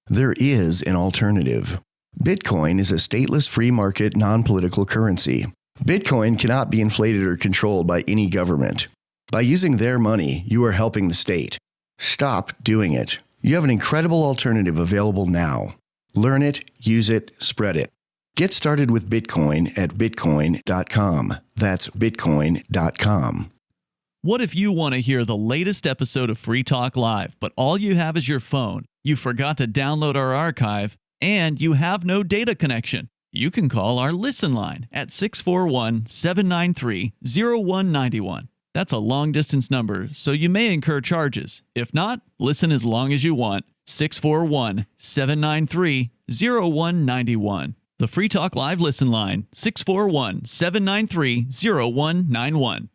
There is an alternative. Bitcoin is a stateless free market non-political currency. Bitcoin cannot be inflated or controlled by any government. By using their money, you are helping the state. Stop doing it. You have an incredible alternative available now. Learn it, use it, spread it. Get started with Bitcoin at bitcoin.com. That's bitcoin.com. What if you want to hear the latest episode of Free Talk Live, but all you have is your phone, you forgot to download our archive, and you have no data connection? You can call our Listen line at 641-793-0191. That's a long-distance number, so you may incur charges. If not, listen as long as you want. 641-793-0191. The Free Talk Live Listen line, 641-793-0191.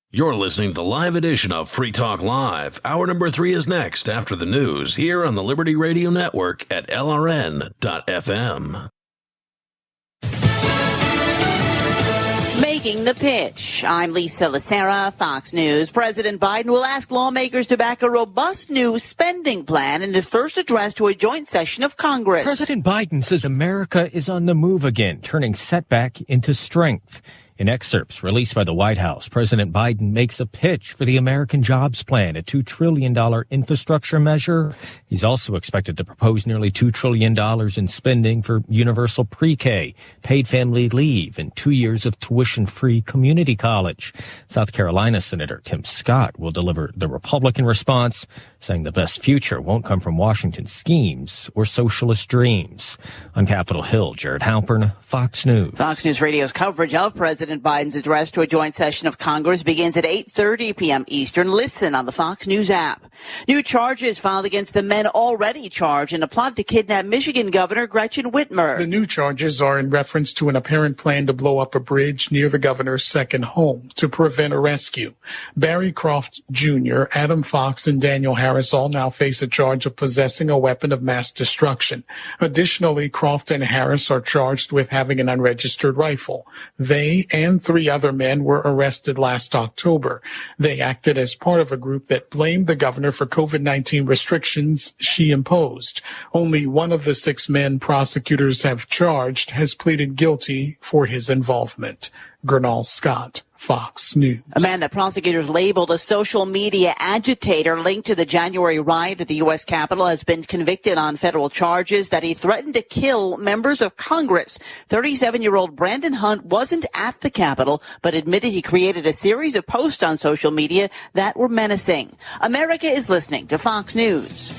You're listening to the live edition of Free Talk Live. Hour number 3 is next after the news here on the Liberty Radio Network at LRN.FM. Making the pitch. I'm Lisa Lacera, Fox News. President Biden will ask lawmakers to back a robust new spending plan in his first address to a joint session of Congress. President Biden says America is on the move again, turning setback into strength. In excerpts released by the White House, President Biden makes a pitch for the American Jobs Plan, a $2 trillion infrastructure measure. He's also expected to propose nearly $2 trillion in spending for universal pre-K, paid family leave, and 2 years of tuition-free community college. South Carolina Senator Tim Scott will deliver the Republican response, saying the best future won't come from Washington's schemes or socialist dreams. On Capitol Hill, Jared Halpern, Fox News. Fox News Radio's coverage of President Biden's address to a joint session of Congress begins at 8:30 p.m. Eastern. Listen on the Fox News app. New charges filed against the men already charged in a plot to kidnap Michigan Governor Gretchen Whitmer. The new charges are in reference to an apparent plan to blow up a bridge near the governor's second home to prevent a rescue. Barry Croft Jr., Adam Fox, and Daniel Harris all now face a charge of possessing a weapon of mass destruction. Additionally, Croft and Harris are charged with having an unregistered rifle. They and 3 other men were arrested last October. They acted as part of a group that blamed the governor for COVID-19 restrictions she imposed. Only one of the 6 men prosecutors have charged has pleaded guilty for his involvement. Gernal Scott, Fox News. A man that prosecutors labeled a social media agitator linked to the January riot at the U.S. Capitol has been convicted on federal charges that he threatened to kill members of Congress. 37-year-old Brandon Hunt wasn't at the Capitol, but admitted he created a series of posts on social media that were menacing. America is listening to Fox News.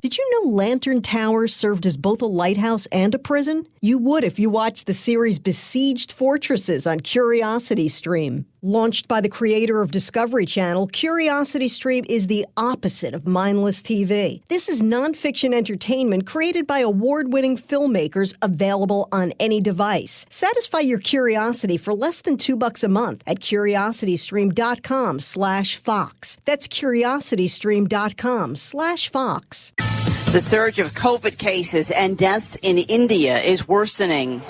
Did you know Lantern Towers served as both a lighthouse and a prison? You would if you watched the series Besieged Fortresses on CuriosityStream. Launched by the creator of Discovery Channel, CuriosityStream is the opposite of mindless TV. This is nonfiction entertainment created by award-winning filmmakers, available on any device. Satisfy your curiosity for less than $2 a month at curiositystream.com/Fox. That's curiositystream.com/Fox. The surge of COVID cases and deaths in India is worsening.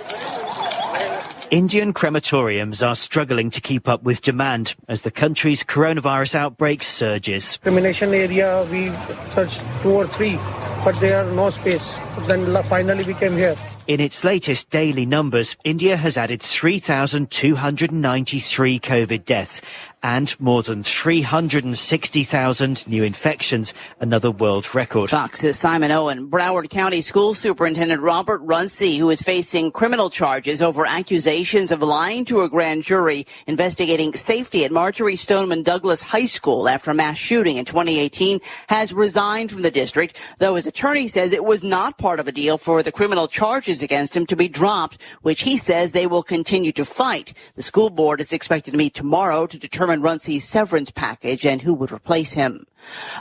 Indian crematoriums are struggling to keep up with demand as the country's coronavirus outbreak surges. Cremation area, we searched 2 or 3, but there are no space. Then finally we came here. In its latest daily numbers, India has added 3,293 COVID deaths and more than 360,000 new infections, another world record. Fox's Simon Owen. Broward County School Superintendent Robert Runcie, who is facing criminal charges over accusations of lying to a grand jury investigating safety at Marjorie Stoneman Douglas High School after a mass shooting in 2018, has resigned from the district, though his attorney says it was not part of a deal for the criminal charges against him to be dropped, which he says they will continue to fight. The school board is expected to meet tomorrow to determine Runcie's severance package and who would replace him.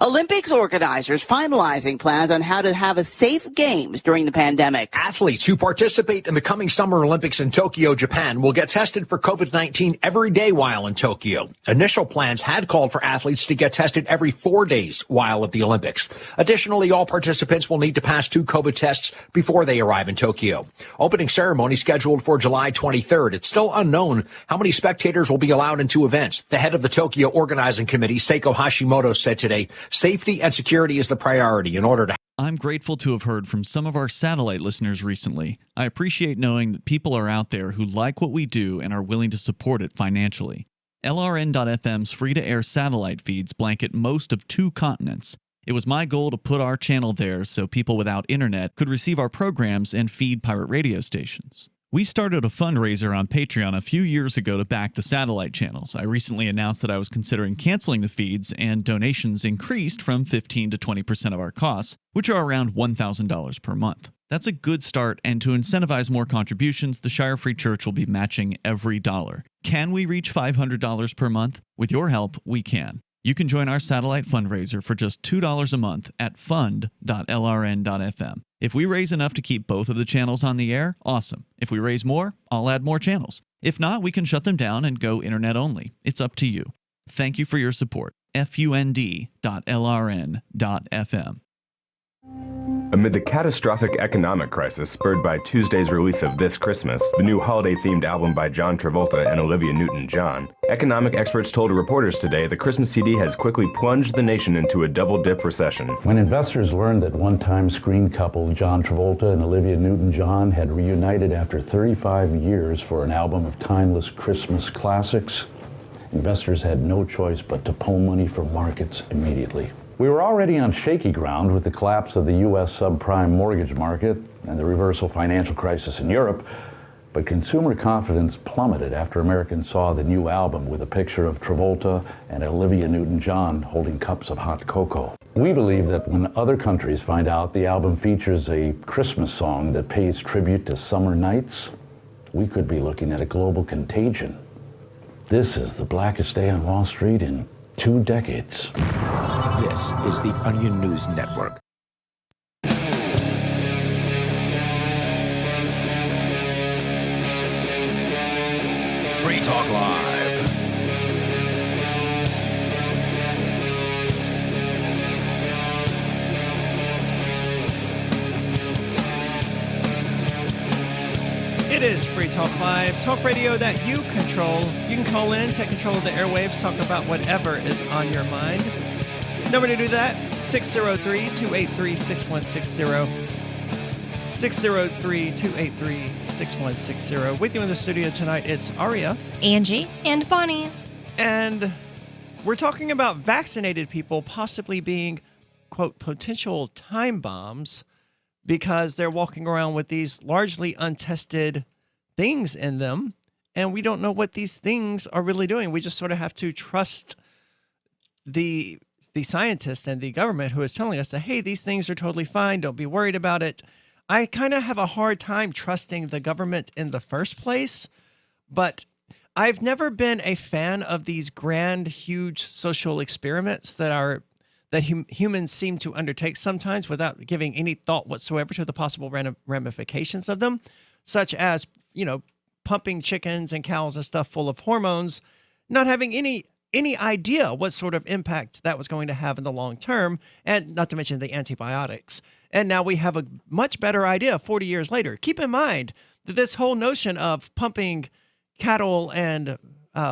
Olympics organizers finalizing plans on how to have a safe games during the pandemic. Athletes who participate in the coming Summer Olympics in Tokyo, Japan will get tested for COVID-19 every day while in Tokyo. Initial plans had called for athletes to get tested every 4 days while at the Olympics. Additionally, all participants will need to pass 2 COVID tests before they arrive in Tokyo. Opening ceremony scheduled for July 23rd. It's still unknown how many spectators will be allowed into events. The head of the Tokyo Organizing Committee, Seiko Hashimoto, said today, safety and security is the priority in order to. I'm grateful to have heard from some of our satellite listeners recently. I appreciate knowing that people are out there who like what we do and are willing to support it financially. LRN.FM's free-to-air satellite feeds blanket most of 2 continents. It was my goal to put our channel there so people without internet could receive our programs and feed pirate radio stations. We started a fundraiser on Patreon a few years ago to back the satellite channels. I recently announced that I was considering canceling the feeds, and donations increased from 15 to 20% of our costs, which are around $1,000 per month. That's a good start, and to incentivize more contributions, the Shire Free Church will be matching every dollar. Can we reach $500 per month? With your help, we can. You can join our satellite fundraiser for just $2 a month at fund.lrn.fm. If we raise enough to keep both of the channels on the air, awesome. If we raise more, I'll add more channels. If not, we can shut them down and go internet only. It's up to you. Thank you for your support. fund.lrn.fm. Amid the catastrophic economic crisis spurred by Tuesday's release of This Christmas, the new holiday-themed album by John Travolta and Olivia Newton-John, economic experts told reporters today the Christmas CD has quickly plunged the nation into a double-dip recession. When investors learned that one-time screen couple John Travolta and Olivia Newton-John had reunited after 35 years for an album of timeless Christmas classics, investors had no choice but to pull money from markets immediately. We were already on shaky ground with the collapse of the U.S. subprime mortgage market and the reversal financial crisis in Europe, but consumer confidence plummeted after Americans saw the new album with a picture of Travolta and Olivia Newton-John holding cups of hot cocoa. We believe that when other countries find out the album features a Christmas song that pays tribute to summer nights, we could be looking at a global contagion. This is the blackest day on Wall Street in 2 decades. This is the Onion News Network. Free Talk Live. It is Free Talk Live, talk radio that you control. You can call in, take control of the airwaves, talk about whatever is on your mind. Number to do that, 603-283-6160. 603-283-6160. With you in the studio tonight, it's Aria. Angie. And Bonnie. And we're talking about vaccinated people possibly being, quote, potential time bombs because they're walking around with these largely untested things in them, and we don't know what these things are really doing. We just sort of have to trust the scientists and the government who is telling us that, hey, these things are totally fine. Don't be worried about it. I kind of have a hard time trusting the government in the first place, but I've never been a fan of these grand, huge social experiments that humans seem to undertake sometimes without giving any thought whatsoever to the possible ramifications of them, such as, pumping chickens and cows and stuff full of hormones, not having any idea what sort of impact that was going to have in the long term, and not to mention the antibiotics. And now we have a much better idea 40 years later. Keep in mind that this whole notion of pumping cattle and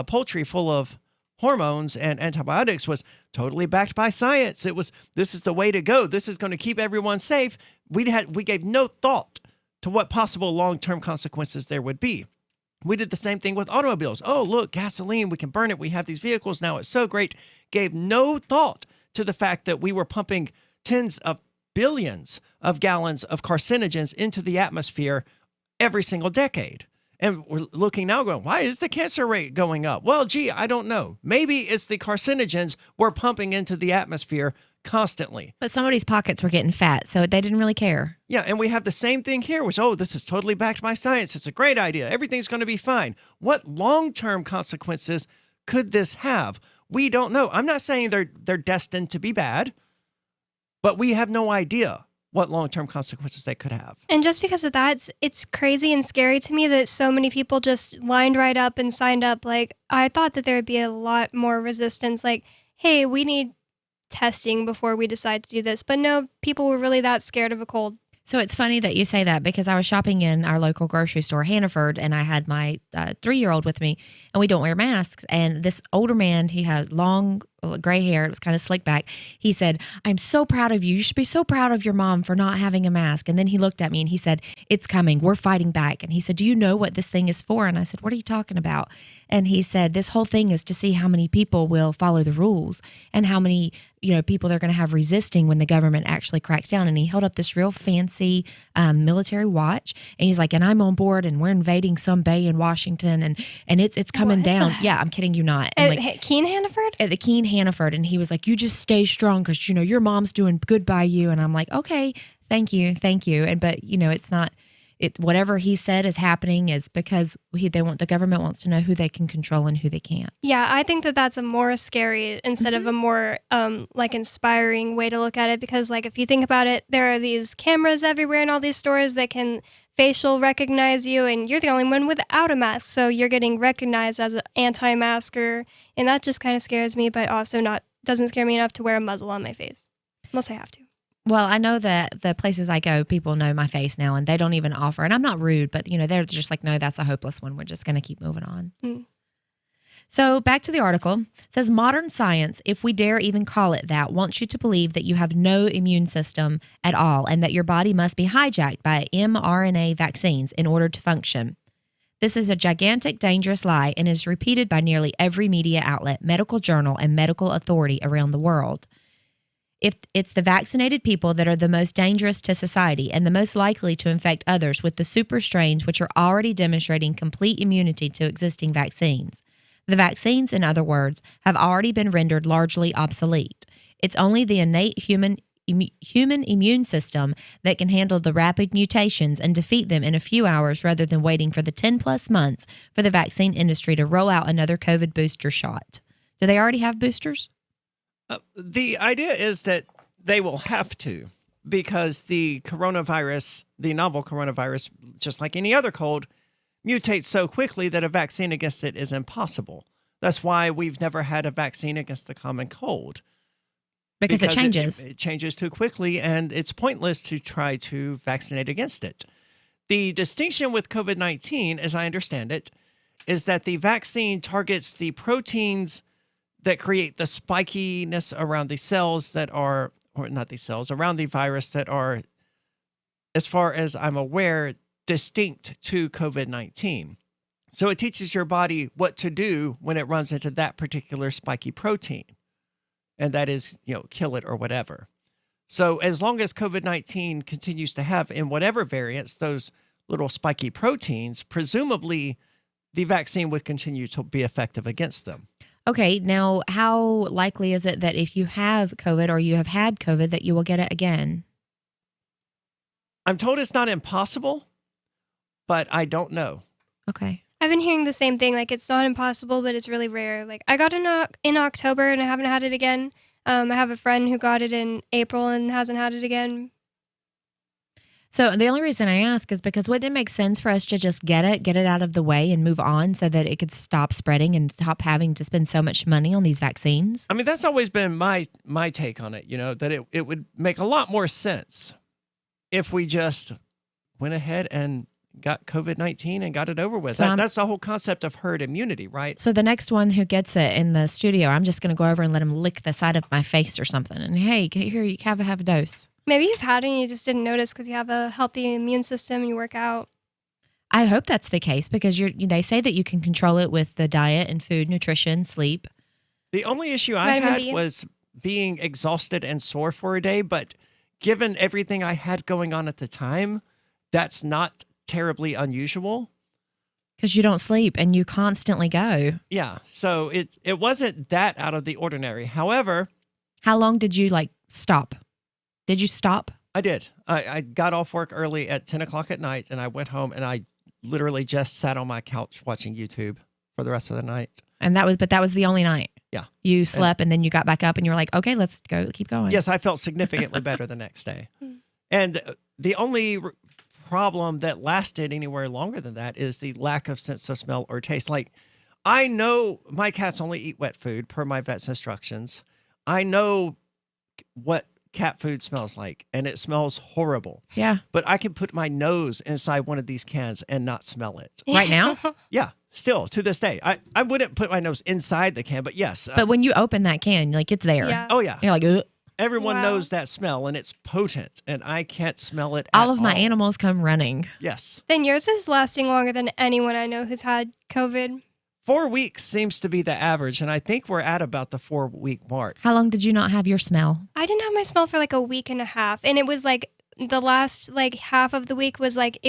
poultry full of hormones and antibiotics was totally backed by science. It was, this is the way to go. This is going to keep everyone safe. We gave no thought to what possible long-term consequences there would be. We did the same thing with automobiles. Oh, look, gasoline, we can burn it. We have these vehicles now. It's so great. Gave no thought to the fact that we were pumping tens of billions of gallons of carcinogens into the atmosphere every single decade. And we're looking now going, why is the cancer rate going up? Well, gee, I don't know. Maybe it's the carcinogens we're pumping into the atmosphere constantly. But somebody's pockets were getting fat, so they didn't really care. Yeah, and we have the same thing here, which, oh, this is totally backed by science. It's a great idea. Everything's going to be fine. What long-term consequences could this have? We don't know. I'm not saying they're destined to be bad, but we have no idea what long-term consequences they could have. And just because of that, it's crazy and scary to me that so many people just lined right up and signed up. Like, I thought that there would be a lot more resistance. Like, hey, we need testing before we decide to do this. But no, people were really that scared of a cold. So it's funny that you say that because I was shopping in our local grocery store, Hannaford, and I had my 3-year-old with me, and we don't wear masks. And this older man, he had long gray hair. It was kind of slicked back. He said, "I'm so proud of you. You should be so proud of your mom for not having a mask." And then he looked at me and he said, "It's coming. We're fighting back." And he said, "Do you know what this thing is for?" And I said, "What are you talking about?" And he said, "This whole thing is to see how many people will follow the rules and how many, people they're going to have resisting when the government actually cracks down." And he held up this real fancy military watch, and he's like, "And I'm on board, and we're invading some bay in Washington, and it's coming down." Yeah, I'm kidding you not. And At Keene Hannaford? At the Keene Hannaford, and he was like, "You just stay strong because your mom's doing good by you." And I'm like, "Okay, thank you." And but it's not. Whatever he said is happening is because the government wants to know who they can control and who they can't. Yeah, I think that that's a more scary instead of a more inspiring way to look at it, because if you think about it, there are these cameras everywhere in all these stores that can facial recognize you, and you're the only one without a mask, so you're getting recognized as an anti-masker, and that just kind of scares me, but also doesn't scare me enough to wear a muzzle on my face unless I have to. Well, I know that the places I go, people know my face now, and they don't even offer. And I'm not rude, but they're just like, "No, that's a hopeless one. We're just going to keep moving on." So back to the article. It says, modern science, if we dare even call it that, wants you to believe that you have no immune system at all and that your body must be hijacked by mRNA vaccines in order to function. This is a gigantic, dangerous lie and is repeated by nearly every media outlet, medical journal, and medical authority around the world. If it's the vaccinated people that are the most dangerous to society and the most likely to infect others with the super strains, which are already demonstrating complete immunity to existing vaccines. The vaccines, in other words, have already been rendered largely obsolete. It's only the innate human immune system that can handle the rapid mutations and defeat them in a few hours rather than waiting for the 10+ months for the vaccine industry to roll out another COVID booster shot. Do they already have boosters? The idea is that they will have to, because the coronavirus, the novel coronavirus, just like any other cold, mutates so quickly that a vaccine against it is impossible. That's why we've never had a vaccine against the common cold. Because it changes. It changes too quickly, and it's pointless to try to vaccinate against it. The distinction with COVID-19, as I understand it, is that the vaccine targets the proteins that create the spikiness around the cells that are, or not the cells, around the virus that are, as far as I'm aware, distinct to COVID-19. So it teaches your body what to do when it runs into that particular spiky protein. And that is, kill it or whatever. So as long as COVID-19 continues to have, in whatever variants, those little spiky proteins, presumably the vaccine would continue to be effective against them. Okay, now how likely is it that if you have COVID or you have had COVID that you will get it again? I'm told it's not impossible, but I don't know. Okay. I've been hearing the same thing. It's not impossible, but it's really rare. I got it in October and I haven't had it again. I have a friend who got it in April and hasn't had it again. So the only reason I ask is because wouldn't it make sense for us to just get it out of the way and move on so that it could stop spreading and stop having to spend so much money on these vaccines? I mean, that's always been my take on it, that it would make a lot more sense if we just went ahead and got COVID-19 and got it over with. So that's the whole concept of herd immunity, right? So the next one who gets it in the studio, I'm just going to go over and let him lick the side of my face or something. And hey, here, you have a dose. Maybe you've had it and you just didn't notice because you have a healthy immune system and you work out. I hope that's the case because they say that you can control it with the diet and food, nutrition, sleep. The only issue I had was being exhausted and sore for a day, but given everything I had going on at the time, that's not terribly unusual. Because you don't sleep and you constantly go. Yeah, so it wasn't that out of the ordinary. However... How long did you stop? Did you stop? I did. I got off work early at 10 o'clock at night, and I went home, and I literally just sat on my couch watching YouTube for the rest of the night. And that was the only night. Yeah. You slept and then you got back up and you were like, okay, let's go, keep going. Yes, I felt significantly better the next day. And the only problem that lasted anywhere longer than that is the lack of sense of smell or taste. Like, I know my cats only eat wet food per my vet's instructions. I know what cat food smells like, and it smells horrible. Yeah. But I can put my nose inside one of these cans and not smell it. Right now? Yeah, still to this day. I wouldn't put my nose inside the can, but yes. But when you open that can, like, it's there. Yeah. Oh, yeah. You're like, ugh. Everyone knows that smell, and it's potent, and I can't smell it all of my animals come running. Yes. Then yours is lasting longer than anyone I know who's had COVID. 4 weeks seems to be the average, and I think we're at about the 4-week mark. How long did you not have your smell? I didn't have my smell for like a week and a half, and it was like the last like half of the week was like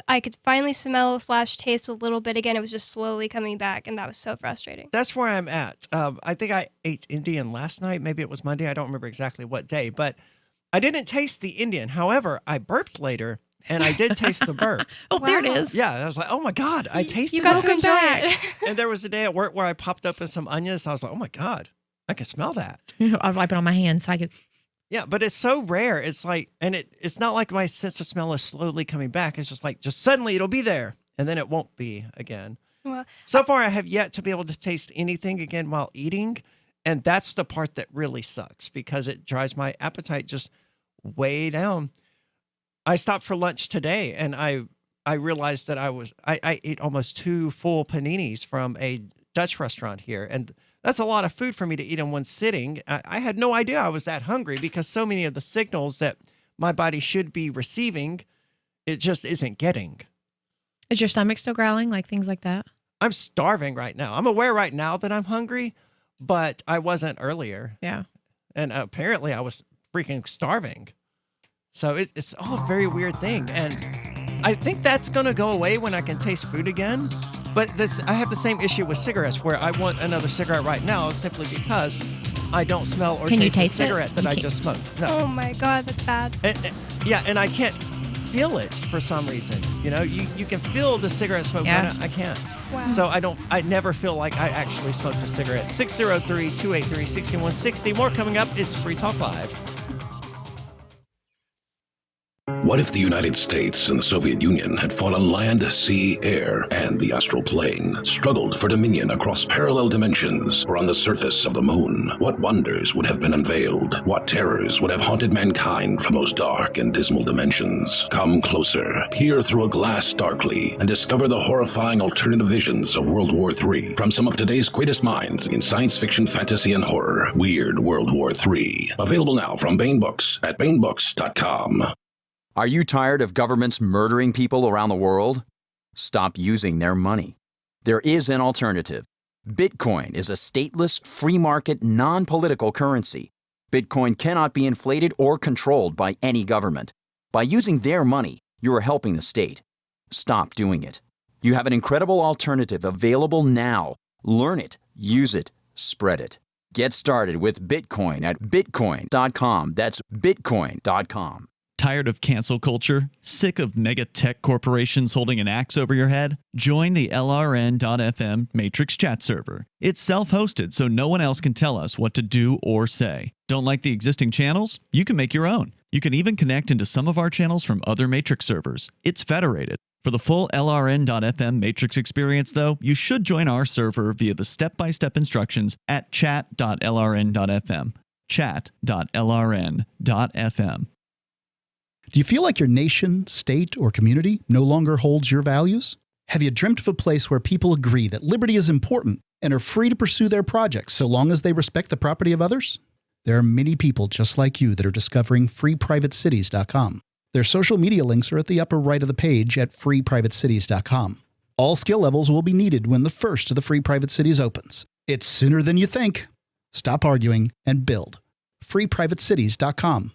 I could finally smell / taste a little bit again. It was just slowly coming back, and that was so frustrating. That's where I'm at. I think I ate Indian last night. Maybe it was Monday. I don't remember exactly what day, but I didn't taste the Indian. However, I burped later, and I did taste the burp. Oh, wow. There it is. Yeah, I was like, oh my God, I tasted You got it. to enjoy it. And there was a day at work where I popped up with some onions. I was like, oh my God, I can smell that. I'll wipe it on my hands so I could. Yeah, but it's so rare. It's like, and it's not like my sense of smell is slowly coming back. It's just like, just suddenly it'll be there, and then it won't be again. Well, so far, I have yet to be able to taste anything again while eating, and that's the part that really sucks because it drives my appetite just way down. I stopped for lunch today, and I realized that I ate almost 2 full paninis from a Dutch restaurant here, and that's a lot of food for me to eat in one sitting. I had no idea I was that hungry because so many of the signals that my body should be receiving, it just isn't getting. Is your stomach still growling, like things like that? I'm starving right now. I'm aware right now that I'm hungry, but I wasn't earlier. Yeah. And apparently I was freaking starving. So it's all a very weird thing. And I think that's going to go away when I can taste food again. But I have the same issue with cigarettes where I want another cigarette right now simply because I don't smell or taste the cigarette that I just smoked. No. Oh my God, that's bad. And I can't feel it for some reason. You know, you can feel the cigarette smoke, but I can't. Wow. So I never feel like I actually smoked a cigarette. 603-283-6160. More coming up. It's Free Talk Live. What if the United States and the Soviet Union had fought on land, sea, air, and the astral plane, struggled for dominion across parallel dimensions, or on the surface of the moon? What wonders would have been unveiled? What terrors would have haunted mankind from those dark and dismal dimensions? Come closer, peer through a glass darkly, and discover the horrifying alternative visions of World War III from some of today's greatest minds in science fiction, fantasy, and horror. Weird World War III. Available now from Baen Books at baenbooks.com. Are you tired of governments murdering people around the world? Stop using their money. There is an alternative. Bitcoin is a stateless, free market, non-political currency. Bitcoin cannot be inflated or controlled by any government. By using their money, you are helping the state. Stop doing it. You have an incredible alternative available now. Learn it, use it, spread it. Get started with Bitcoin at bitcoin.com. That's bitcoin.com. Tired of cancel culture? Sick of mega tech corporations holding an axe over your head? Join the LRN.FM Matrix chat server. It's self-hosted, so no one else can tell us what to do or say. Don't like the existing channels? You can make your own. You can even connect into some of our channels from other Matrix servers. It's federated. For the full LRN.FM Matrix experience, though, you should join our server via the step-by-step instructions at chat.lrn.fm. Chat.lrn.fm. Do you feel like your nation, state, or community no longer holds your values? Have you dreamt of a place where people agree that liberty is important and are free to pursue their projects so long as they respect the property of others? There are many people just like you that are discovering freeprivatecities.com. Their social media links are at the upper right of the page at freeprivatecities.com. All skill levels will be needed when the first of the Free Private Cities opens. It's sooner than you think. Stop arguing and build. freeprivatecities.com.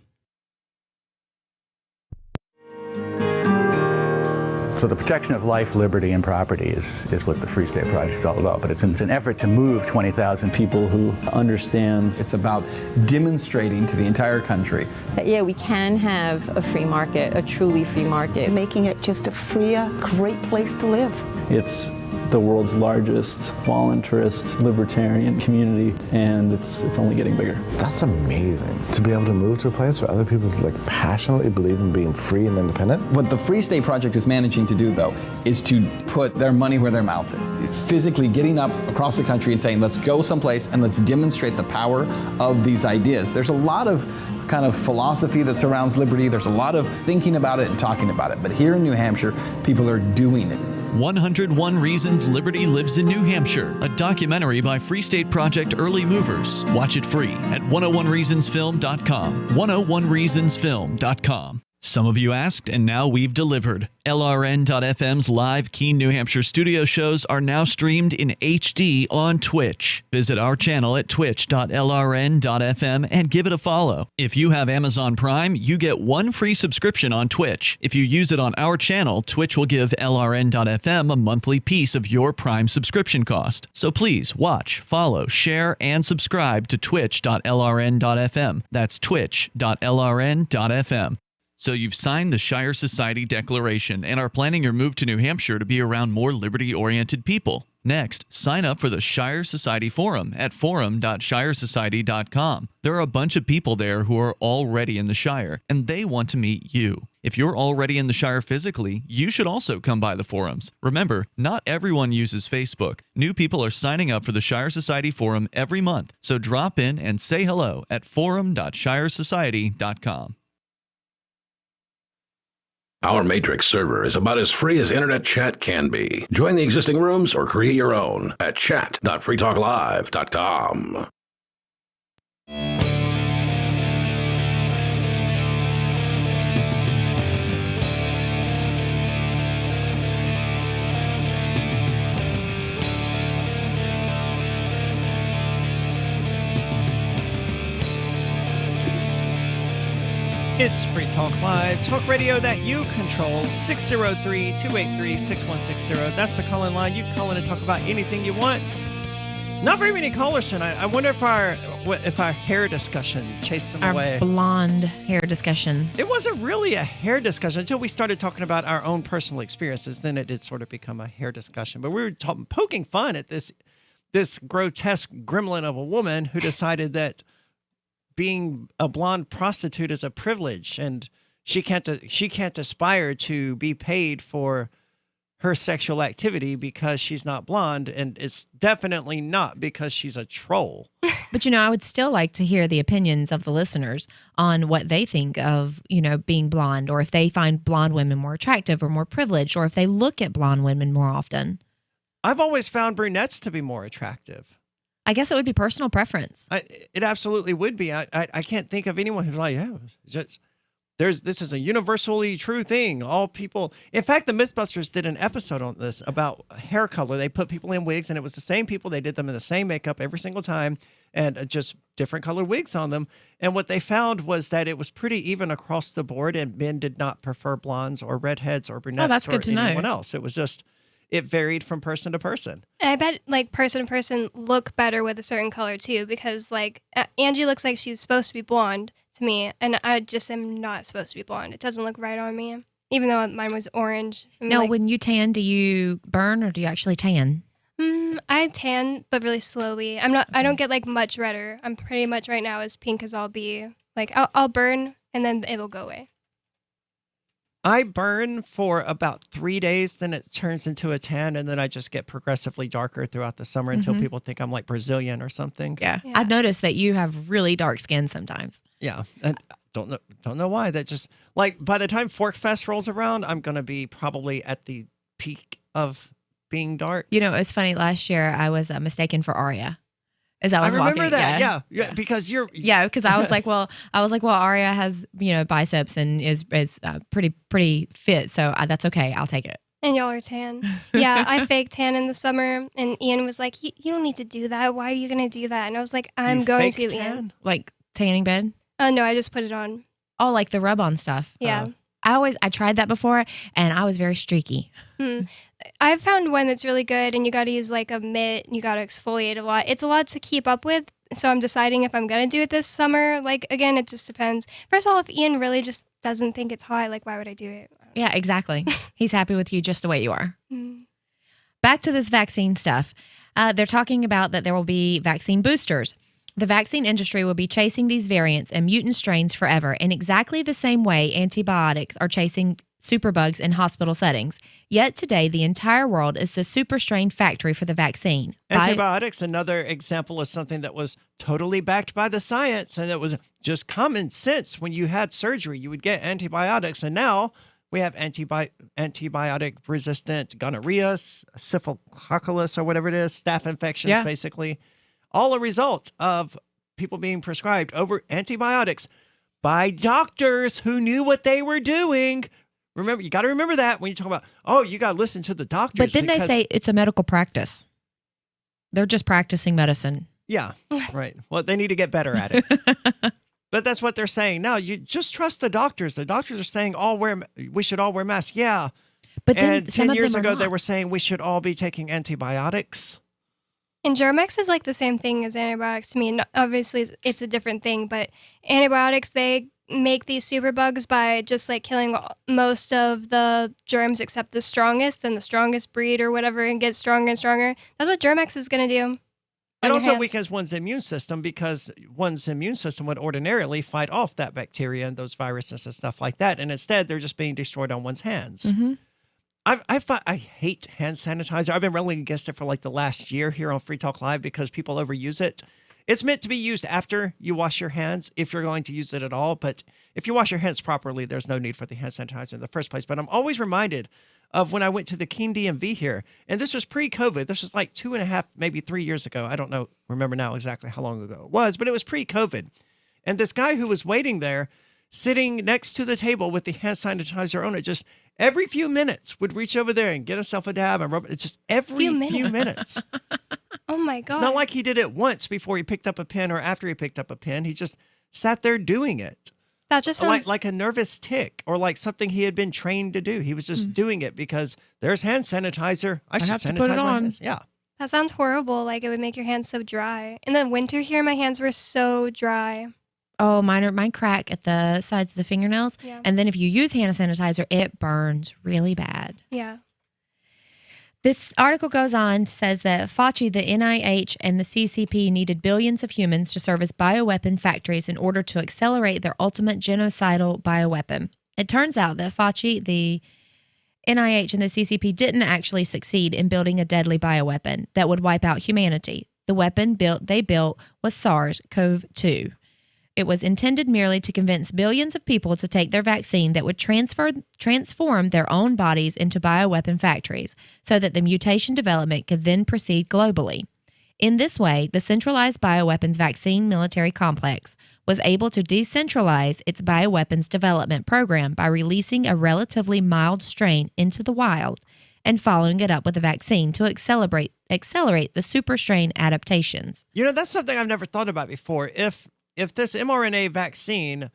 So the protection of life, liberty, and property is what the Free State Project is all about. But it's an effort to move 20,000 people who understand. It's about demonstrating to the entire country that, yeah, we can have a free market, a truly free market. Making it just a freer, great place to live. It's the world's largest voluntarist libertarian community, and it's only getting bigger. That's amazing, to be able to move to a place where other people passionately believe in being free and independent. What the Free State Project is managing to do, though, is to put their money where their mouth is. It's physically getting up across the country and saying, let's go someplace and let's demonstrate the power of these ideas. There's a lot of kind of philosophy that surrounds liberty. There's a lot of thinking about it and talking about it. But here in New Hampshire, people are doing it. 101 Reasons Liberty Lives in New Hampshire, a documentary by Free State Project Early Movers. Watch it free at 101reasonsfilm.com. 101reasonsfilm.com. Some of you asked, and now we've delivered. LRN.FM's live Keene, New Hampshire studio shows are now streamed in HD on Twitch. Visit our channel at twitch.lrn.fm and give it a follow. If you have Amazon Prime, you get one free subscription on Twitch. If you use it on our channel, Twitch will give LRN.FM a monthly piece of your Prime subscription cost. So please watch, follow, share, and subscribe to twitch.lrn.fm. That's twitch.lrn.fm. So you've signed the Shire Society Declaration and are planning your move to New Hampshire to be around more liberty-oriented people. Next, sign up for the Shire Society Forum at forum.shiresociety.com. There are a bunch of people there who are already in the Shire, and they want to meet you. If you're already in the Shire physically, you should also come by the forums. Remember, not everyone uses Facebook. New people are signing up for the Shire Society Forum every month, so drop in and say hello at forum.shiresociety.com. Our Matrix server is about as free as internet chat can be. Join the existing rooms or create your own at chat.freetalklive.com. It's Free Talk Live, talk radio that you control. 603-283-6160. That's the call-in line. You can call in and talk about anything you want. Not very many callers tonight. I wonder if our hair discussion chased them away. Our blonde hair discussion. It wasn't really a hair discussion until we started talking about our own personal experiences. Then it did sort of become a hair discussion. But we were poking fun at this grotesque gremlin of a woman who decided that being a blonde prostitute is a privilege, and she can't aspire to be paid for her sexual activity because she's not blonde, and it's definitely not because she's a troll. But, I would still like to hear the opinions of the listeners on what they think of, being blonde, or if they find blonde women more attractive or more privileged, or if they look at blonde women more often. I've always found brunettes to be more attractive. I guess it would be personal preference. It absolutely would be. I can't think of anyone who's like, this is a universally true thing. All people. In fact, the Mythbusters did an episode on this about hair color. They put people in wigs, and it was the same people. They did them in the same makeup every single time, and just different colored wigs on them. And what they found was that it was pretty even across the board, and men did not prefer blondes or redheads or brunettes that's good to know. Anyone else. It was just. It varied from person to person. I bet person to person look better with a certain color too, because Angie looks like she's supposed to be blonde to me, and I just am not supposed to be blonde. It doesn't look right on me, even though mine was orange. Now, when you tan, do you burn or do you actually tan? I tan, but really slowly. I don't get much redder. I'm pretty much right now as pink as I'll be. I'll burn and then it'll go away. I burn for about 3 days, then it turns into a tan, and then I just get progressively darker throughout the summer until people think I'm like Brazilian or something. Yeah. I've noticed that you have really dark skin sometimes. Yeah, and don't know why. That just by the time Fork Fest rolls around, I'm gonna be probably at the peak of being dark. It's funny. Last year I was mistaken for Aria. As I was remember walking. that, yeah, because you're... Yeah, because I was like, well, Aria has, biceps and is pretty fit, so that's okay. I'll take it. And y'all are tan. Yeah, I fake tan in the summer, and Ian was like, you don't need to do that. Why are you going to do that? And I was like, I'm going to, Ian. Like tanning bed? No, I just put it on. Oh, like the rub-on stuff? Yeah. I tried that before, and I was very streaky. I've found one that's really good, and you got to use a mitt, and you got to exfoliate a lot. It's a lot to keep up with, so I'm deciding if I'm going to do it this summer. Again, it just depends. First of all, if Ian really just doesn't think it's hot, why would I do it? Yeah, exactly. He's happy with you just the way you are. Back to this vaccine stuff. They're talking about that there will be vaccine boosters. The vaccine industry will be chasing these variants and mutant strains forever in exactly the same way antibiotics are chasing superbugs in hospital settings. Yet today, the entire world is the super strain factory for the vaccine. Antibiotics, another example of something that was totally backed by the science, and it was just common sense. When you had surgery, you would get antibiotics, and now we have antibiotic-resistant gonorrhea, syphilis, or whatever it is, staph infections, basically. All a result of people being prescribed over antibiotics by doctors who knew what they were doing. Remember, you got to remember that when you talk about, you got to listen to the doctors. But then they say it's a medical practice. They're just practicing medicine. Yeah, right. Well, they need to get better at it. But that's what they're saying. No, you just trust the doctors. The doctors are saying we should all wear masks. Yeah. But then and 10 years ago, they were saying we should all be taking antibiotics. And Germ-X is like the same thing as antibiotics to me. And obviously, it's a different thing. But antibiotics, they make these superbugs by just like killing most of the germs except the strongest and the strongest breed or whatever, and get stronger and stronger. That's what Germ-X is going to do. It also weakens one's immune system, because one's immune system would ordinarily fight off that bacteria and those viruses and stuff like that. And instead, they're just being destroyed on one's hands. Mm-hmm. I hate hand sanitizer. I've been railing against it for like the last year here on Free Talk Live because people overuse it. It's meant to be used after you wash your hands, if you're going to use it at all. But if you wash your hands properly, there's no need for the hand sanitizer in the first place. But I'm always reminded of when I went to the Keene DMV here, and this was pre-COVID. This was like 2.5, maybe 3 years ago. I don't remember now exactly how long ago it was, but it was pre-COVID. And this guy who was waiting there, sitting next to the table with the hand sanitizer on it, just every few minutes would reach over there and get himself a dab and rub it. It's just every few minutes. Oh my God. It's not like he did it once before he picked up a pen or after he picked up a pen. He just sat there doing it. That just sounds like a nervous tick, or like something he had been trained to do. He was just doing it because there's hand sanitizer. I should have to sanitize put it my on. hands. Yeah. That sounds horrible. Like, it would make your hands so dry. In the winter here, my hands were so dry. Oh, mine crack at the sides of the fingernails. Yeah. And then if you use hand sanitizer, it burns really bad. Yeah. This article goes on, says that Fauci, the NIH, and the CCP needed billions of humans to serve as bioweapon factories in order to accelerate their ultimate genocidal bioweapon. It turns out that Fauci, the NIH, and the CCP didn't actually succeed in building a deadly bioweapon that would wipe out humanity. The weapon they built was SARS-CoV-2. It was intended merely to convince billions of people to take their vaccine that would transform their own bodies into bioweapon factories so that the mutation development could then proceed globally. In this way, the centralized bioweapons vaccine military complex was able to decentralize its bioweapons development program by releasing a relatively mild strain into the wild and following it up with a vaccine to accelerate the super strain adaptations. You know, that's something I've never thought about before. If this mRNA vaccine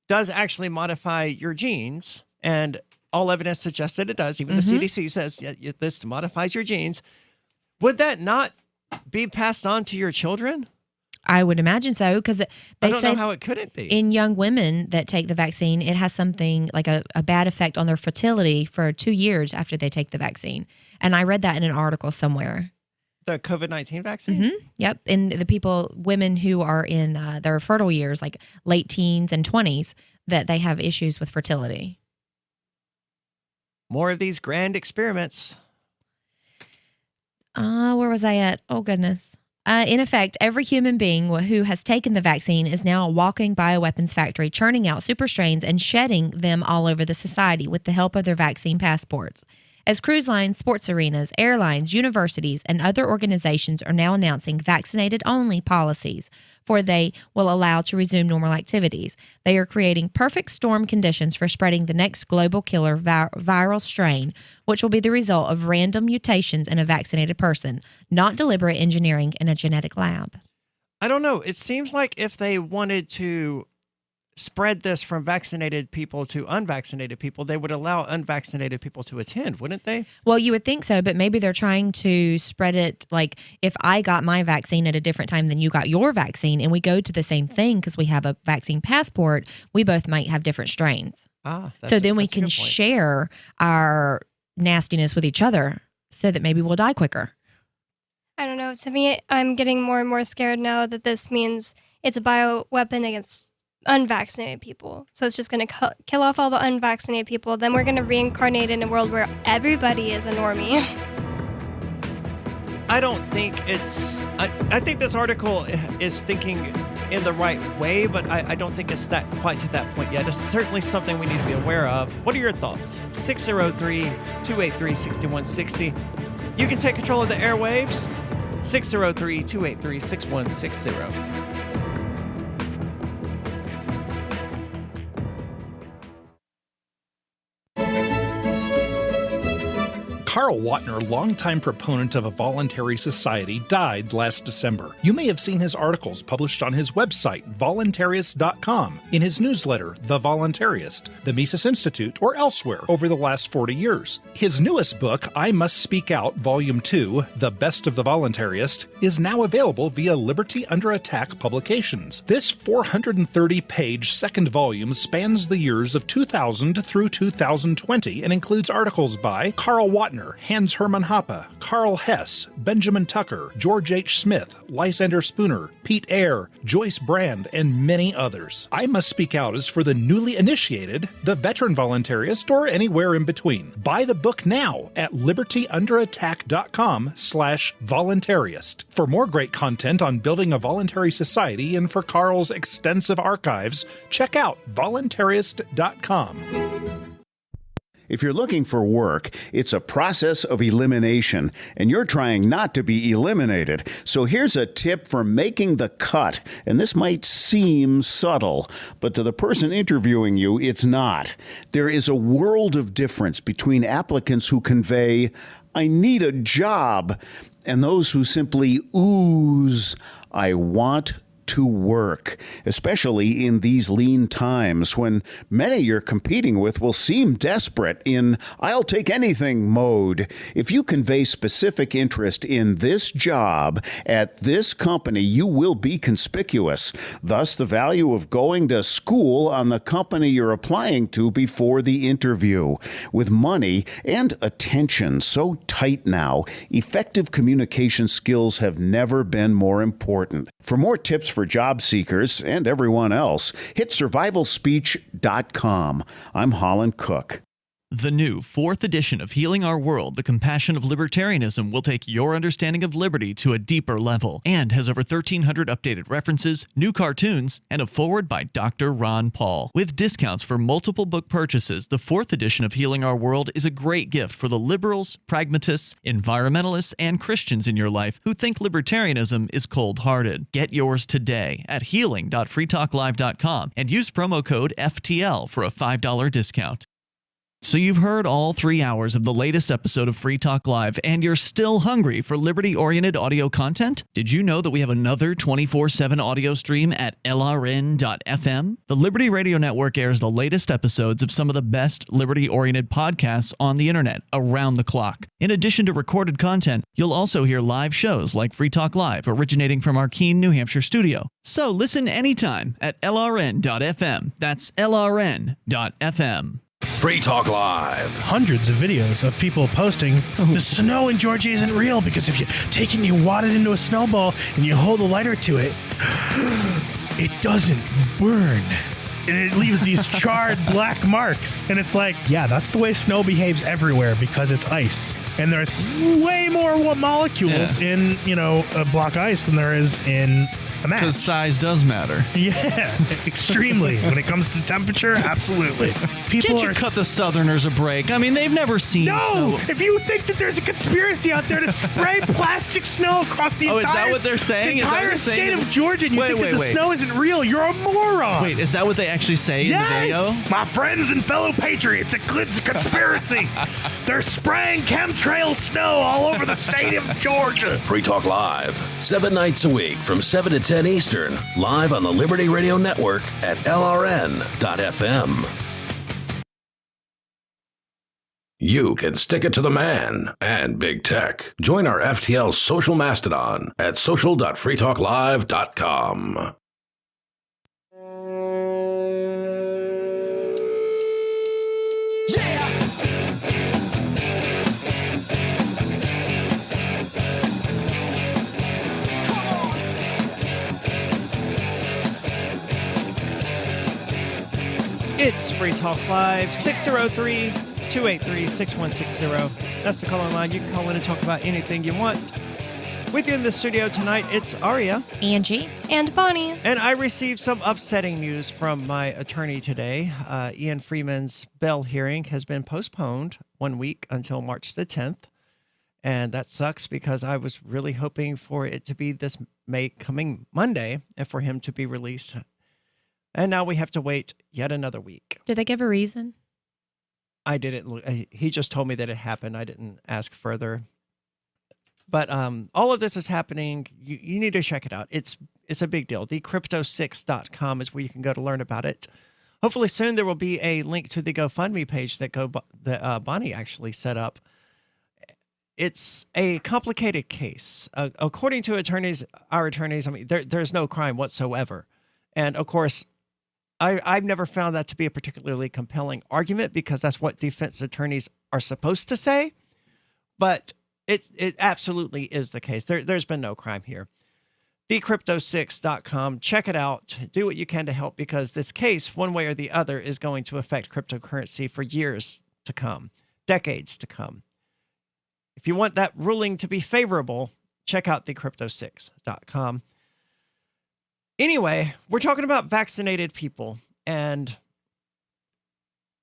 does actually modify your genes, and all evidence suggests that it does, even the CDC says this modifies your genes, would that not be passed on to your children? I would imagine so, because I don't know how it couldn't be. In young women that take the vaccine, it has something like a bad effect on their fertility for 2 years after they take the vaccine. And I read that in an article somewhere. The COVID-19 vaccine? Mm-hmm. Yep. And the women who are in their fertile years, like late teens and 20s, that they have issues with fertility. More of these grand experiments. Where was I at? Oh, goodness. In effect, every human being who has taken the vaccine is now a walking bioweapons factory, churning out super strains and shedding them all over the society with the help of their vaccine passports. As cruise lines, sports arenas, airlines, universities, and other organizations are now announcing vaccinated-only policies, for they will allow to resume normal activities. They are creating perfect storm conditions for spreading the next global killer viral strain, which will be the result of random mutations in a vaccinated person, not deliberate engineering in a genetic lab. I don't know. It seems like if they wanted to spread this from vaccinated people to unvaccinated people, they would allow unvaccinated people to attend, wouldn't they? Well, you would think so, but maybe they're trying to spread it, like if I got my vaccine at a different time than you got your vaccine and we go to the same thing because we have a vaccine passport, we both might have different strains. So then we can share our nastiness with each other. so that maybe we'll die quicker. I don't know. To me, I'm getting more and more scared now that this means it's a bioweapon against unvaccinated people. So it's just going to kill off all the unvaccinated people. Then we're going to reincarnate in a world where everybody is a normie. I don't think it's... I think this article is thinking in the right way, but I don't think it's quite to that point yet. It's certainly something we need to be aware of. What are your thoughts? 603-283-6160. You can take control of the airwaves. 603-283-6160. Carl Watner, longtime proponent of a voluntary society, died last December. You may have seen his articles published on his website, voluntarist.com, in his newsletter, The Voluntarist, the Mises Institute, or elsewhere over the last 40 years. His newest book, I Must Speak Out, Volume 2, The Best of the Voluntarist, is now available via Liberty Under Attack Publications. This 430-page second volume spans the years of 2000 through 2020 and includes articles by Carl Watner, Hans Hermann Hoppe, Carl Hess, Benjamin Tucker, George H. Smith, Lysander Spooner, Pete Eyre, Joyce Brand, and many others. I Must Speak Out is for the newly initiated, the veteran voluntarist, or anywhere in between. Buy the book now at libertyunderattack.com/voluntarist. For more great content on building a voluntary society and for Carl's extensive archives, check out voluntarist.com. If you're looking for work, it's a process of elimination, and you're trying not to be eliminated. So here's a tip for making the cut, and this might seem subtle, but to the person interviewing you, it's not. There is a world of difference between applicants who convey, "I need a job," and those who simply ooze, "I want to work," especially in these lean times when many you're competing with will seem desperate in "I'll take anything" mode. If you convey specific interest in this job at this company, you will be conspicuous. Thus, the value of going to school on the company you're applying to before the interview. With money and attention so tight now, effective communication skills have never been more important. For more tips for job seekers and everyone else, hit survivalspeech.com. I'm Holland Cook. The new 4th edition of Healing Our World, The Compassion of Libertarianism, will take your understanding of liberty to a deeper level and has over 1,300 updated references, new cartoons, and a foreword by Dr. Ron Paul. With discounts for multiple book purchases, the 4th edition of Healing Our World is a great gift for the liberals, pragmatists, environmentalists, and Christians in your life who think libertarianism is cold-hearted. Get yours today at healing.freetalklive.com and use promo code FTL for a $5 discount. So you've heard all 3 hours of the latest episode of Free Talk Live, and you're still hungry for liberty-oriented audio content? Did you know that we have another 24/7 audio stream at LRN.FM? The Liberty Radio Network airs the latest episodes of some of the best liberty-oriented podcasts on the internet around the clock. In addition to recorded content, you'll also hear live shows like Free Talk Live, originating from our Keene, New Hampshire studio. So listen anytime at LRN.FM. That's LRN.FM. Free Talk Live. Hundreds of videos of people posting, the snow in Georgia isn't real because if you take it and you wad it into a snowball and you hold a lighter to it, it doesn't burn. And it leaves these charred black marks. And it's like, yeah, that's the way snow behaves everywhere because it's ice. And there's way more molecules in, a block ice than there is in a match. Because size does matter. Yeah, extremely. When it comes to temperature, absolutely. Can't you cut the Southerners a break? I mean, they've never seen No! If you think that there's a conspiracy out there to spray plastic snow across the is that what they're saying? The entire state of Georgia, and you think that the snow isn't real, you're a moron. Wait, is that what they actually say in the video? My friends and fellow patriots, it's a conspiracy. They're spraying chemtrail snow all over the state of Georgia. Free Talk Live, 7 nights a week from 7 to 10 Eastern, live on the Liberty Radio Network at LRN.FM. You can stick it to the man and big tech. Join our FTL social mastodon at social.freetalklive.com. It's Free Talk Live, 603-283-6160. That's the call-in line. You can call in and talk about anything you want. With you in the studio tonight, it's Aria. Angie. And Bonnie. And I received some upsetting news from my attorney today. Ian Freeman's bail hearing has been postponed 1 week until March the 10th. And that sucks because I was really hoping for it to be this coming Monday and for him to be released. And now we have to wait yet another week. Did they give a reason? I didn't look. He just told me that it happened. I didn't ask further. But all of this is happening. You need to check it out. It's a big deal. TheCrypto6.com is where you can go to learn about it. Hopefully soon there will be a link to the GoFundMe page that Bonnie actually set up. It's a complicated case. According to our attorneys, I mean, there's no crime whatsoever. And of course, I've never found that to be a particularly compelling argument because that's what defense attorneys are supposed to say. But it absolutely is the case. There's been no crime here. TheCrypto6.com. Check it out. Do what you can to help because this case, one way or the other, is going to affect cryptocurrency for years to come, decades to come. If you want that ruling to be favorable, check out TheCrypto6.com. Anyway, we're talking about vaccinated people and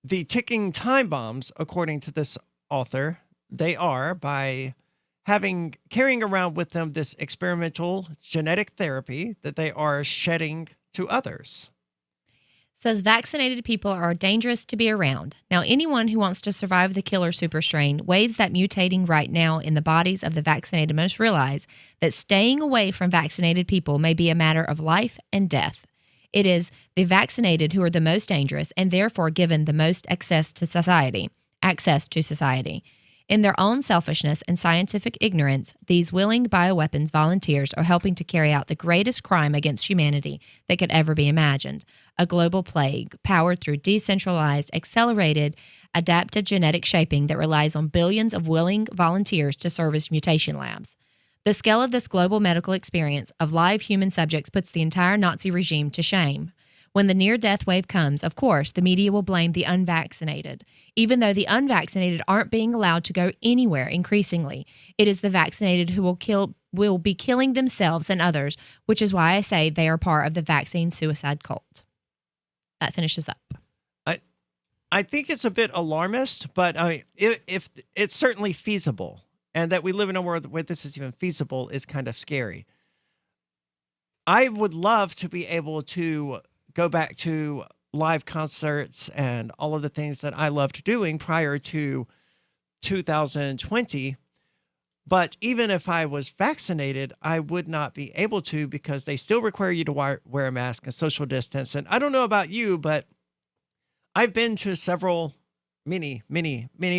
the ticking time bombs, according to this author, they are by carrying around with them this experimental genetic therapy that they are shedding to others. Says vaccinated people are dangerous to be around. Now, anyone who wants to survive the killer super strain, waves that mutating right now in the bodies of the vaccinated must realize that staying away from vaccinated people may be a matter of life and death. It is the vaccinated who are the most dangerous and therefore given the most access to society. In their own selfishness and scientific ignorance, these willing bioweapons volunteers are helping to carry out the greatest crime against humanity that could ever be imagined, a global plague powered through decentralized, accelerated, adaptive genetic shaping that relies on billions of willing volunteers to serve as mutation labs. The scale of this global medical experience of live human subjects puts the entire Nazi regime to shame. When the near-death wave comes, of course, the media will blame the unvaccinated. Even though the unvaccinated aren't being allowed to go anywhere increasingly, it is the vaccinated who will be killing themselves and others, which is why I say they are part of the vaccine suicide cult. That finishes up. I think it's a bit alarmist, but I mean, if it's certainly feasible, and that we live in a world where this is even feasible is kind of scary. I would love to be able to go back to live concerts and all of the things that I loved doing prior to 2020. But even if I was vaccinated, I would not be able to because they still require you to wear a mask and social distance. And I don't know about you, but I've been to several many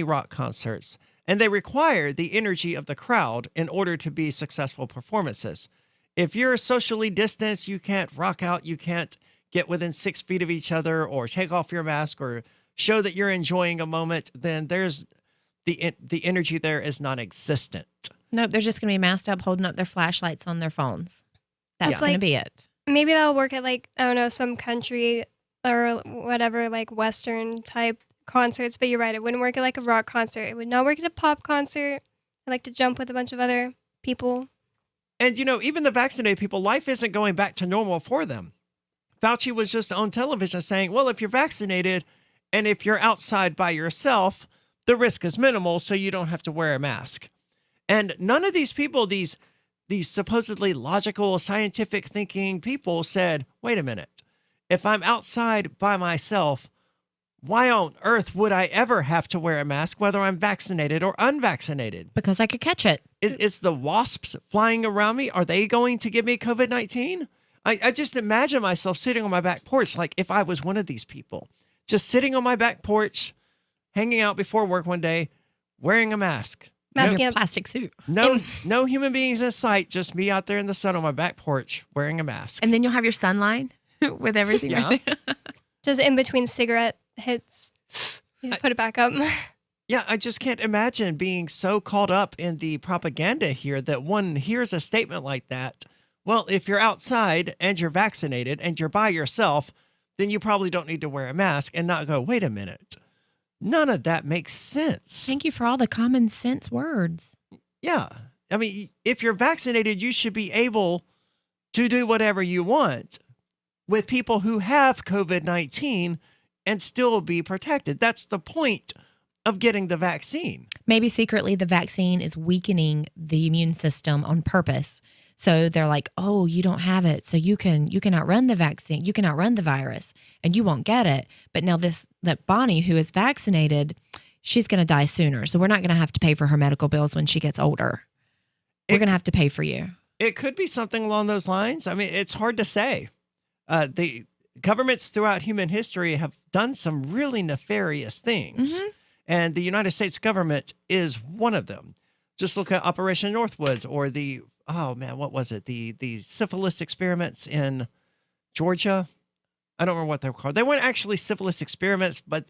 rock concerts, and they require the energy of the crowd in order to be successful performances. If you're socially distanced, you can't rock out, you can't get within 6 feet of each other or take off your mask or show that you're enjoying a moment, then there's the energy there is non-existent. Nope, they're just going to be masked up, holding up their flashlights on their phones. That's going to be it. Maybe that'll work at some country or whatever, Western type concerts. But you're right, it wouldn't work at a rock concert. It would not work at a pop concert. I like to jump with a bunch of other people. And, even the vaccinated people, life isn't going back to normal for them. Fauci was just on television saying, well, if you're vaccinated and if you're outside by yourself, the risk is minimal, so you don't have to wear a mask. And none of these people, these supposedly logical, scientific thinking people said, wait a minute, if I'm outside by myself, why on earth would I ever have to wear a mask, whether I'm vaccinated or unvaccinated? Because I could catch it. Is the wasps flying around me? Are they going to give me COVID-19? I just imagine myself sitting on my back porch, like if I was one of these people, just sitting on my back porch, hanging out before work one day, wearing a mask. Masking a plastic suit. No human beings in sight, just me out there in the sun on my back porch, wearing a mask. And then you'll have your sun line with everything right there. Just in between cigarette hits, you just put it back up. Yeah, I just can't imagine being so caught up in the propaganda here that one hears a statement like that. Well, if you're outside and you're vaccinated and you're by yourself, then you probably don't need to wear a mask and not go, wait a minute. None of that makes sense. Thank you for all the common sense words. Yeah. I mean, if you're vaccinated, you should be able to do whatever you want with people who have COVID-19 and still be protected. That's the point of getting the vaccine. Maybe secretly the vaccine is weakening the immune system on purpose. So they're like, oh, you don't have it. So you can outrun the vaccine. You can outrun the virus and you won't get it. But now that Bonnie, who is vaccinated, she's going to die sooner. So we're not going to have to pay for her medical bills when she gets older. We're going to have to pay for you. It could be something along those lines. I mean, it's hard to say. The governments throughout human history have done some really nefarious things. Mm-hmm. And the United States government is one of them. Just look at Operation Northwoods or what was it? The syphilis experiments in Georgia. I don't remember what they were called. They weren't actually syphilis experiments, but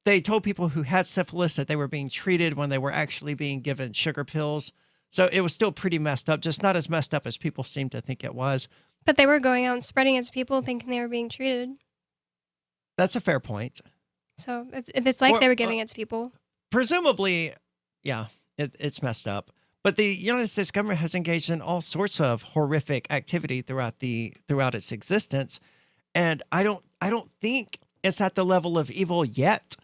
they told people who had syphilis that they were being treated when they were actually being given sugar pills. So it was still pretty messed up, just not as messed up as people seem to think it was. But they were going out and spreading it to people thinking they were being treated. That's a fair point. So it's like they were giving it to people. Presumably, yeah, it's messed up. But the United States government has engaged in all sorts of horrific activity throughout its existence, and I don't think it's at the level of evil yet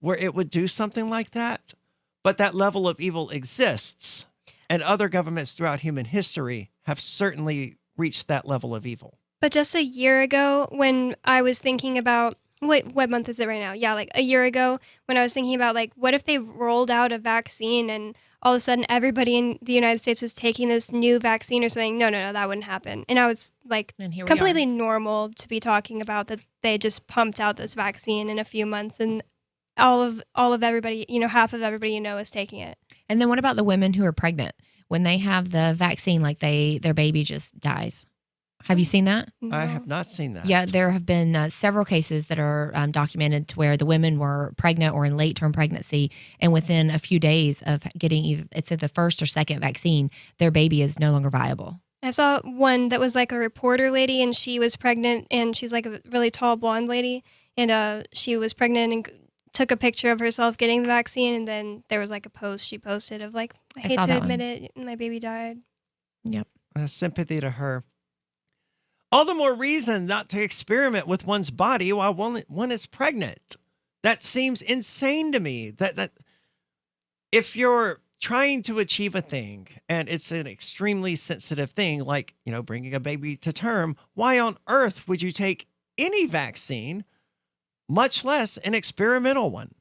where it would do something like that. But that level of evil exists, and other governments throughout human history have certainly reached that level of evil. But just a year ago, when I was thinking about what month is it right now? Yeah, like a year ago, when I was thinking about like, what if they rolled out a vaccine and all of a sudden everybody in the United States was taking this new vaccine or something? No, that wouldn't happen. And I was like, completely normal to be talking about that they just pumped out this vaccine in a few months and all of everybody, half of everybody is taking it. And then what about the women who are pregnant? When they have the vaccine, like their baby just dies. Have you seen that? No. I have not seen that. Yeah, there have been several cases that are documented to where the women were pregnant or in late-term pregnancy, and within a few days of getting either the first or second vaccine, their baby is no longer viable. I saw one that was like a reporter lady, and she was pregnant, and she's like a really tall blonde lady, and she was pregnant and took a picture of herself getting the vaccine, and then there was like a post she posted of like, I hate to admit it, my baby died. Yep. Sympathy to her. All the more reason not to experiment with one's body while one is pregnant. That seems insane to me. That if you're trying to achieve a thing and it's an extremely sensitive thing, like, bringing a baby to term, why on earth would you take any vaccine, much less an experimental one?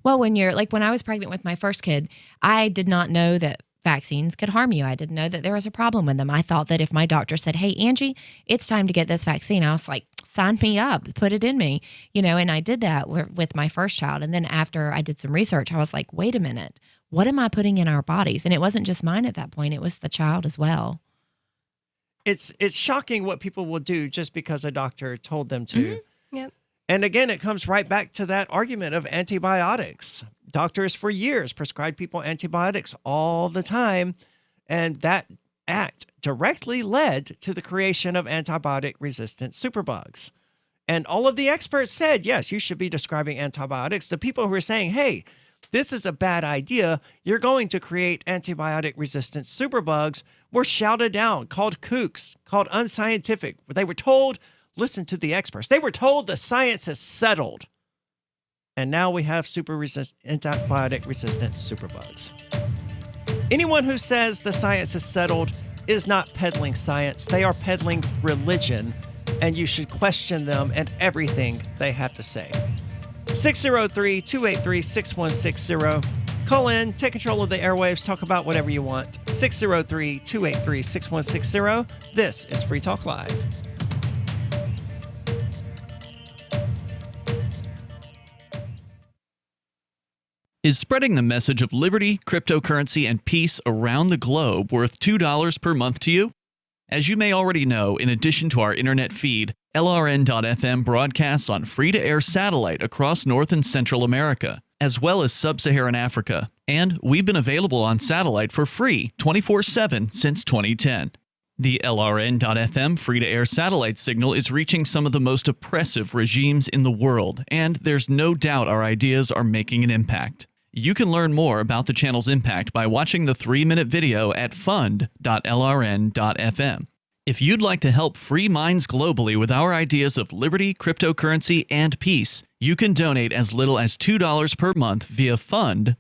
Well, when I was pregnant with my first kid, I did not know that vaccines could harm you. I didn't know that there was a problem with them. I thought that if my doctor said, hey, Angie, it's time to get this vaccine, I was like, sign me up, put it in me, and I did that with my first child. And then after I did some research, I was like, wait a minute, what am I putting in our bodies? And it wasn't just mine at that point, it was the child as well. It's shocking what people will do just because a doctor told them to. Mm-hmm. Yep. And again, it comes right back to that argument of antibiotics. Doctors for years prescribed people antibiotics all the time, and that act directly led to the creation of antibiotic-resistant superbugs. And all of the experts said, yes, you should be prescribing antibiotics. The people who are saying, hey, this is a bad idea, you're going to create antibiotic-resistant superbugs, were shouted down, called kooks, called unscientific. They were told, listen to the experts. They were told the science is settled. And now we have antibiotic-resistant superbugs. Anyone who says the science is settled is not peddling science. They are peddling religion, and you should question them and everything they have to say. 603-283-6160. Call in, take control of the airwaves, talk about whatever you want. 603-283-6160. This is Free Talk Live. Is spreading the message of liberty, cryptocurrency, and peace around the globe worth $2 per month to you? As you may already know, in addition to our internet feed, LRN.FM broadcasts on free-to-air satellite across North and Central America, as well as Sub-Saharan Africa. And we've been available on satellite for free 24/7 since 2010. The LRN.FM free-to-air satellite signal is reaching some of the most oppressive regimes in the world, and there's no doubt our ideas are making an impact. You can learn more about the channel's impact by watching the 3-minute video at fund.lrn.fm. If you'd like to help free minds globally with our ideas of liberty, cryptocurrency, and peace, you can donate as little as $2 per month via fund.lrn.fm.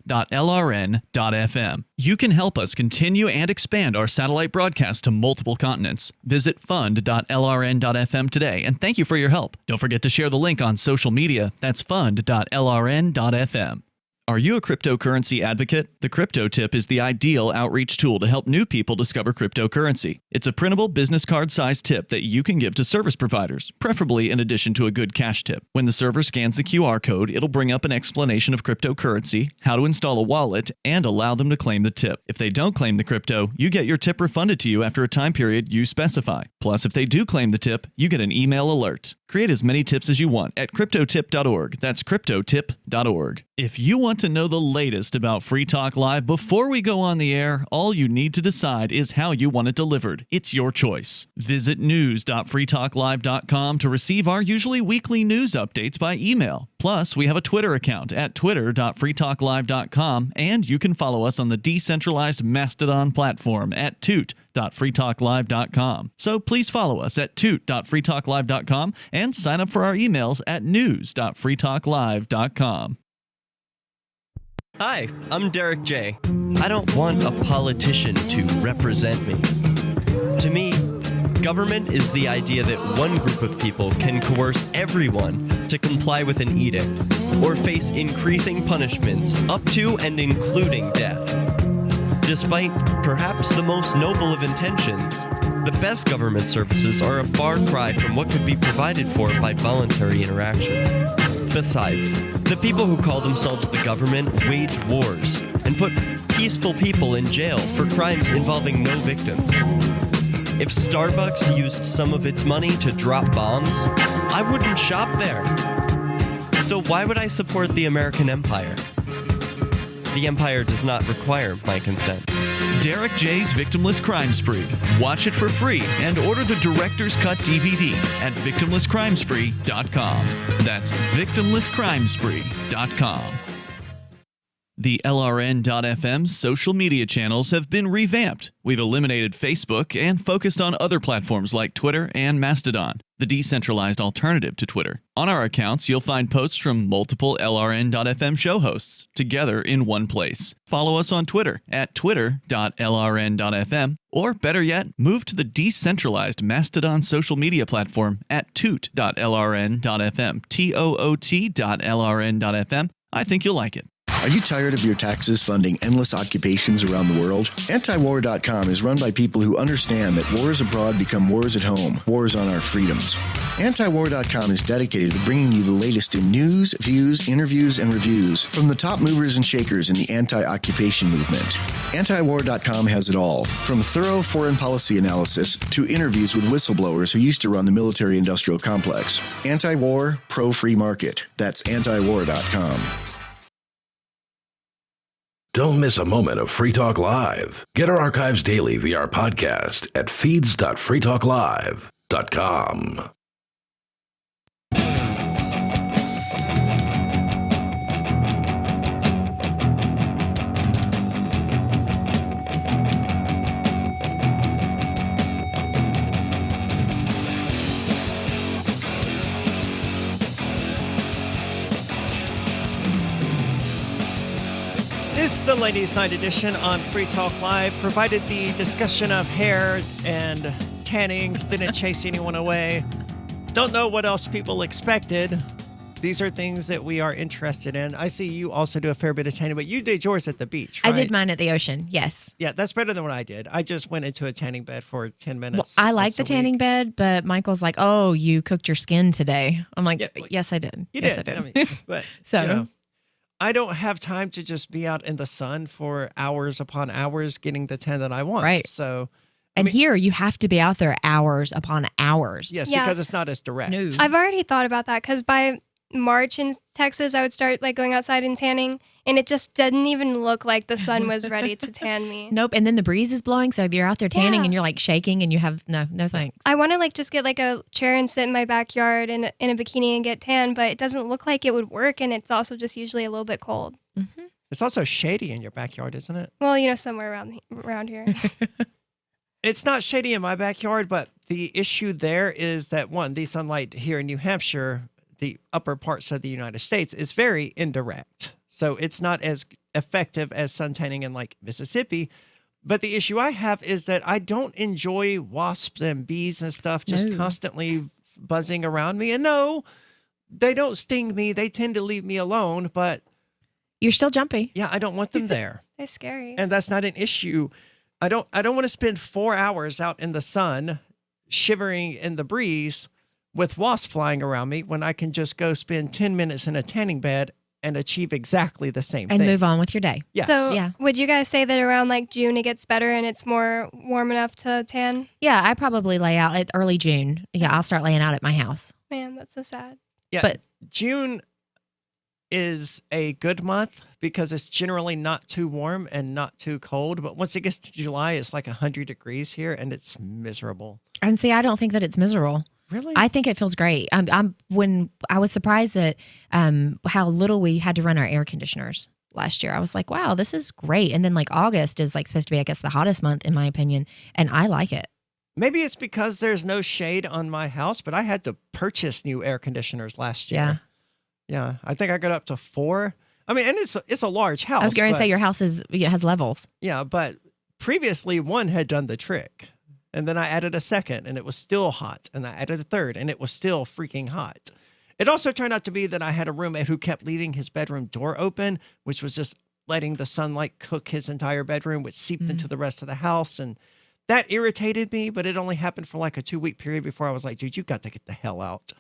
You can help us continue and expand our satellite broadcast to multiple continents. Visit fund.lrn.fm today, and thank you for your help. Don't forget to share the link on social media. That's fund.lrn.fm. Are you a cryptocurrency advocate? The Crypto Tip is the ideal outreach tool to help new people discover cryptocurrency. It's a printable business card-sized tip that you can give to service providers, preferably in addition to a good cash tip. When the server scans the QR code, it'll bring up an explanation of cryptocurrency, how to install a wallet, and allow them to claim the tip. If they don't claim the crypto, you get your tip refunded to you after a time period you specify. Plus, if they do claim the tip, you get an email alert. Create as many tips as you want at cryptotip.org. That's cryptotip.org. If you want to know the latest about Free Talk Live before we go on the air, all you need to decide is how you want it delivered. It's your choice. Visit news.freetalklive.com to receive our usually weekly news updates by email. Plus, we have a Twitter account at twitter.freetalklive.com, and you can follow us on the decentralized Mastodon platform at toot.freetalklive.com. So please follow us at toot.freetalklive.com and sign up for our emails at news.freetalklive.com. Hi, I'm Derek J. I don't want a politician to represent me. To me, government is the idea that one group of people can coerce everyone to comply with an edict or face increasing punishments up to and including death. Despite perhaps the most noble of intentions, the best government services are a far cry from what could be provided for by voluntary interactions. Besides, the people who call themselves the government wage wars and put peaceful people in jail for crimes involving no victims. If Starbucks used some of its money to drop bombs, I wouldn't shop there. So why would I support the American empire? The empire does not require my consent. Derek J's Victimless Crime Spree. Watch it for free and order the Director's Cut DVD at victimlesscrimespree.com. That's victimlesscrimespree.com. The LRN.FM's social media channels have been revamped. We've eliminated Facebook and focused on other platforms like Twitter and Mastodon, the decentralized alternative to Twitter. On our accounts, you'll find posts from multiple LRN.FM show hosts together in one place. Follow us on Twitter at twitter.lrn.fm, or better yet, move to the decentralized Mastodon social media platform at toot.lrn.fm, toot.lrn.fm. I think you'll like it. Are you tired of your taxes funding endless occupations around the world? Antiwar.com is run by people who understand that wars abroad become wars at home, wars on our freedoms. Antiwar.com is dedicated to bringing you the latest in news, views, interviews, and reviews from the top movers and shakers in the anti-occupation movement. Antiwar.com has it all, from thorough foreign policy analysis to interviews with whistleblowers who used to run the military-industrial complex. Anti-war, pro-free market. That's antiwar.com. Don't miss a moment of Free Talk Live. Get our archives daily via our podcast at feeds.freetalklive.com. This is the Ladies' Night edition on Free Talk Live. Provided the discussion of hair and tanning didn't chase anyone away. Don't know what else people expected. These are things that we are interested in. I see you also do a fair bit of tanning, but you did yours at the beach, right? I did mine at the ocean, yes. Yeah, that's better than what I did. I just went into a tanning bed for 10 minutes. Well, I like the tanning bed, but Michael's like, oh, you cooked your skin today. I'm like, yes, I did. You yes, did. I did. I mean, but, so, you know, I don't have time to just be out in the sun for hours upon hours getting the tan that I want. Right. So, and here you have to be out there hours upon hours. Yes, Yeah. because it's not as direct. No. I've already thought about that because by March in Texas, I would start like going outside and tanning, and it just didn't even look like the sun was ready to tan me. Nope. And then the breeze is blowing, so you're out there tanning and you're like shaking, and you have no thanks. I want to like just get like a chair and sit in my backyard in a bikini and get tan, but it doesn't look like it would work, and it's also just usually a little bit cold. Mm-hmm. It's also shady in your backyard, isn't it? Well, somewhere around here. It's not shady in my backyard, but the issue there is that the sunlight here in New Hampshire, the upper parts of the United States, is very indirect. So it's not as effective as suntanning in like Mississippi. But the issue I have is that I don't enjoy wasps and bees and stuff just constantly buzzing around me. And no, they don't sting me. They tend to leave me alone, but you're still jumpy. Yeah, I don't want them there. They're scary. And that's not an issue. I don't want to spend 4 hours out in the sun shivering in the breeze with wasps flying around me when I can just go spend 10 minutes in a tanning bed and achieve exactly the same thing. And move on with your day. Yes. So would you guys say that around like June it gets better and it's more warm enough to tan? Yeah, I probably lay out at early June. Yeah, I'll start laying out at my house. Man, that's so sad. Yeah, but June is a good month because it's generally not too warm and not too cold. But once it gets to July, it's like 100 degrees here and it's miserable. And see, I don't think that it's miserable. Really? I think it feels great. When I was surprised at how little we had to run our air conditioners last year. I was like, wow, this is great. And then like August is like supposed to be, I guess, the hottest month in my opinion. And I like it. Maybe it's because there's no shade on my house, but I had to purchase new air conditioners last year. Yeah, I think I got up to 4. I mean, and it's a large house. I was going to say your house has levels. Yeah, but previously one had done the trick. And then I added a second and it was still hot. And I added a third and it was still freaking hot. It also turned out to be that I had a roommate who kept leaving his bedroom door open, which was just letting the sunlight cook his entire bedroom, which seeped into the rest of the house. And that irritated me, but it only happened for like a 2-week period before I was like, dude, you got to get the hell out.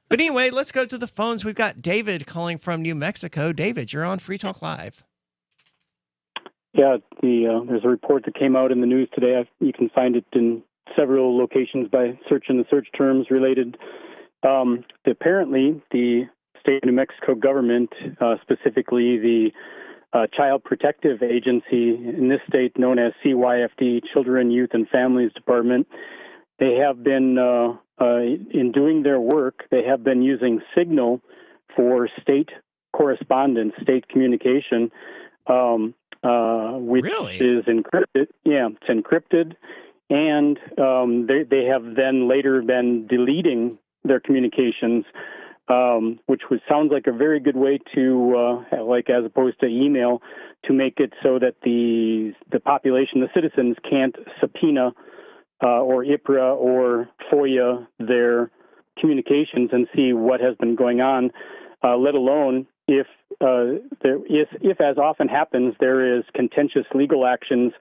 But anyway, let's go to the phones. We've got David calling from New Mexico. David, you're on Free Talk Live. Yeah, there's a report that came out in the news today. You can find it in several locations by searching the search terms related. Apparently, the state of New Mexico government, specifically the Child Protective Agency in this state known as CYFD, Children, Youth, and Families Department, they have been, in doing their work, they have been using Signal for state correspondence, state communication, which is encrypted. Yeah, it's encrypted. And they have then later been deleting their communications, which sounds like a very good way to, like as opposed to email, to make it so that the population, the citizens, can't subpoena or IPRA or FOIA their communications and see what has been going on, let alone if as often happens, there is contentious legal actions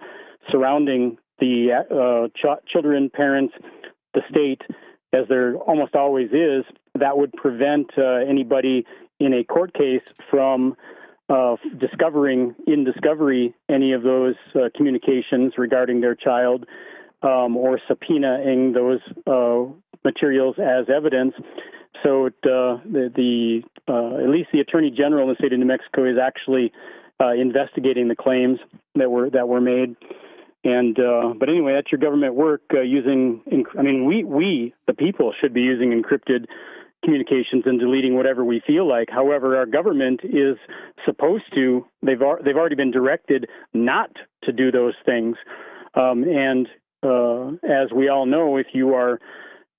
surrounding the children, parents, the state, as there almost always is, that would prevent anybody in a court case from discovering in discovery any of those communications regarding their child or subpoenaing those materials as evidence. So at least the Attorney General in the state of New Mexico is actually investigating the claims that were made. And but anyway, that's your government work using. I mean, we the people should be using encrypted communications and deleting whatever we feel like. However, our government is supposed to. They've already been directed not to do those things. And as we all know, if you are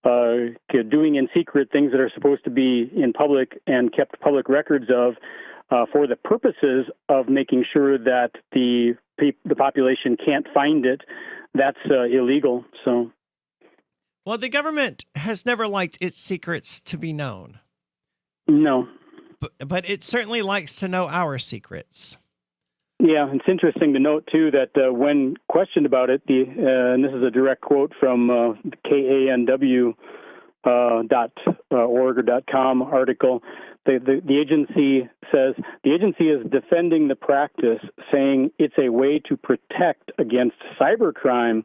doing in secret things that are supposed to be in public and kept public records of, for the purposes of making sure that the population can't find it, that's illegal. So, well, the government has never liked its secrets to be known. No, but it certainly likes to know our secrets. Yeah, it's interesting to note, too, that when questioned about it, and this is a direct quote from KANW.org or .com article, the agency says, the agency is defending the practice, saying it's a way to protect against cybercrime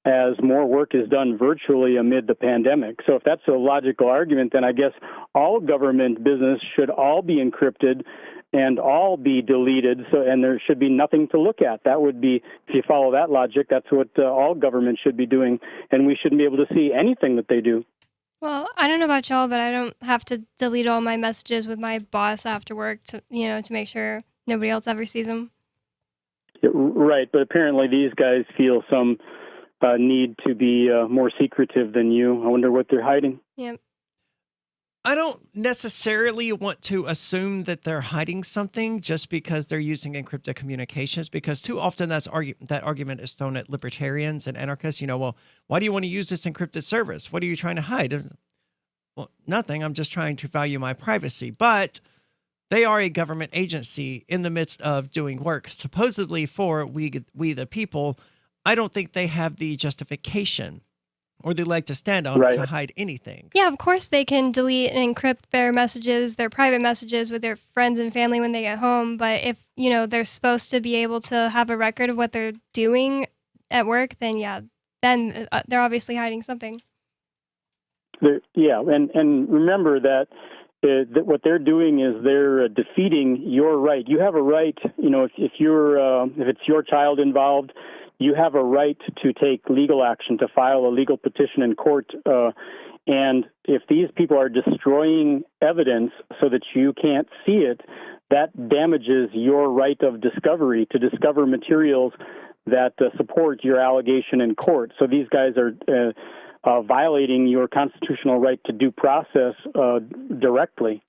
as more work is done virtually amid the pandemic. So if that's a logical argument, then I guess all government business should all be encrypted and all be deleted, and there should be nothing to look at. That would be, if you follow that logic, that's what all government should be doing, and we shouldn't be able to see anything that they do. Well, I don't know about y'all, but I don't have to delete all my messages with my boss after work to make sure nobody else ever sees them. Right, but apparently these guys feel some need to be more secretive than you. I wonder what they're hiding. Yep. I don't necessarily want to assume that they're hiding something just because they're using encrypted communications, because too often that argument is thrown at libertarians and anarchists. Well, why do you want to use this encrypted service? What are you trying to hide? Well, nothing. I'm just trying to value my privacy. But they are a government agency in the midst of doing work, supposedly for we the people. I don't think they have the justification or the leg to stand on to hide anything. Yeah, of course they can delete and encrypt their messages, their private messages with their friends and family when they get home. But if, they're supposed to be able to have a record of what they're doing at work, then they're obviously hiding something. And remember that what they're doing is they're defeating your right. You have a right, if it's your child involved, you have a right to take legal action, to file a legal petition in court. And if these people are destroying evidence so that you can't see it, that damages your right of discovery to discover materials that support your allegation in court. So these guys are violating your constitutional right to due process directly.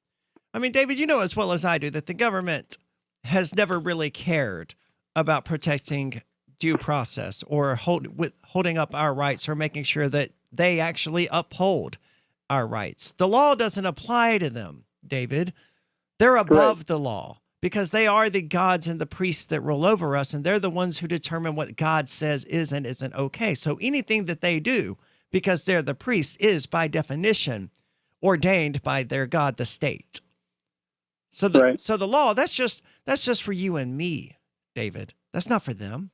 I mean, David, you know as well as I do that the government has never really cared about protecting due process or holding up our rights or making sure that they actually uphold our rights. The law doesn't apply to them, David. They're above the law because they are the gods and the priests that rule over us, and they're the ones who determine what God says is and isn't okay. So anything that they do, because they're the priests, is by definition ordained by their God, the state. So the law, that's just for you and me, David. That's not for them.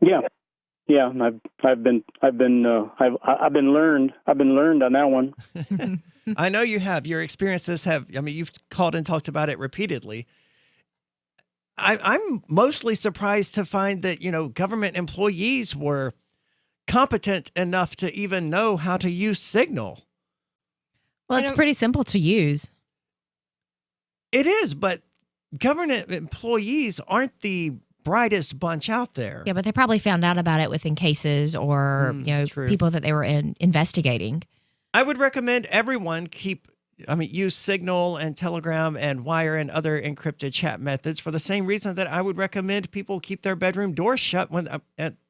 Yeah, I've been learned on that one. I know you have. Your experiences you've called and talked about it repeatedly. I'm mostly surprised to find that, government employees were competent enough to even know how to use Signal. Well, it's pretty simple to use. It is, but government employees aren't the brightest bunch out there. Yeah, but they probably found out about it within cases or people that they were investigating. I would recommend everyone use Signal and Telegram and Wire and other encrypted chat methods for the same reason that I would recommend people keep their bedroom doors shut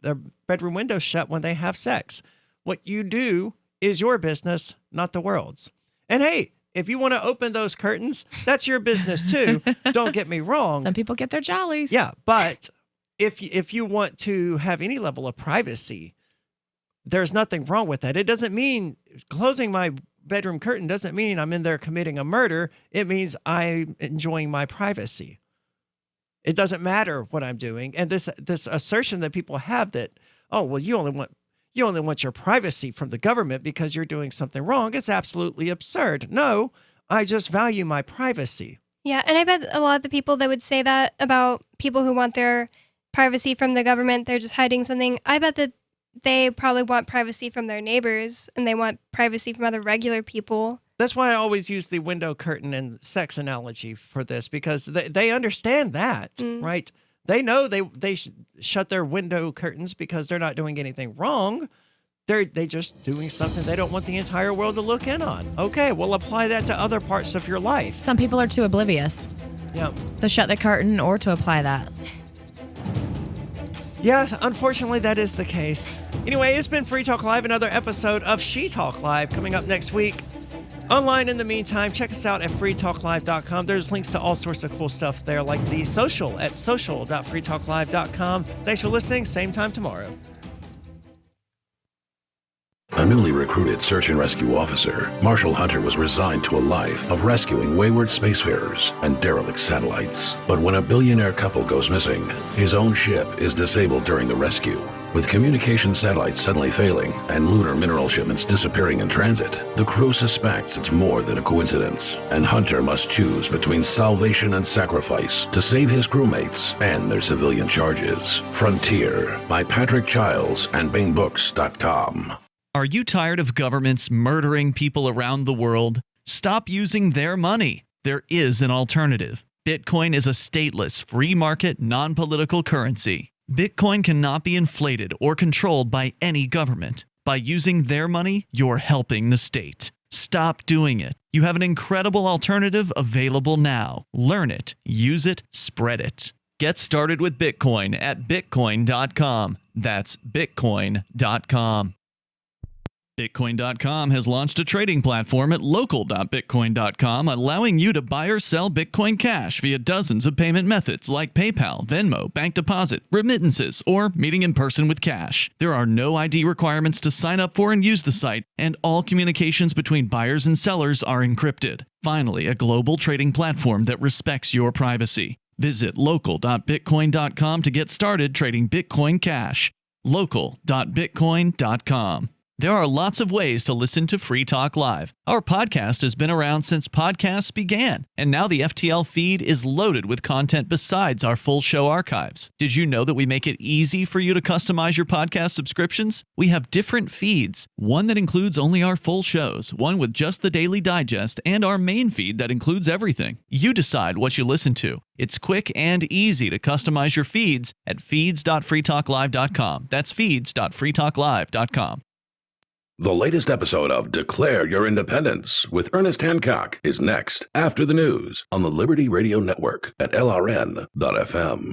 their bedroom windows shut when they have sex. What you do is your business, not the world's. And hey, if you want to open those curtains, that's your business too. Don't get me wrong. Some people get their jollies. Yeah, but if you want to have any level of privacy, there's nothing wrong with that. It doesn't mean closing my bedroom curtain doesn't mean I'm in there committing a murder. It means I'm enjoying my privacy. It doesn't matter what I'm doing. And this assertion that people have that, oh, well, you only want your privacy from the government because you're doing something wrong. It's absolutely absurd. No, I just value my privacy. Yeah, and I bet a lot of the people that would say that about people who want their privacy from the government, they're just hiding something. I bet that they probably want privacy from their neighbors and they want privacy from other regular people. That's why I always use the window curtain and sex analogy for this, because they understand that, right? They know they shut their window curtains because they're not doing anything wrong. They just doing something they don't want the entire world to look in on. Okay, we'll apply that to other parts of your life. Some people are too oblivious. Yeah. To shut the curtain or to apply that. Yeah, unfortunately, that is the case. Anyway, it's been Free Talk Live, another episode of She Talk Live coming up next week. Online in the meantime, check us out at freetalklive.com. There's links to all sorts of cool stuff there, like the social at social.freetalklive.com. Thanks for listening. Same time tomorrow. A newly recruited search and rescue officer, Marshall Hunter was resigned to a life of rescuing wayward spacefarers and derelict satellites. But when a billionaire couple goes missing, his own ship is disabled during the rescue. With communication satellites suddenly failing and lunar mineral shipments disappearing in transit, the crew suspects it's more than a coincidence, and Hunter must choose between salvation and sacrifice to save his crewmates and their civilian charges. Frontier by Patrick Childs and BingBooks.com. Are you tired of governments murdering people around the world? Stop using their money. There is an alternative. Bitcoin is a stateless, free market, non-political currency. Bitcoin cannot be inflated or controlled by any government. By using their money, you're helping the state. Stop doing it. You have an incredible alternative available now. Learn it, use it, spread it. Get started with Bitcoin at Bitcoin.com. That's Bitcoin.com. Bitcoin.com has launched a trading platform at local.bitcoin.com, allowing you to buy or sell Bitcoin Cash via dozens of payment methods like PayPal, Venmo, bank deposit, remittances, or meeting in person with cash. There are no ID requirements to sign up for and use the site, and all communications between buyers and sellers are encrypted. Finally, a global trading platform that respects your privacy. Visit local.bitcoin.com to get started trading Bitcoin Cash. Local.bitcoin.com. There are lots of ways to listen to Free Talk Live. Our podcast has been around since podcasts began, and now the FTL feed is loaded with content besides our full show archives. Did you know that we make it easy for you to customize your podcast subscriptions? We have different feeds, one that includes only our full shows, one with just the Daily Digest, and our main feed that includes everything. You decide what you listen to. It's quick and easy to customize your feeds at feeds.freetalklive.com. That's feeds.freetalklive.com. The latest episode of Declare Your Independence with Ernest Hancock is next after the news on the Liberty Radio Network at LRN.FM.